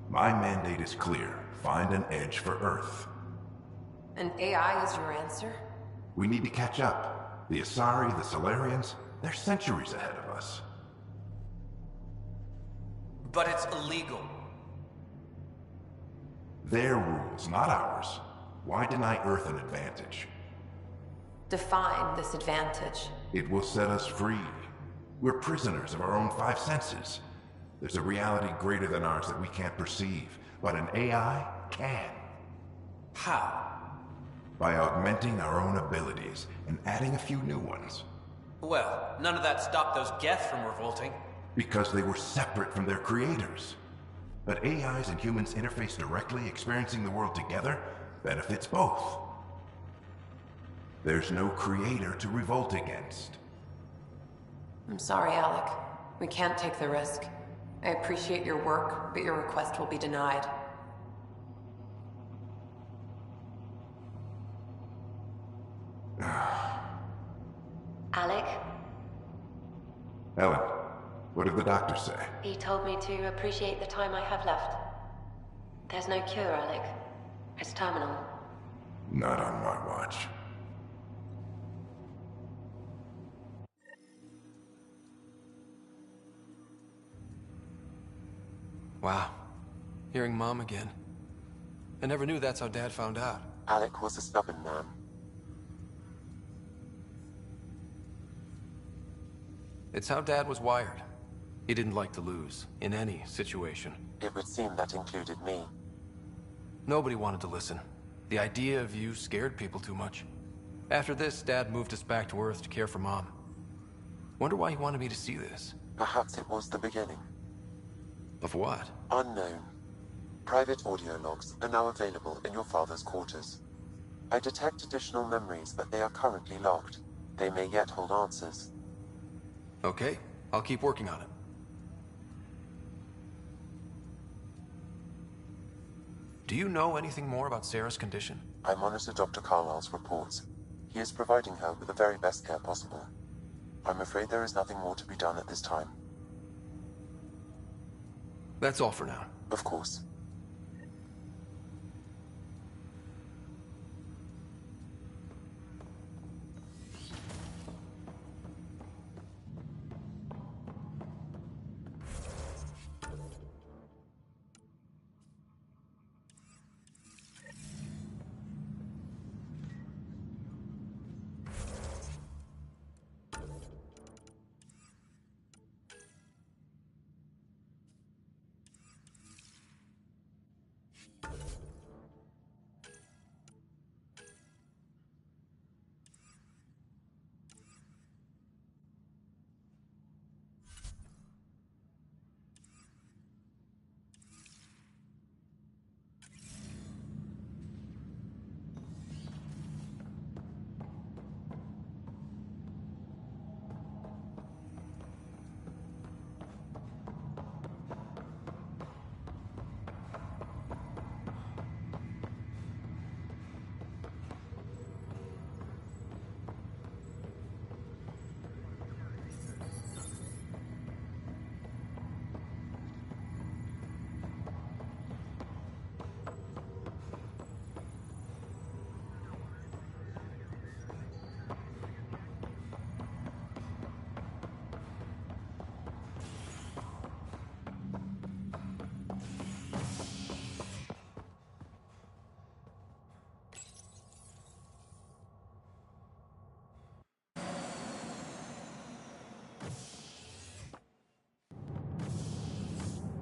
My mandate is clear. Find an edge for Earth. And AI is your answer? We need to catch up. The Asari, the Solarians, They're centuries ahead of us. But it's illegal. Their rules, not ours. Why deny Earth an advantage? Define this advantage. It will set us free. We're prisoners of our own five senses. There's a reality greater than ours that we can't perceive, but an AI can. How? By augmenting our own abilities and adding a few new ones. Well, none of that stopped those Geth from revolting. Because they were separate from their creators. But AIs and humans interface directly, experiencing the world together, benefits both. There's no creator to revolt against. I'm sorry, Alec. We can't take the risk. I appreciate your work, but your request will be denied. Alec? Ellen, what did the doctor say? He told me to appreciate the time I have left. There's no cure, Alec. It's terminal. Not on my watch. Wow. Hearing Mom again. I never knew that's how Dad found out. Alec was a stubborn man. It's how Dad was wired. He didn't like to lose, in any situation. It would seem that included me. Nobody wanted to listen. The idea of you scared people too much. After this, Dad moved us back to Earth to care for Mom. Wonder why he wanted me to see this. Perhaps it was the beginning. Of what? Unknown. Private audio logs are now available in your father's quarters. I detect additional memories, but they are currently locked. They may yet hold answers. Okay, I'll keep working on it. Do you know anything more about Sarah's condition? I monitor Dr. Carlisle's reports. He is providing her with the very best care possible. I'm afraid there is nothing more to be done at this time. That's all for now. Of course.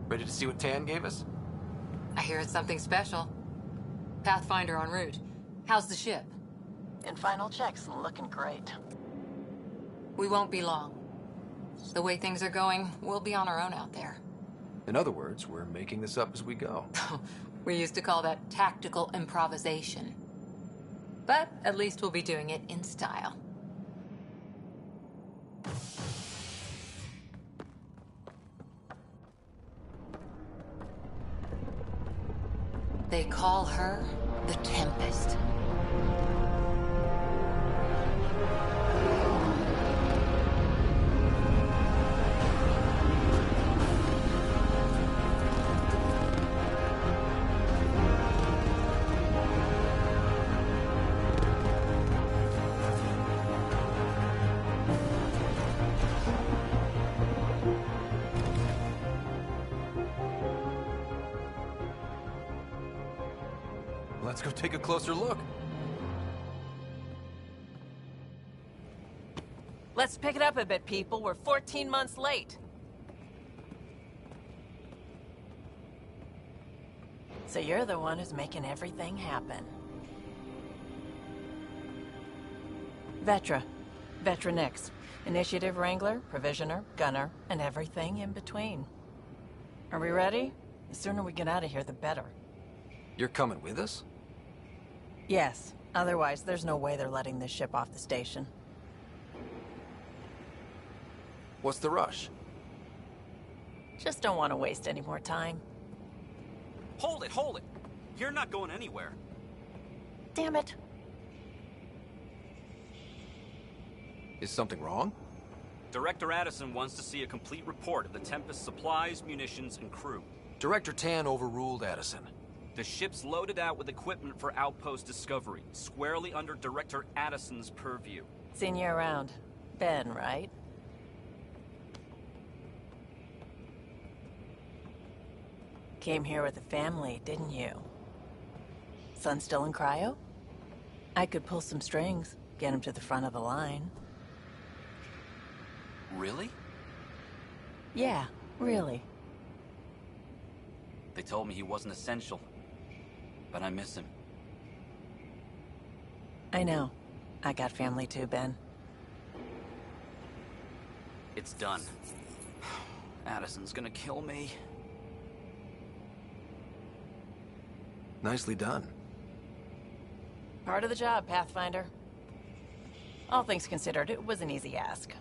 Ready to see what Tan gave us? I hear it's something special. Pathfinder en route. How's the ship? In final checks, looking great. We won't be long. The way things are going, we'll be on our own out there. In other words, we're making this up as we go. We used to call that tactical improvisation. But at least we'll be doing it in style. They call her the Tempest. Let's go take a closer look. Let's pick it up a bit, people. We're 14 months late. So you're the one who's making everything happen. Vetra. Vetra Nix. Initiative Wrangler, Provisioner, Gunner, and everything in between. Are we ready? The sooner we get out of here, the better. You're coming with us? Yes. Otherwise, there's no way they're letting this ship off the station. What's the rush? Just don't want to waste any more time. Hold it, hold it! You're not going anywhere. Damn it. Is something wrong? Director Addison wants to see a complete report of the Tempest's supplies, munitions, and crew. Director Tan overruled Addison. The ship's loaded out with equipment for Outpost Discovery, squarely under Director Addison's purview. Seen you around. Ben, right? Came here with a family, didn't you? Son still in cryo? I could pull some strings, get him to the front of the line. Really? Yeah, really. They told me he wasn't essential, but I miss him. I know. I got family too, Ben. It's done. Addison's gonna kill me. Nicely done. Part of the job, Pathfinder. All things considered, it was an easy ask.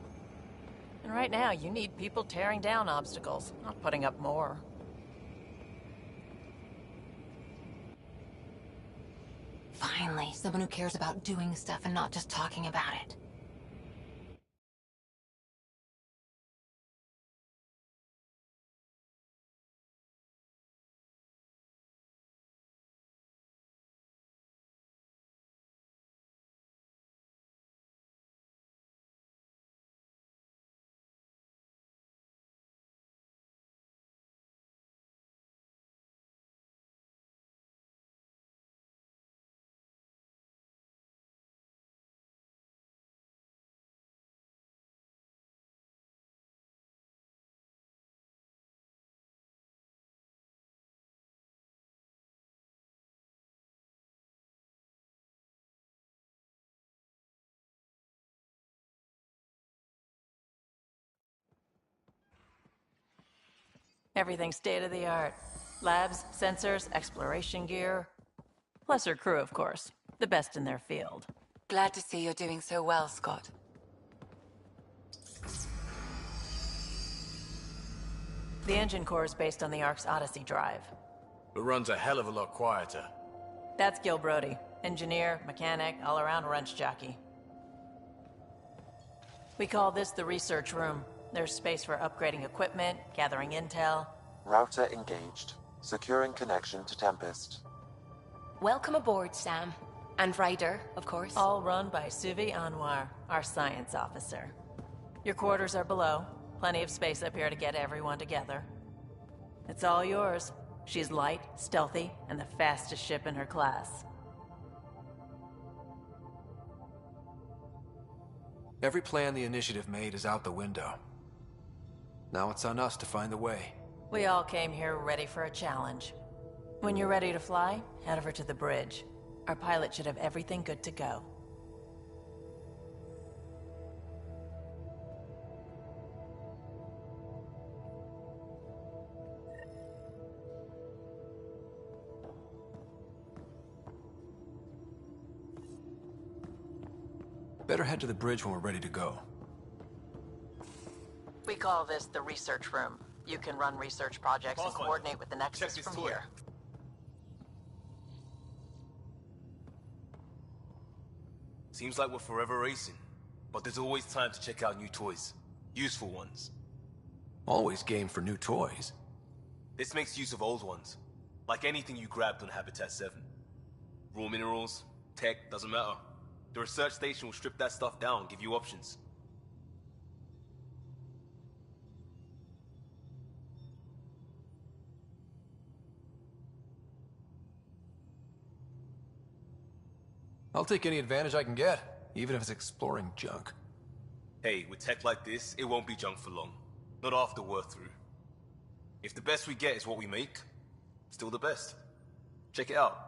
And right now, you need people tearing down obstacles, not putting up more. Finally, someone who cares about doing stuff and not just talking about it. Everything state-of-the-art. Labs, sensors, exploration gear. Plus her crew, of course. The best in their field. Glad to see you're doing so well, Scott. The engine core is based on the Ark's Odyssey drive. It runs a hell of a lot quieter. That's Gil Brody. Engineer, mechanic, all-around wrench jockey. We call this the research room. There's space for upgrading equipment, gathering intel. Router engaged. Securing connection to Tempest. Welcome aboard, Sam. And Ryder, of course. All run by Suvi Anwar, our science officer. Your quarters are below. Plenty of space up here to get everyone together. It's all yours. She's light, stealthy, and the fastest ship in her class. Every plan the Initiative made is out the window. Now it's on us to find the way. We all came here ready for a challenge. When you're ready to fly, head over to the bridge. Our pilot should have everything good to go. Better head to the bridge when we're ready to go. We call this the research room. You can run research projects and coordinate with the Nexus from here. Seems like we're forever racing, but there's always time to check out new toys. Useful ones. Always game for new toys. This makes use of old ones. Like anything you grabbed on Habitat 7. Raw minerals, tech, doesn't matter. The research station will strip that stuff down and give you options. I'll take any advantage I can get, even if it's exploring junk. Hey, with tech like this, it won't be junk for long. Not after we're through. If the best we get is what we make, still the best. Check it out.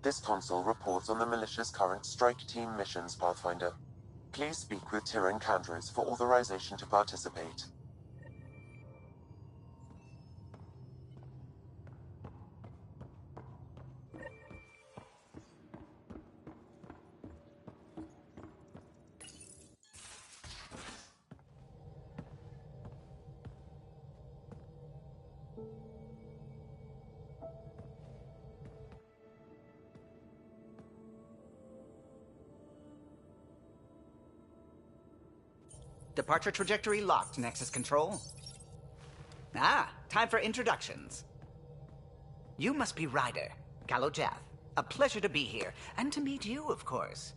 This console reports on the militia's current strike team missions, Pathfinder. Please speak with Tyrion Candros for authorization to participate. Departure trajectory locked, Nexus Control. Ah, time for introductions. You must be Ryder, Calo Jath. A pleasure to be here, and to meet you, of course.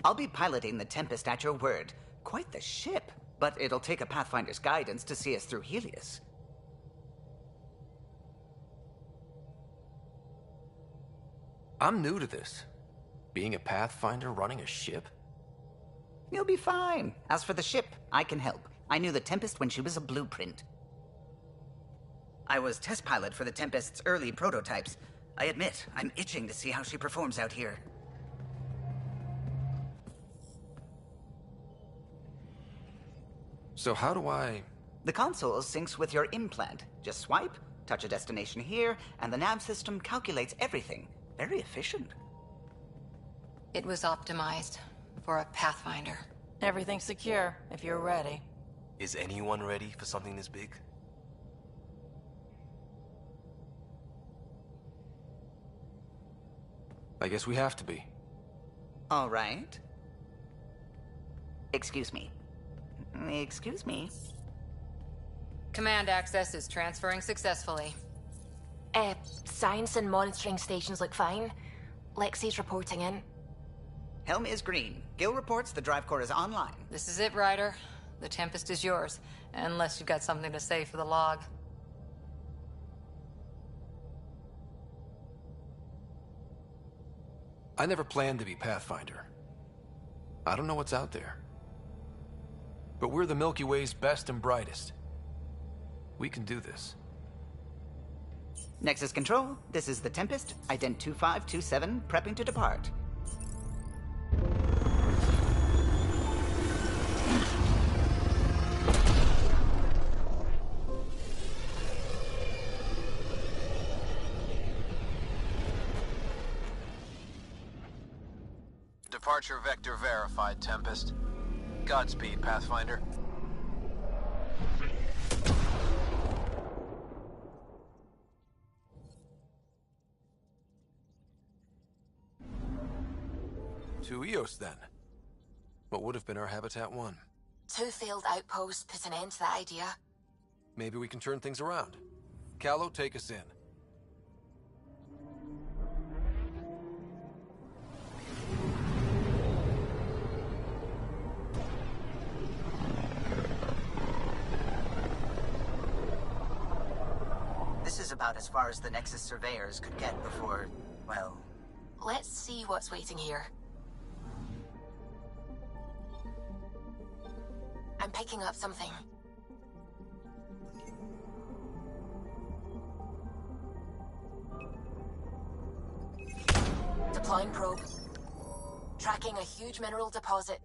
I'll be piloting the Tempest at your word. Quite the ship, but it'll take a Pathfinder's guidance to see us through Helios. I'm new to this. Being a Pathfinder running a ship? You'll be fine. As for the ship, I can help. I knew the Tempest when she was a blueprint. I was test pilot for the Tempest's early prototypes. I admit, I'm itching to see how she performs out here. So how do I... The console syncs with your implant. Just swipe, Touch a destination here, and the nav system calculates everything. Very efficient. It was optimized for a Pathfinder. Everything's secure, if you're ready. Is anyone ready for something this big? I guess we have to be. All right. Excuse me. Excuse me. Command access is transferring successfully. Science and monitoring stations look fine. Lexi's reporting in. Helm is green. Gil reports the drive core is online. This is it, Ryder. The Tempest is yours, unless you've got something to say for the log. I never planned to be Pathfinder. I don't know what's out there. But we're the Milky Way's best and brightest. We can do this. Nexus Control, this is the Tempest, Ident 2527, prepping to depart. Departure vector verified, Tempest. Godspeed, Pathfinder. To Eos, then. What would have been our Habitat 1? 2 failed outposts put an end to that idea. Maybe we can turn things around. Callow, take us in. This is about as far as the Nexus surveyors could get before, well... Let's see what's waiting here. I'm picking up something. Deploying probe. Tracking a huge mineral deposit.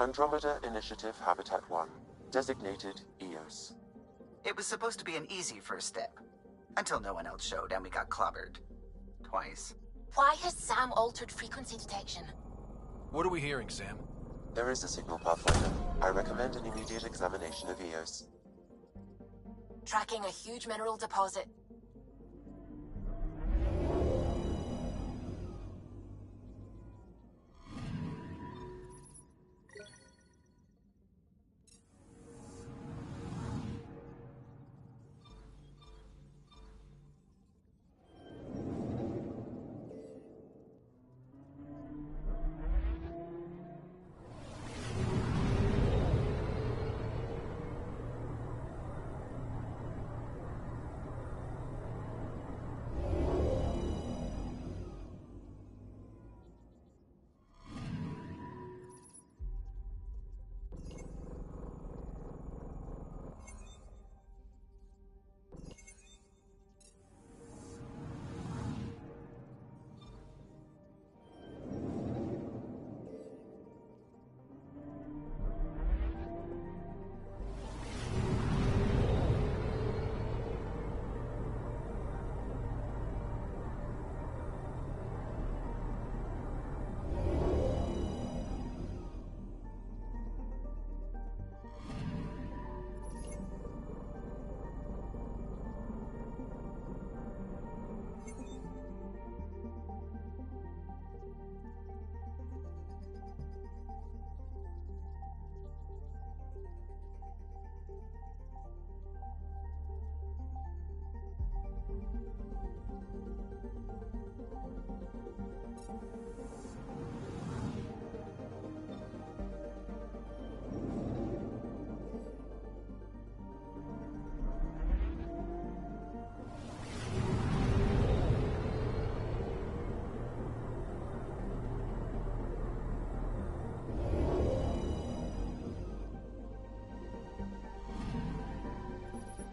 Andromeda Initiative Habitat 1, designated EOS. It was supposed to be an easy first step, until no one else showed and we got clobbered. Twice. Why has Sam altered frequency detection? What are we hearing, Sam? There is a signal, Pathfinder. I recommend an immediate examination of EOS. Tracking a huge mineral deposit.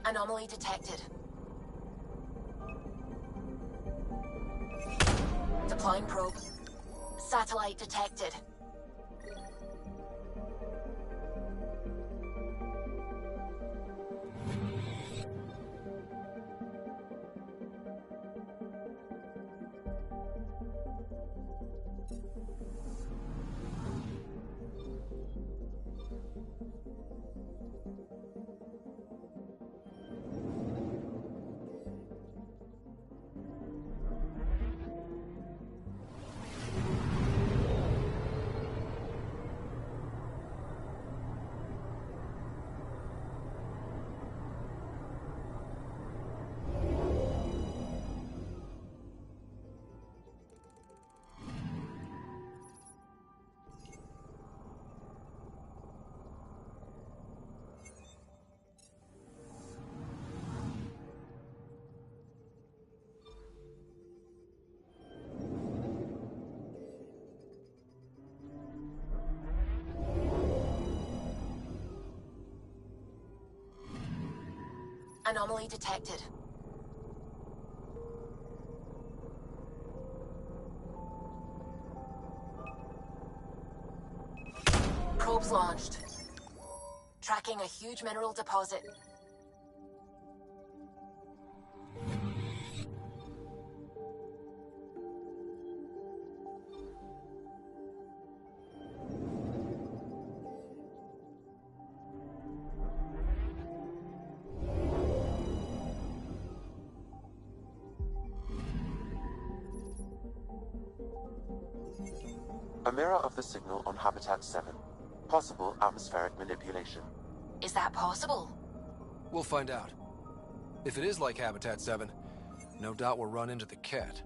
Anomaly detected. Deploying probe. Satellite detected. Anomaly detected. Probes launched. Tracking a huge mineral deposit. A mirror of the signal on Habitat 7. Possible atmospheric manipulation. Is that possible? We'll find out. If it is like Habitat 7, no doubt we'll run into the cat.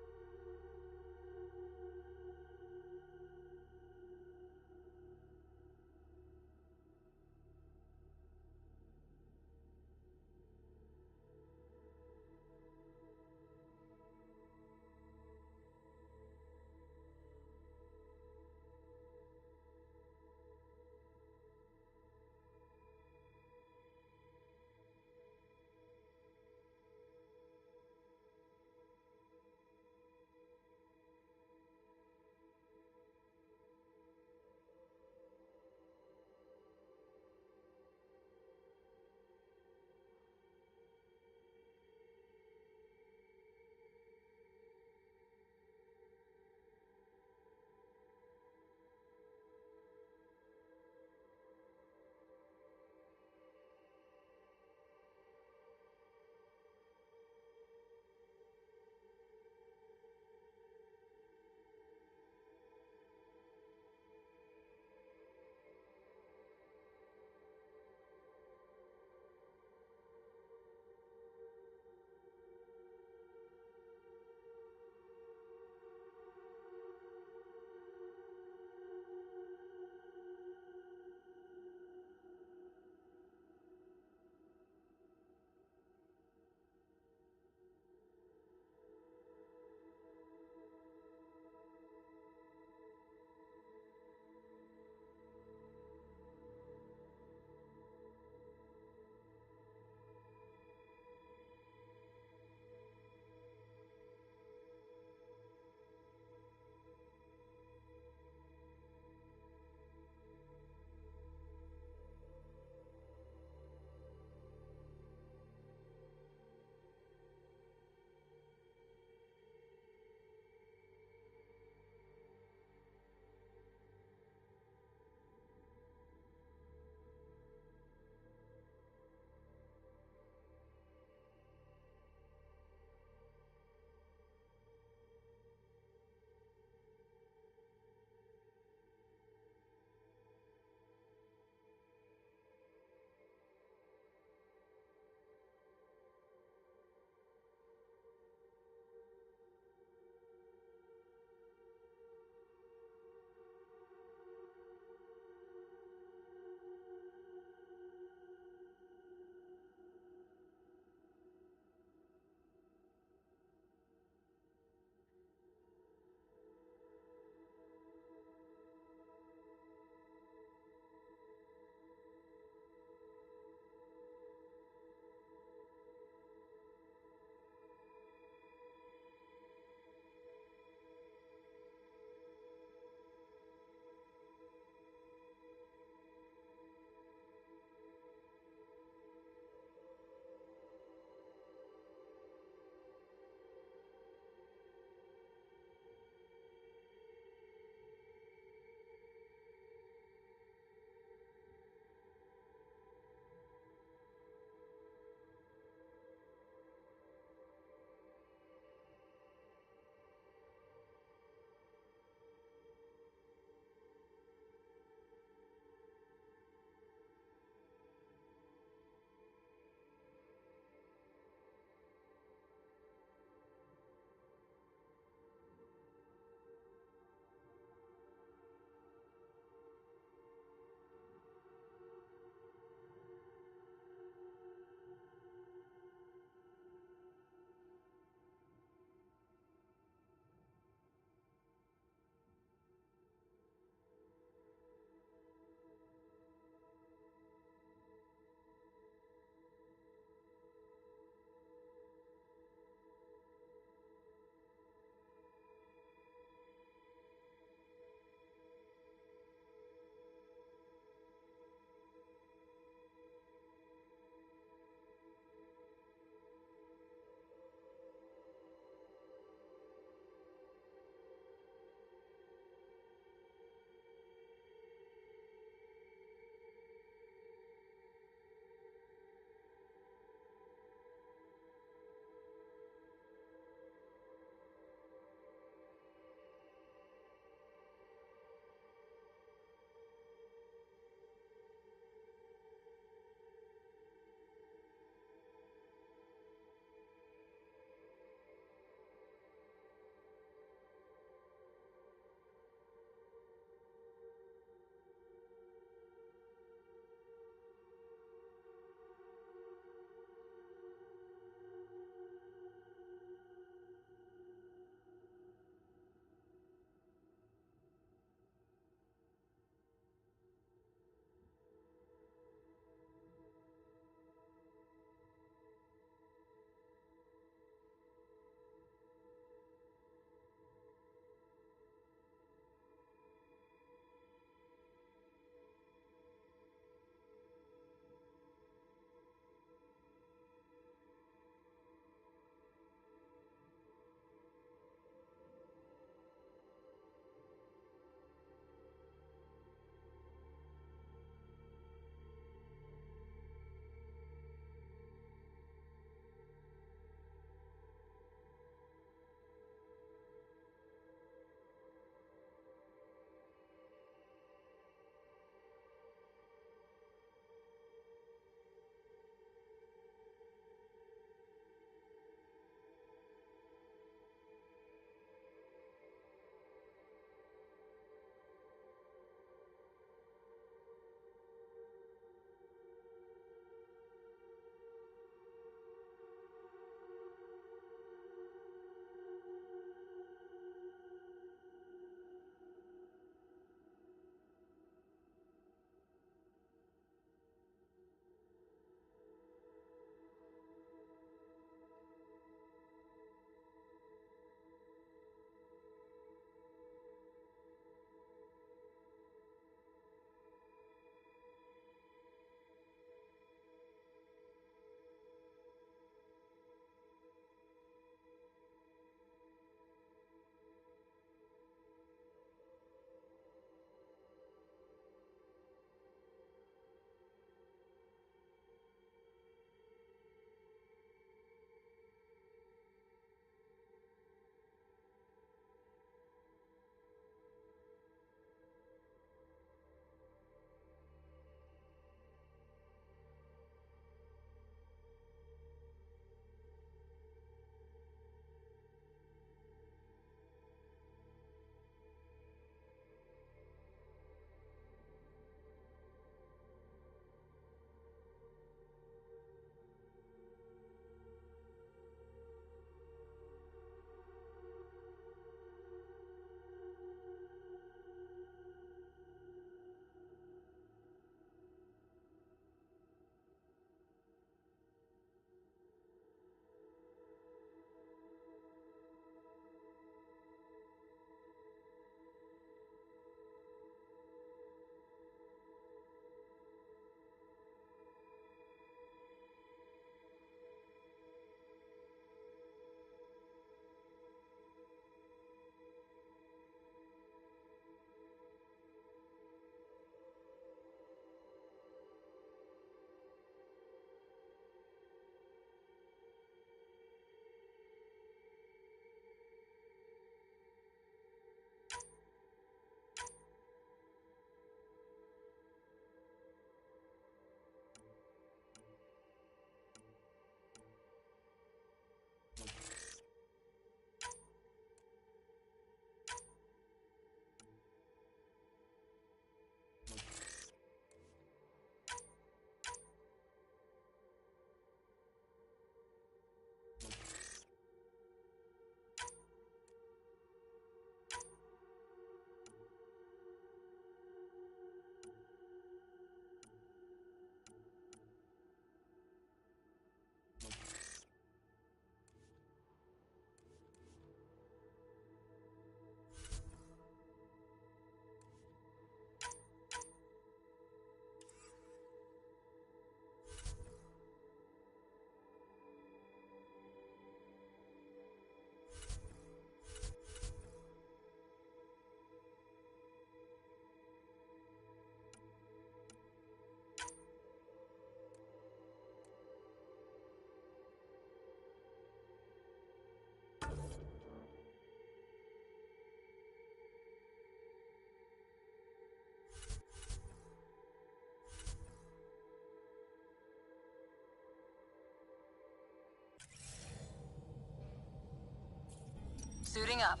Suiting up.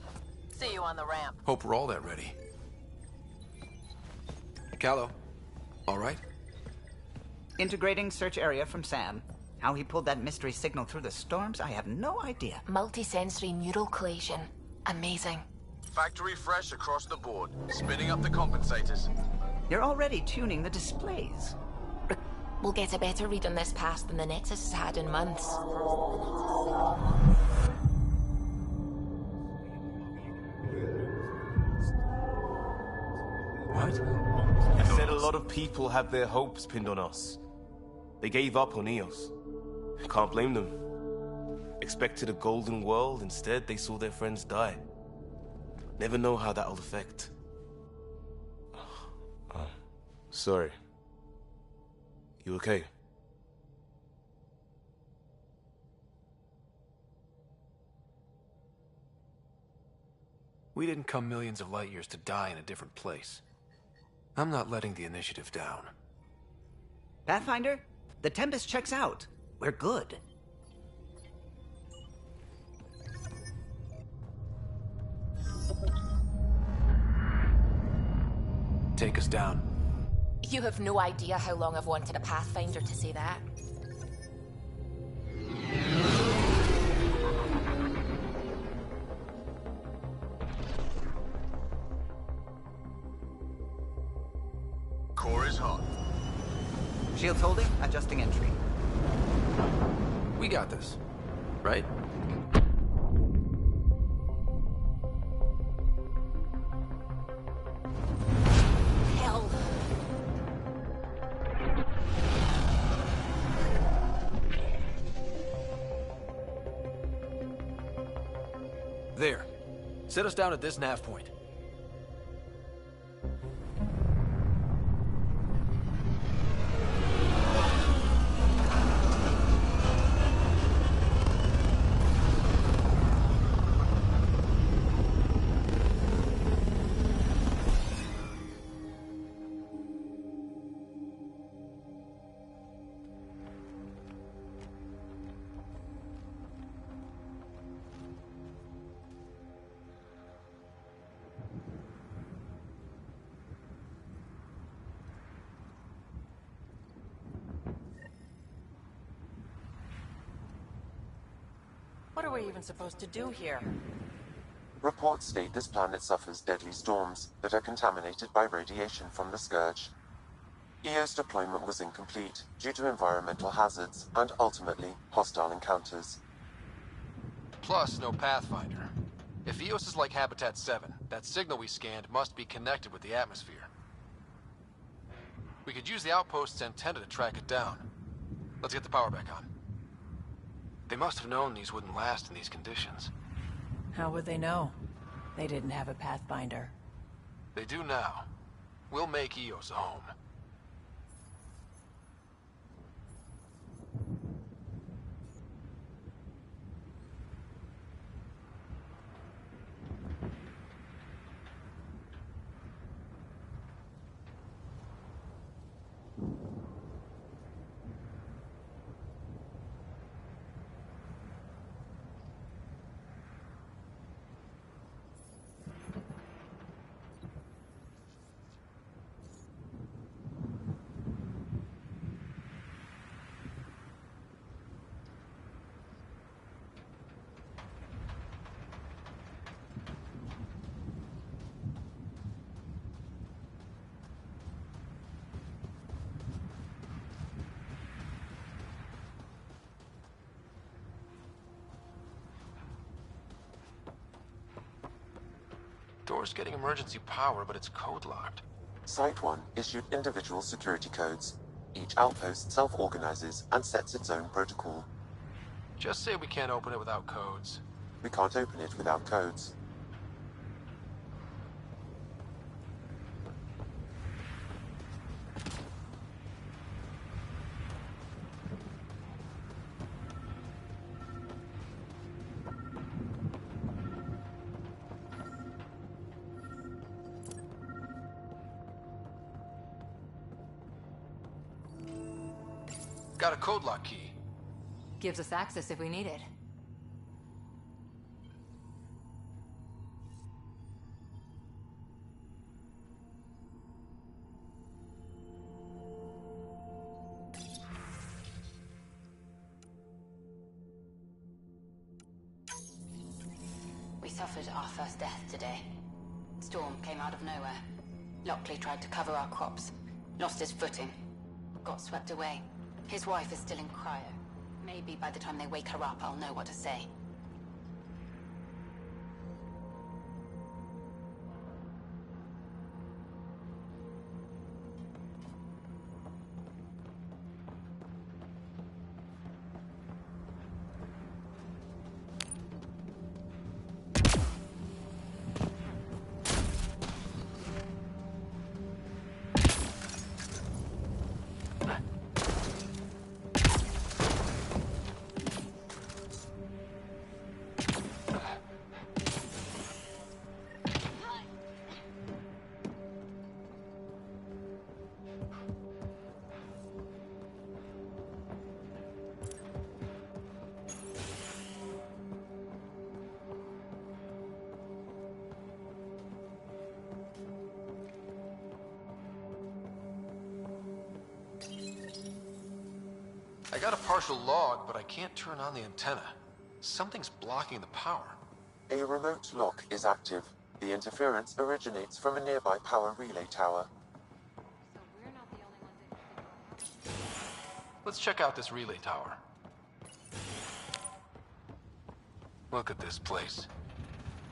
See you on the ramp. Hope we're all that ready. Callow, all right? Integrating search area from Sam. How he pulled that mystery signal through the storms, I have no idea. Multisensory neural collation. Amazing. Factory fresh across the board. Spinning up the compensators. You're already tuning the displays. We'll get a better read on this pass than the Nexus has had in months. What? I said a lot of people have their hopes pinned on us. They gave up on EOS. Can't blame them. Expected a golden world, instead they saw their friends die. Never know how that'll affect. Sorry. You okay? We didn't come millions of light years to die in a different place. I'm not letting the initiative down. Pathfinder, the Tempest checks out. We're good. Take us down. You have no idea how long I've wanted a Pathfinder to say that. Core is hot. Shields holding, adjusting entry. We got this, right? Hell. There. Set us down at this nav point. What are we even supposed to do here? Reports state this planet suffers deadly storms that are contaminated by radiation from the Scourge. EO's deployment was incomplete due to environmental hazards and, ultimately, hostile encounters. Plus, no Pathfinder. If EOS is like Habitat 7, that signal we scanned must be connected with the atmosphere. We could use the outpost's antenna to track it down. Let's get the power back on. They must have known these wouldn't last in these conditions. How would they know? They didn't have a Pathfinder. They do now. We'll make EOS a home. Door's getting emergency power, but it's code-locked. Site 1 issued individual security codes. Each outpost self-organizes and sets its own protocol. Just say we can't open it without codes. We can't open it without codes. Got a code lock key. Gives us access if we need it. suffered our first death today. Storm came out of nowhere. Lockley tried to cover our crops. Lost his footing. Got swept away. His wife is still in cryo. Maybe by the time they wake her up, I'll know what to say. I got a partial log, but I can't turn on the antenna. Something's blocking the power. A remote lock is active. The interference originates from a nearby power relay tower. Let's check out this relay tower. Look at this place.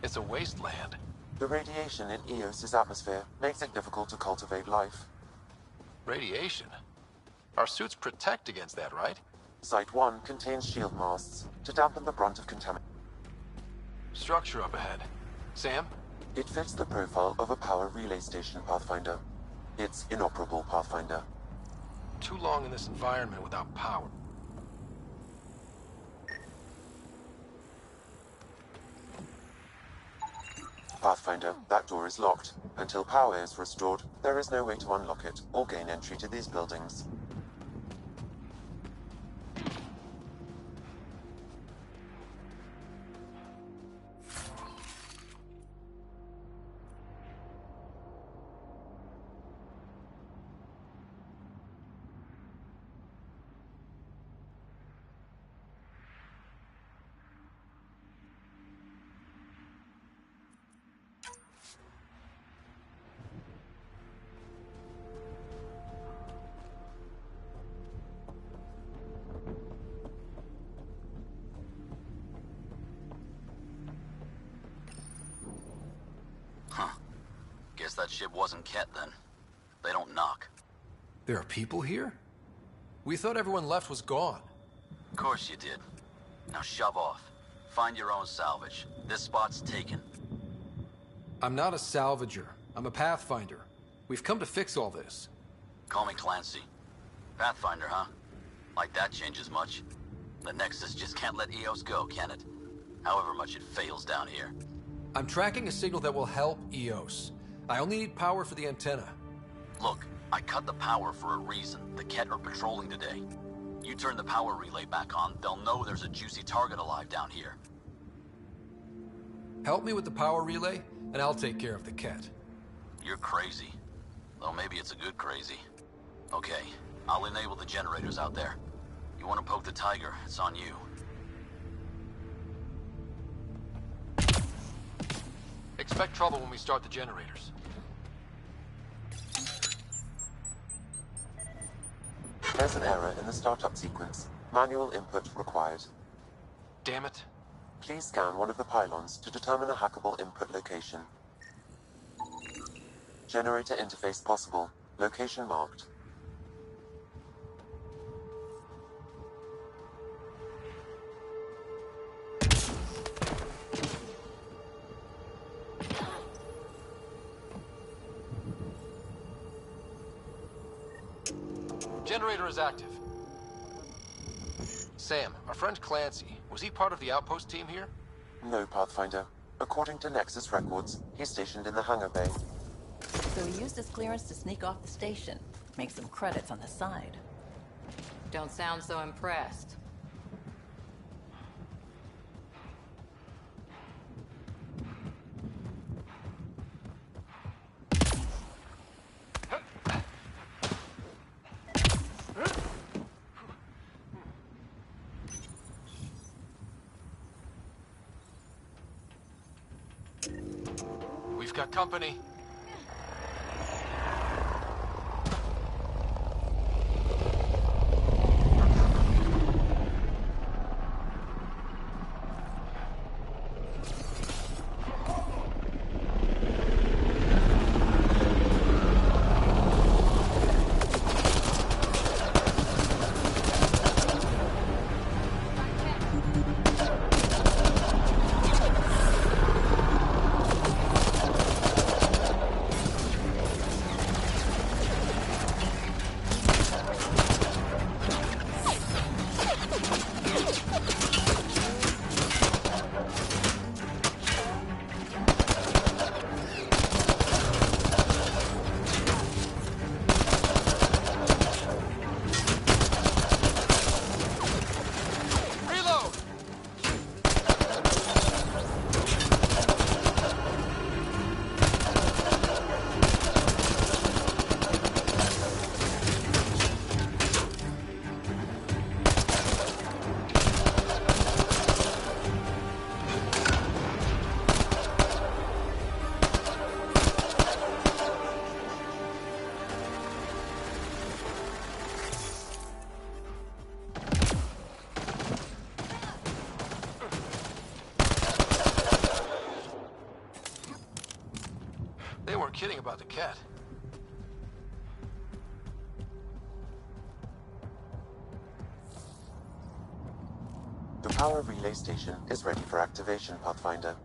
It's a wasteland. The radiation in Eos's atmosphere makes it difficult to cultivate life. Radiation? Our suits protect against that, right? Site 1 contains shield masts to dampen the brunt of contamination. Structure up ahead. Sam? It fits the profile of a power relay station, Pathfinder. It's inoperable, Pathfinder. Too long in this environment without power. Pathfinder, that door is locked. Until power is restored, there is no way to unlock it or gain entry to these buildings. Guess that ship wasn't Ket then. They don't knock. There are people here? We thought everyone left was gone. Of course you did. Now shove off. Find your own salvage. This spot's taken. I'm not a salvager. I'm a Pathfinder. We've come to fix all this. Call me Clancy. Pathfinder, huh? Like that changes much. The Nexus just can't let Eos go, can it? However much it fails down here. I'm tracking a signal that will help Eos. I only need power for the antenna. Look, I cut the power for a reason. The Ket are patrolling today. You turn the power relay back on, they'll know there's a juicy target alive down here. Help me with the power relay, and I'll take care of the Ket. You're crazy. Though maybe it's a good crazy. Okay, I'll enable the generators out there. You want to poke the tiger, it's on you. Expect trouble when we start the generators. There's an error in the startup sequence. Manual input required. Damn it. Please scan one of the pylons to determine a hackable input location. Generator interface possible. Location marked. Generator is active. Sam, our friend Clancy, was he part of the outpost team here? No, Pathfinder. According to Nexus records, he's stationed in the hangar bay. So he used his clearance to sneak off the station. Make some credits on the side. Don't sound so impressed. Got company. They weren't kidding about the cat. The power relay station is ready for activation, Pathfinder.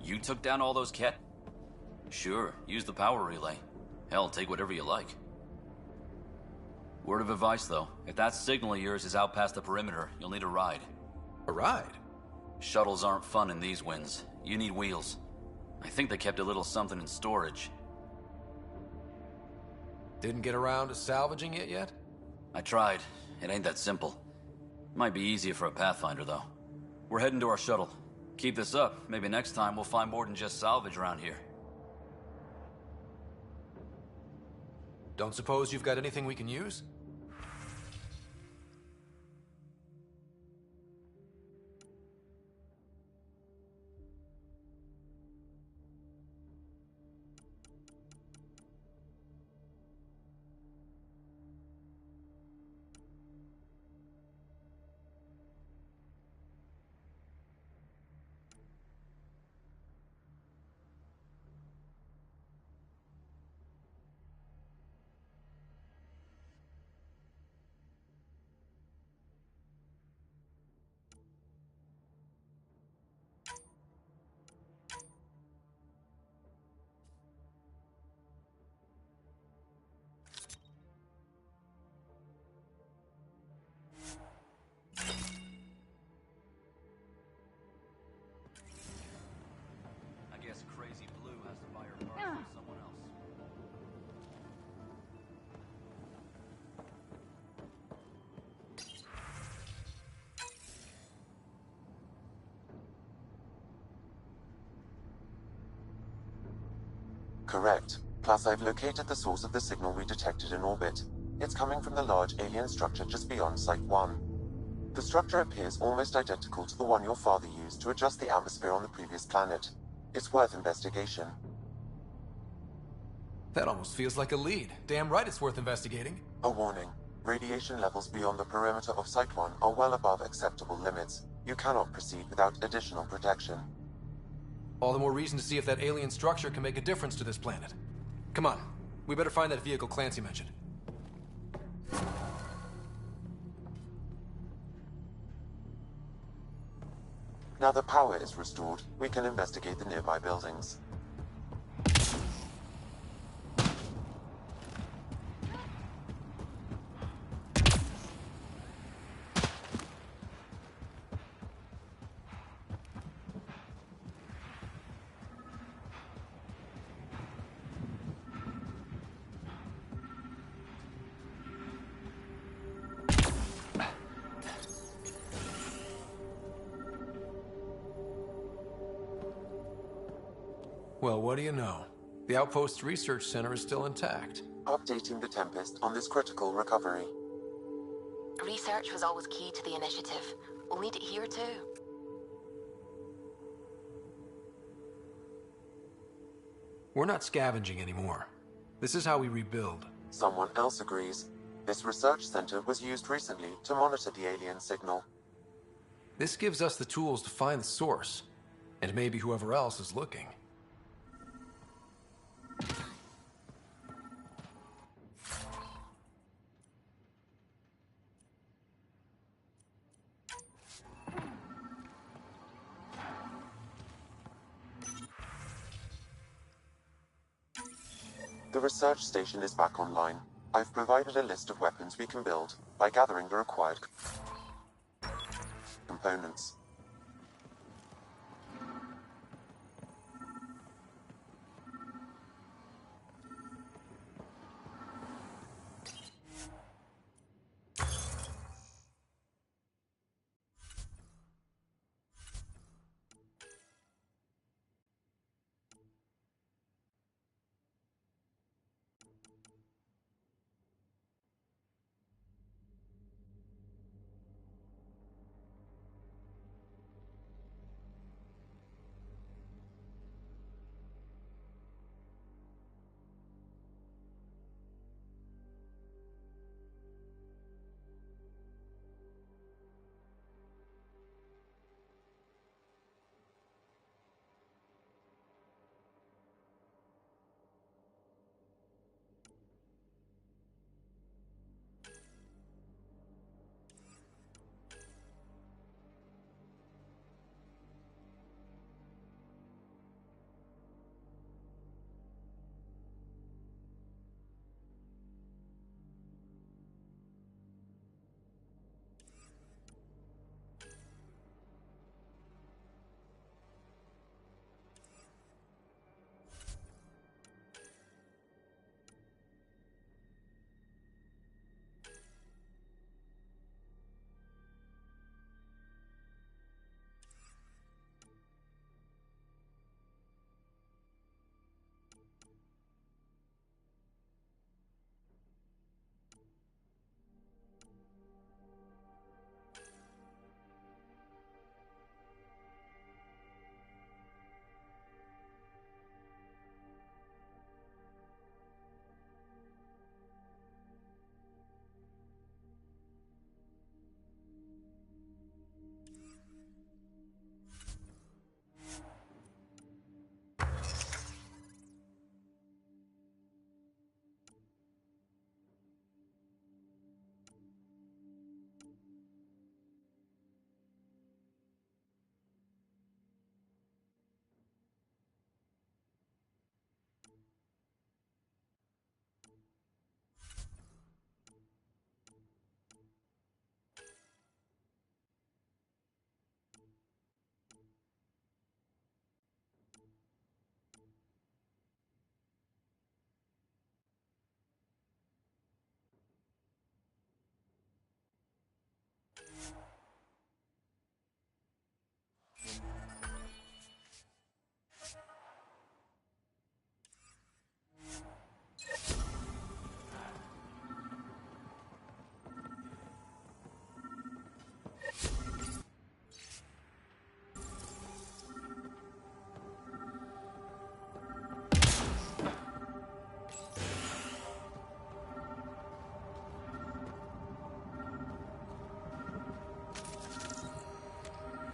You took down all those Ket? Sure, use the power relay. Hell, take whatever you like. Word of advice, though. If that signal of yours is out past the perimeter, you'll need a ride. A ride? Shuttles aren't fun in these winds. You need wheels. I think they kept a little something in storage. Didn't get around to salvaging it yet? I tried. It ain't that simple. Might be easier for a Pathfinder, though. We're heading to our shuttle. Keep this up. Maybe next time we'll find more than just salvage around here. Don't suppose you've got anything we can use? Correct. Plus, I've located the source of the signal we detected in orbit. It's coming from the large alien structure just beyond Site 1. The structure appears almost identical to the one your father used to adjust the atmosphere on the previous planet. It's worth investigation. That almost feels like a lead. Damn right it's worth investigating. A warning. Radiation levels beyond the perimeter of Site 1 are well above acceptable limits. You cannot proceed without additional protection. All the more reason to see if that alien structure can make a difference to this planet. Come on, we better find that vehicle Clancy mentioned. Now the power is restored, we can investigate the nearby buildings. Well, what do you know? The Outpost Research Center is still intact. Updating the Tempest on this critical recovery. Research was always key to the initiative. We'll need it here too. We're not scavenging anymore. This is how we rebuild. Someone else agrees. This research center was used recently to monitor the alien signal. This gives us the tools to find the source, and maybe whoever else is looking. The research station is back online. I've provided a list of weapons we can build by gathering the required components.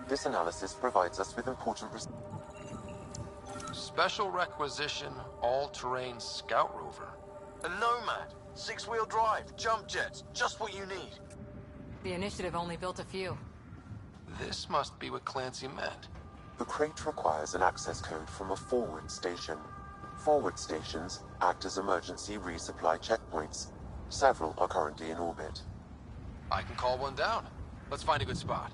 This analysis provides us with important Special requisition, all-terrain scout rover. A Nomad. 6-wheel drive, jump jets, just what you need. The initiative only built a few. This must be what Clancy meant. The crate requires an access code from a forward station. Forward stations act as emergency resupply checkpoints. Several are currently in orbit. I can call one down. Let's find a good spot.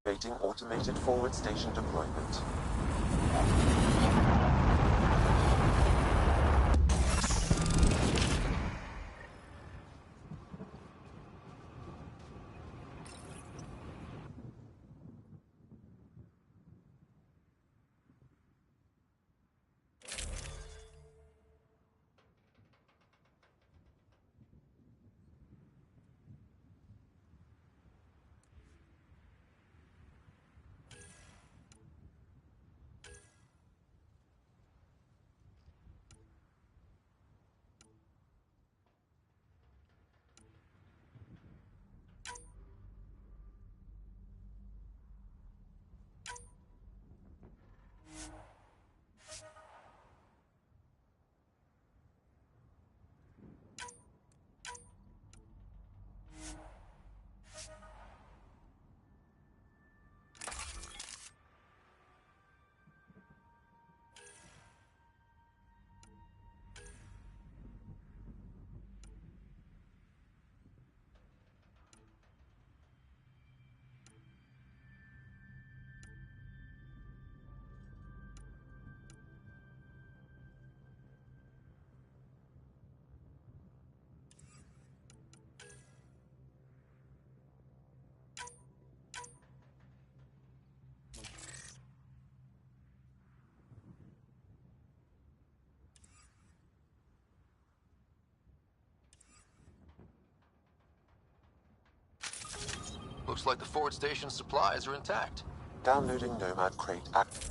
Activating automated forward station deployment. Looks like the Ford Station's supplies are intact. Downloading Nomad Crate active.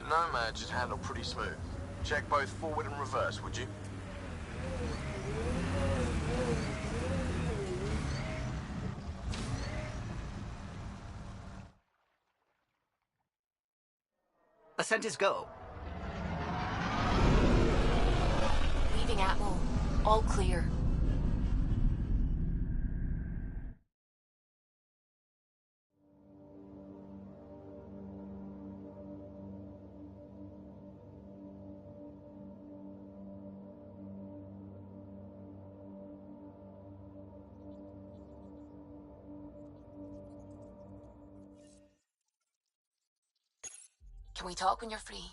Nomad should handle pretty smooth. Check both forward and reverse, would you? Ascent is go. Leaving Atmo. All clear. Can we talk when you're free?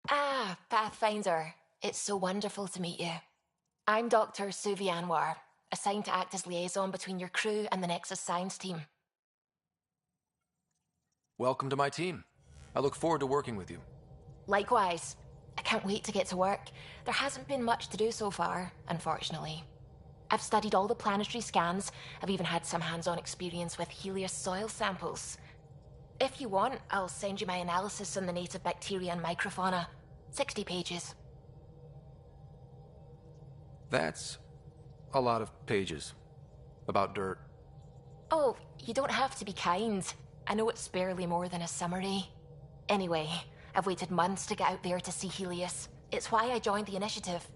Ah, Pathfinder. It's so wonderful to meet you. I'm Dr. Suvi Anwar, assigned to act as liaison between your crew and the Nexus Science team. Welcome to my team. I look forward to working with you. Likewise. I can't wait to get to work. There hasn't been much to do so far, unfortunately. I've studied all the planetary scans. I've even had some hands-on experience with Helios soil samples. If you want, I'll send you my analysis on the native bacteria and microfauna. 60 pages. That's a lot of pages. About dirt. Oh, you don't have to be kind. I know it's barely more than a summary. Anyway, I've waited months to get out there to see Helios. It's why I joined the initiative.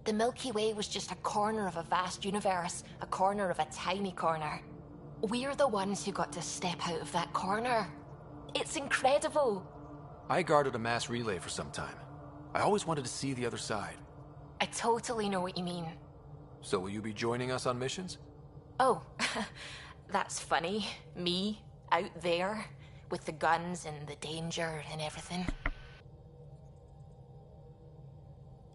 The Milky Way was just a corner of a vast universe, a corner of a tiny corner. We're the ones who got to step out of that corner. It's incredible. I guarded a mass relay for some time. I always wanted to see the other side. I totally know what you mean. So will you be joining us on missions? Oh, that's funny. Me, out there, with the guns and the danger and everything.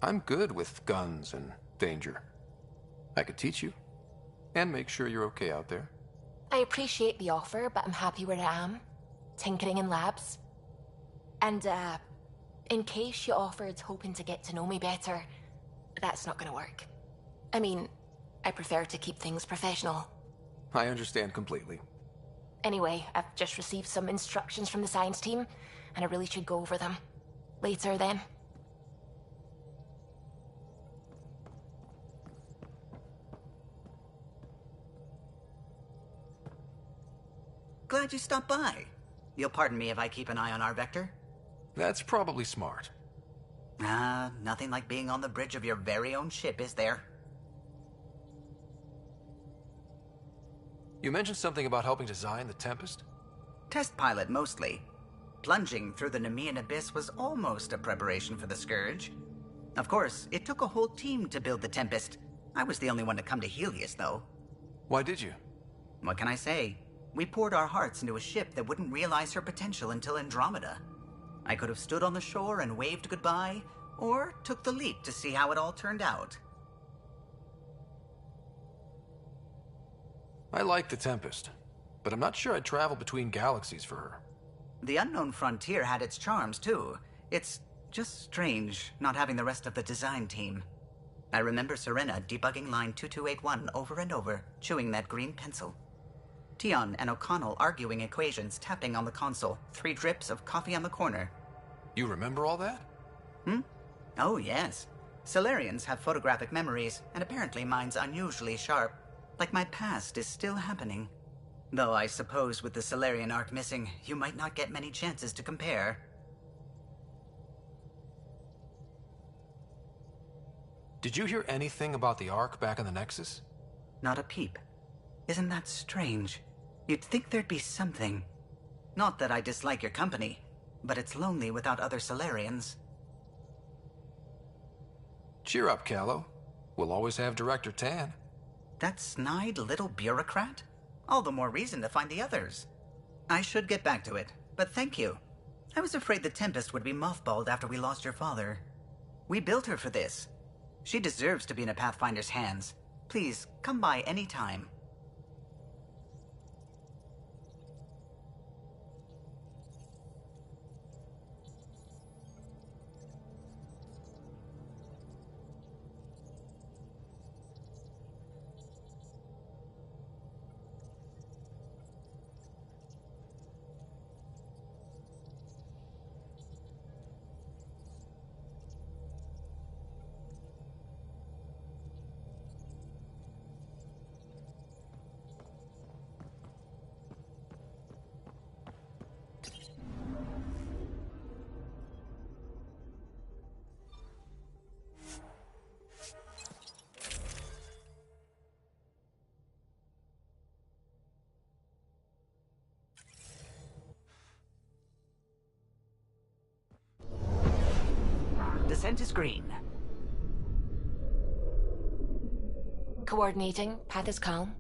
I'm good with guns and danger. I could teach you, and make sure you're okay out there. I appreciate the offer, but I'm happy where I am. Tinkering in labs. And, in case you offered hoping to get to know me better, that's not gonna work. I mean, I prefer to keep things professional. I understand completely. Anyway, I've just received some instructions from the science team, and I really should go over them. Later, then. Glad you stopped by. You'll pardon me if I keep an eye on our vector? That's probably smart. Nothing like being on the bridge of your very own ship, is there? You mentioned something about helping design the Tempest? Test pilot, mostly. Plunging through the Nemean abyss was almost a preparation for the Scourge. Of course, it took a whole team to build the Tempest. I was the only one to come to Helios, though. Why did you? What can I say? We poured our hearts into a ship that wouldn't realize her potential until Andromeda. I could have stood on the shore and waved goodbye, or took the leap to see how it all turned out. I like the Tempest, but I'm not sure I'd travel between galaxies for her. The Unknown Frontier had its charms, too. It's just strange not having the rest of the design team. I remember Serena debugging line 2281 over and over, chewing that green pencil. Tion and O'Connell arguing equations, tapping on the console, 3 drips of coffee on the corner. You remember all that? Oh, yes. Solarians have photographic memories, and apparently mine's unusually sharp. Like my past is still happening. Though I suppose with the Solarian arc missing, you might not get many chances to compare. Did you hear anything about the Ark back in the Nexus? Not a peep. Isn't that strange? You'd think there'd be something. Not that I dislike your company, but it's lonely without other Solarians. Cheer up, Callow. We'll always have Director Tan. That snide little bureaucrat? All the more reason to find the others. I should get back to it, but thank you. I was afraid the Tempest would be mothballed after we lost your father. We built her for this. She deserves to be in a Pathfinder's hands. Please, come by any time. Descent is green. Coordinating. Path is calm.